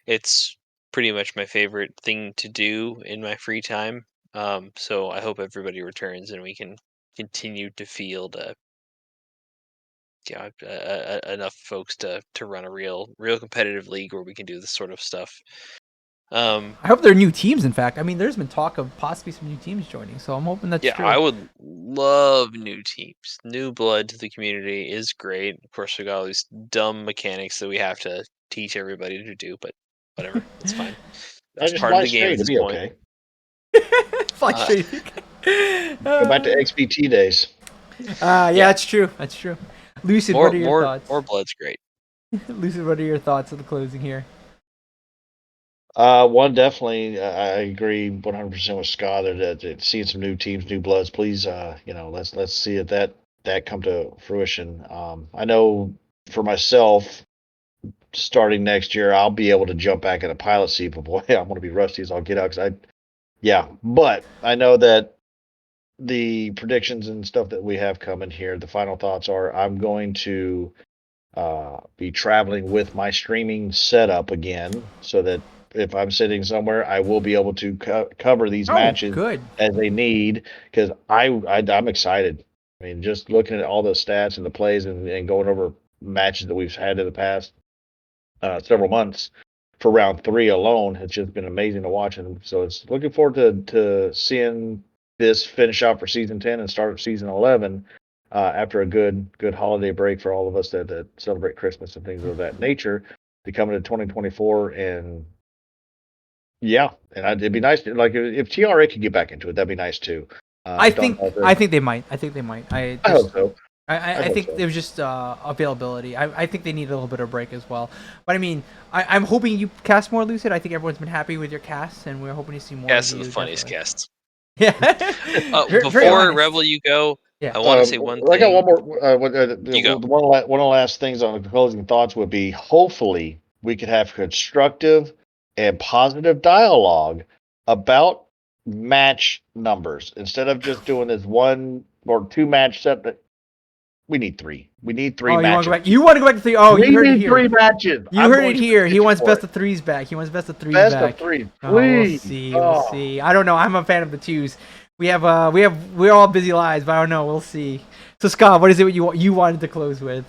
It's pretty much my favorite thing to do in my free time. So I hope everybody returns and we can continue to field enough folks to run a real competitive league where we can do this sort of stuff. I hope there are new teams. In fact, I mean, there's been talk of possibly some new teams joining, so I'm hoping that's true. I would love new teams. New blood to the community is great. Of course, we got all these dumb mechanics that we have to teach everybody to do, but whatever, it's fine. I It's just part of fly the game straight. at It'll this be point. okay. Fly straight. Go back to XBT days. Yeah, that's true. That's true. Lucid, what are your thoughts? More blood's great. Lucid, what are your thoughts at the closing here? One definitely, I agree 100% with Scott that seeing some new teams, new bloods. Please, let's see if that come to fruition. I know for myself, starting next year, I'll be able to jump back in a pilot seat, but boy, I'm going to be rusty as I'll get out. But I know that the predictions and stuff that we have coming here, the final thoughts are I'm going to be traveling with my streaming setup again so that if I'm sitting somewhere, I will be able to cover these matches as they need because I'm excited. I mean, just looking at all the stats and the plays and going over matches that we've had in the past several months for round 3 alone, it's just been amazing to watch. And so it's looking forward to seeing this finish out for season 10 and start season 11 after a good holiday break for all of us that celebrate Christmas and things of that nature to come into 2024. And it'd be nice like if TRA could get back into it, that'd be nice too. I think they might. I hope so. I think it was just availability. I think they need a little bit of break as well. But I mean, I'm hoping you cast more, Lucid. I think everyone's been happy with your casts, and we're hoping to see more. Casts of are you, the funniest definitely. casts. Yeah. Before Rebel, you go. I want to say one thing. I got one more. One of the last things on the closing thoughts would be: hopefully, we could have constructive and positive dialogue about match numbers instead of just doing this 1 or 2 match set. We need 3. We need 3 matches. You want to go back to 3? Oh, you heard it here. 3 matches. You heard it here. He wants best of 3s back. He wants best of 3s back. Best of 3, Oh, please. We'll see. I don't know. I'm a fan of the 2s. We're all busy lives, but I don't know. We'll see. So Scott, what is it you wanted to close with?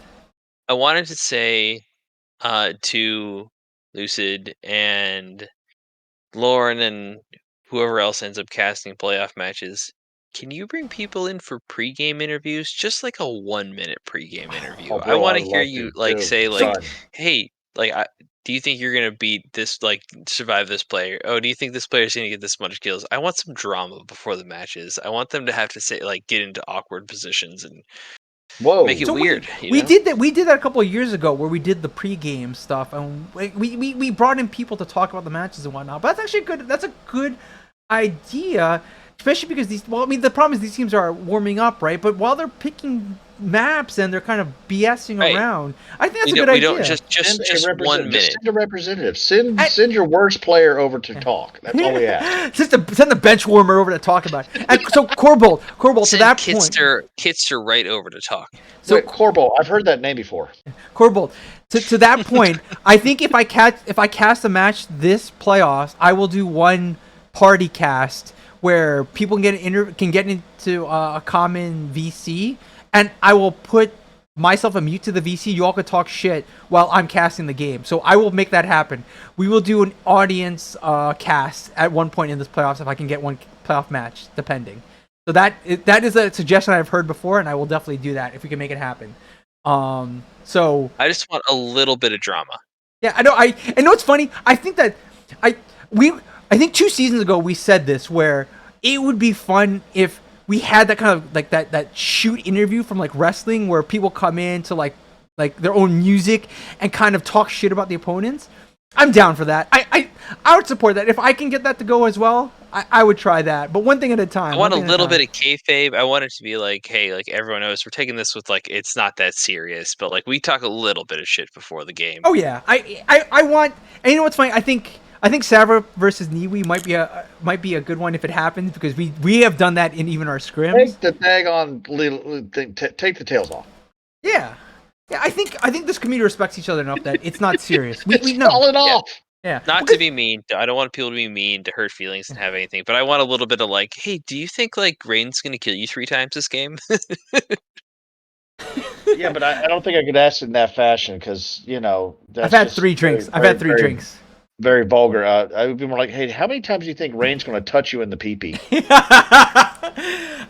I wanted to say to Lucid and Lauren and whoever else ends up casting playoff matches, can you bring people in for pregame interviews? Just like a 1-minute pregame interview. Bro, I want to hear love you to, say Done. hey, do you think you're gonna beat this, survive this player? Oh, do you think this player's gonna get this much kills? I want some drama before the matches. I want them to have to say get into awkward positions and make it weird. We did that. We did that a couple of years ago, where we did the pregame stuff, and we brought in people to talk about the matches and whatnot. But that's actually good. That's a good idea, especially because the problem is these teams are warming up, right? But while they're picking maps and they're kind of BSing around, I think that's a good idea. We don't just 1 minute. Send a representative. Send your worst player over to talk. That's all we ask. Send the bench warmer over to talk about it. And so Corbold, to that point, Kitster right over to talk. So Corbold, I've heard that name before. Corbold, to that point, I think if I cast a match this playoffs, I will do one party cast where people can get into a common VC, and I will put myself a mute to the VC. You all could talk shit while I'm casting the game. So I will make that happen. We will do an audience cast at one point in this playoffs if I can get one playoff match, depending. So that is a suggestion I've heard before, and I will definitely do that if we can make it happen. So I just want a little bit of drama. Yeah, I know. I know it's funny. I think that I think 2 seasons ago we said this, where it would be fun if we had that kind of that shoot interview from wrestling, where people come in to like their own music and kind of talk shit about the opponents. I'm down for that. I would support that if I can get that to go as well. I would try that, but one thing at a time. I want a little bit of kayfabe. I want it to be hey, everyone knows we're taking this with it's not that serious, but we talk a little bit of shit before the game. Oh yeah, I want. And you know what's funny? I think I think Savra versus Niwi might be a good one if it happens because we have done that in even our scrims. Take the daggone little thing. Take the tails off. Yeah. Yeah, I think this community respects each other enough that it's not serious. We It's know. falling Yeah. off. Yeah. Not to be mean. I don't want people to be mean, to hurt feelings and have anything, but I want a little bit of like, hey, do you think like Rain's gonna kill you 3 times this game? Yeah, but I don't think I could ask in that fashion because I've that's had just 3 drinks. very, I've had very, 3 very, drinks. very vulgar. I would be more like, hey, how many times do you think Rain's going to touch you in the pee-pee?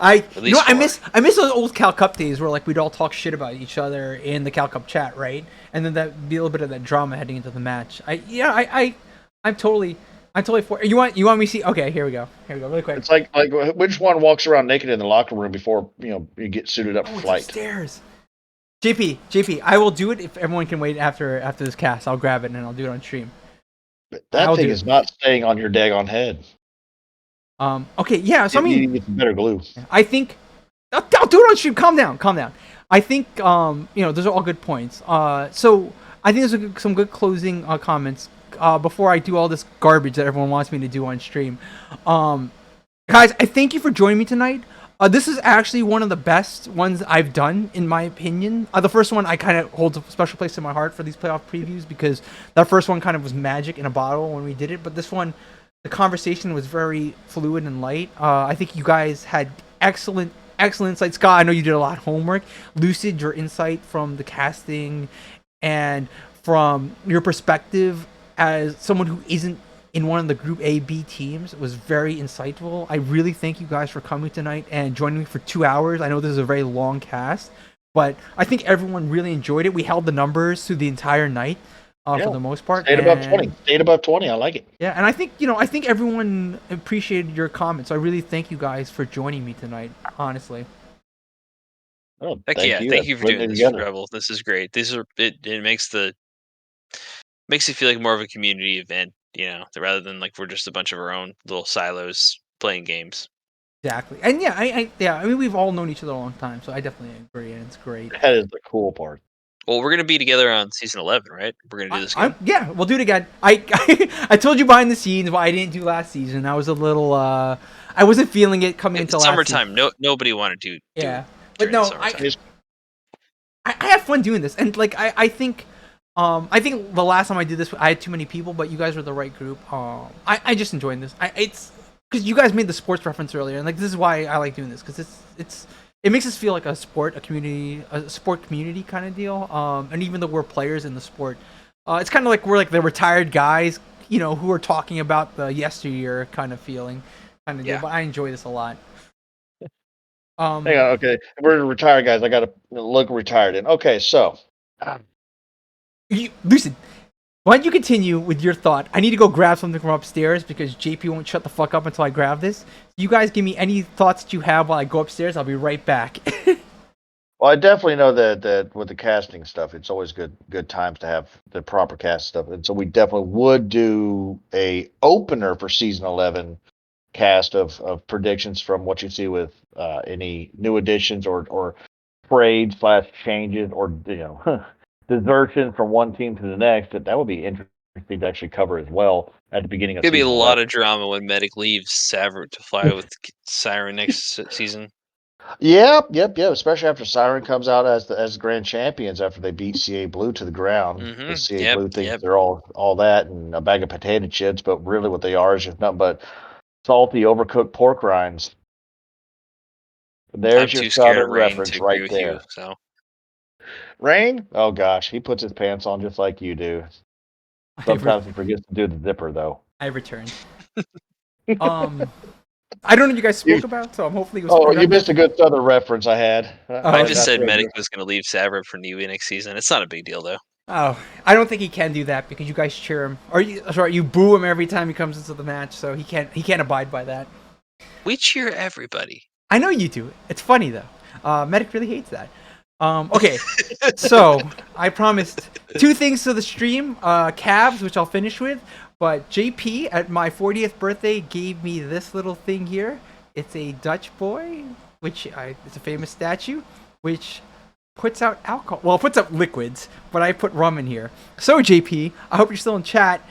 At least 4. I miss those old Cal Cup days where like we'd all talk shit about each other in the Cal Cup chat, right? And then that'd be a little bit of that drama heading into the match. I'm totally for. You want me to see? Okay, here we go, really quick. It's like which one walks around naked in the locker room before you get suited up for It's flight? upstairs. JP, I will do it if everyone can wait after this cast. I'll grab it and I'll do it on stream. That thing is not staying on your daggone head. Okay, yeah. So I mean, you need some better glue. I think I'll do it on stream. Calm down. I think those are all good points. So I think there's some good closing comments before I do all this garbage that everyone wants me to do on stream. Guys, I thank you for joining me tonight. This is actually one of the best ones I've done, in my opinion. The first one I kind of holds a special place in my heart for these playoff previews because that first one kind of was magic in a bottle when we did it. But this one, the conversation was very fluid and light. I think you guys had excellent insight. Scott, I know you did a lot of homework. Lucid, your insight from the casting and from your perspective as someone who isn't in one of the Group A, B teams was very insightful. I really thank you guys for coming tonight and joining me for 2 hours. I know this is a very long cast, but I think everyone really enjoyed it. We held the numbers through the entire night for the most part. Stayed above 20. Stayed above 20. I like it. Yeah, and I think everyone appreciated your comments. So I really thank you guys for joining me tonight, honestly. Oh, Heck thank yeah, you. thank you for doing this, Rebel. This is great. It makes it feel like more of a community event, rather than like we're just a bunch of our own little silos playing games. Exactly. And yeah, I mean we've all known each other a long time, so I definitely agree, and it's great. That is the cool part. Well, we're gonna be together on season 11, right? We're gonna do this again. Yeah, we'll do it again. I told you behind the scenes why I didn't do last season. I was a little I wasn't feeling it coming into summertime. Last season. Nobody wanted to. Yeah, but no, I had fun doing this, and like I think the last time I did this, I had too many people, but you guys were the right group. I just enjoyed this. It's because you guys made the sports reference earlier, and like this is why I like doing this because it makes us feel like a sport community kind of deal. And even though we're players in the sport, it's kind of like we're like the retired guys, who are talking about the yesteryear kind of feeling, kind of deal. But I enjoy this a lot. Hang on, okay. We're retired guys. I gotta look retired in. Okay, so Lucid, why don't you continue with your thought? I need to go grab something from upstairs because JP won't shut the fuck up until I grab this. You guys give me any thoughts that you have while I go upstairs. I'll be right back. Well, I definitely know that with the casting stuff, it's always good times to have the proper cast stuff, and so we definitely would do a opener for season 11 cast of predictions from what you see with any new additions or trades / changes or desertion from one team to the next. That would be interesting to actually cover as well at the beginning of There'd be a season lot 11. of drama when Medic leaves Savert to fly with Siren next season. Yep. Especially after Siren comes out as grand champions after they beat CA Blue to the ground. The CA Blue thinks they're all that and a bag of potato chips, but really what they are is just nothing but salty, overcooked pork rinds. There's your Southern reference right there. So. Rain? Oh gosh, he puts his pants on just like you do. Sometimes he forgets to do the zipper though. I returned. I don't know what you guys spoke about, so I'm hopefully it was Oh, you missed a good Southern reference I had. I just said Medic was going to leave Savert for New next season. It's not a big deal though. Oh, I don't think he can do that because you guys cheer him, or you boo him every time he comes into the match, so he can't abide by that. We cheer everybody. I know you do. It's funny though. Medic really hates that. Okay, so I promised 2 things to the stream, Cavs, which I'll finish with, but JP at my 40th birthday gave me this little thing here. It's a Dutch boy, it's a famous statue, which puts out alcohol. Well, it puts out liquids, but I put rum in here. So JP, I hope you're still in chat.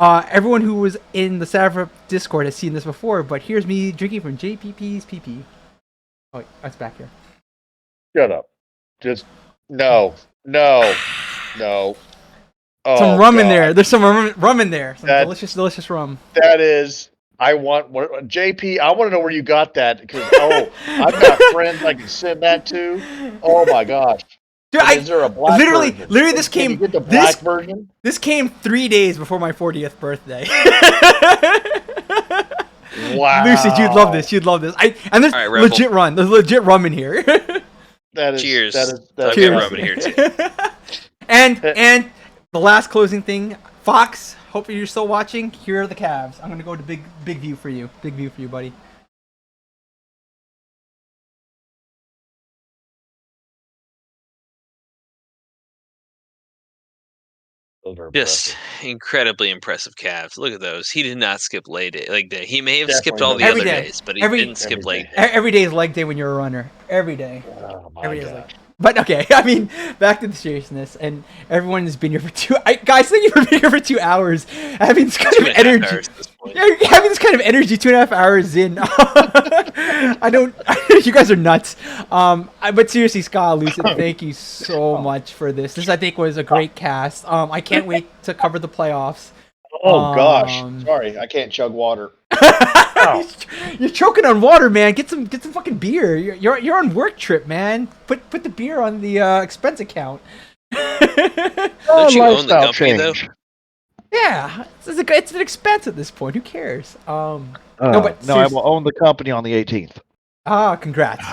Everyone who was in the Savrip Discord has seen this before, but here's me drinking from JPP's PP. Oh, wait, that's back here. Shut up. Just no. Oh, Some rum in God. there. There's some rum in there. Some That- delicious rum. That is. I want JP. I want to know where you got that because I've got friends I can send that to. Oh my gosh. Dude, Is there a black literally version? this Can came you get the black version? This came 3 days before my 40th birthday. Wow. Lucy, you'd love this. You'd love this. And there's All right, Rebel. legit run. There's legit rum in here. That is. Cheers. That I've got Cheers. rum in here too. and the last closing thing, Fox. Hope you're still watching. Here are the Cavs. I'm gonna go to big view for you. Big view for you, buddy. Those are Just impressive. incredibly impressive Cavs. Look at those. He did not skip leg day. He may have Definitely skipped all the not. Every other day. days, but he Every- didn't skip every leg day. day. Every day is leg day when you're a runner. Every day. Oh my Every day is God. like. But okay, I mean, back to the seriousness, and everyone has been here for guys, thank you for being here for 2 hours, having this kind of 2.5 energy. hours at this point. Yeah, having this kind of energy 2.5 hours in. I don't. You guys are nuts. But seriously, Scott, Lucid, thank you so much for this. This I think was a great cast. I can't wait to cover the playoffs. Oh gosh. Um, Sorry, I can't chug water. You're choking on water, man. Get some fucking beer. You're on work trip, man. Put the beer on the expense account. Don't you own the Lifestyle company, though? change. Yeah, it's an expense at this point. Who cares? No, but No, I seriously- will own the company on the 18th. Congrats.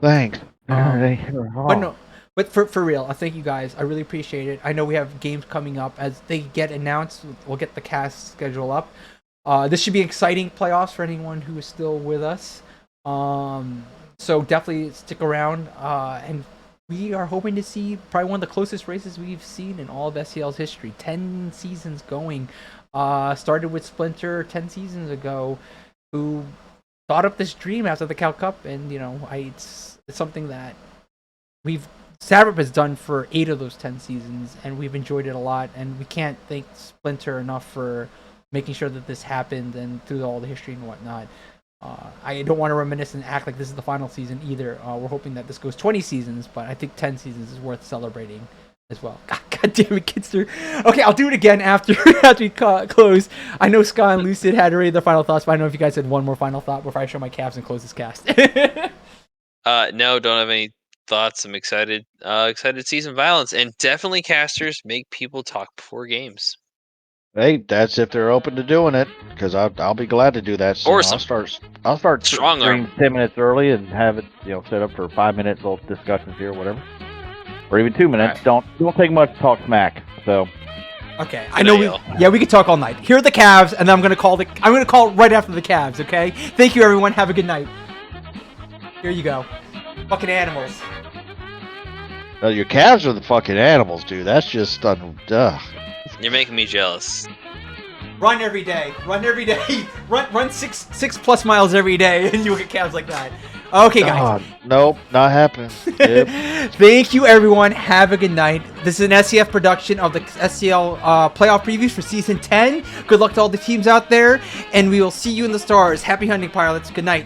Thanks. But no, but for real, I thank you guys. I really appreciate it. I know we have games coming up as they get announced. We'll get the cast schedule up. This should be exciting playoffs for anyone who is still with us. So definitely stick around. And we are hoping to see probably one of the closest races we've seen in all of SCL's history. 10 seasons going. Started with Splinter 10 seasons ago, who thought up this dream after the Cal Cup, and it's something that Savrip has done for 8 of those 10 seasons, and we've enjoyed it a lot. And we can't thank Splinter enough for making sure that this happened and through all the history and whatnot. I don't want to reminisce and act like this is the final season either. We're hoping that this goes 20 seasons, but I think 10 seasons is worth celebrating as well. God damn it, Kidster. Okay, I'll do it again after we close. I know Scott and Lucid had already their final thoughts, but I don't know if you guys had one more final thought before I show my calves and close this cast. No, don't have any thoughts. I'm excited. Excited season violence, and definitely casters make people talk before games. Hey, that's if they're open to doing it, because I'll be glad to do that. So Or I'll some start strong arm. 10 minutes early and have it set up for 5 minutes little discussions here, whatever, or even 2 minutes. Don't take much to talk smack. So Okay, I know NIL. we could talk all night. Here are the Cavs, and then I'm gonna call right after the Cavs. Okay, thank you everyone. Have a good night. Here you go, fucking animals. your calves are the fucking animals, dude. That's just You're making me jealous. Run every day. Run every day. run 6+ miles every day, and you'll get calves like that. Okay, guys. Nope, not happening. Yep. Thank you, everyone. Have a good night. This is an SCF production of the SCL playoff previews for Season 10. Good luck to all the teams out there, and we will see you in the stars. Happy hunting, pilots. Good night.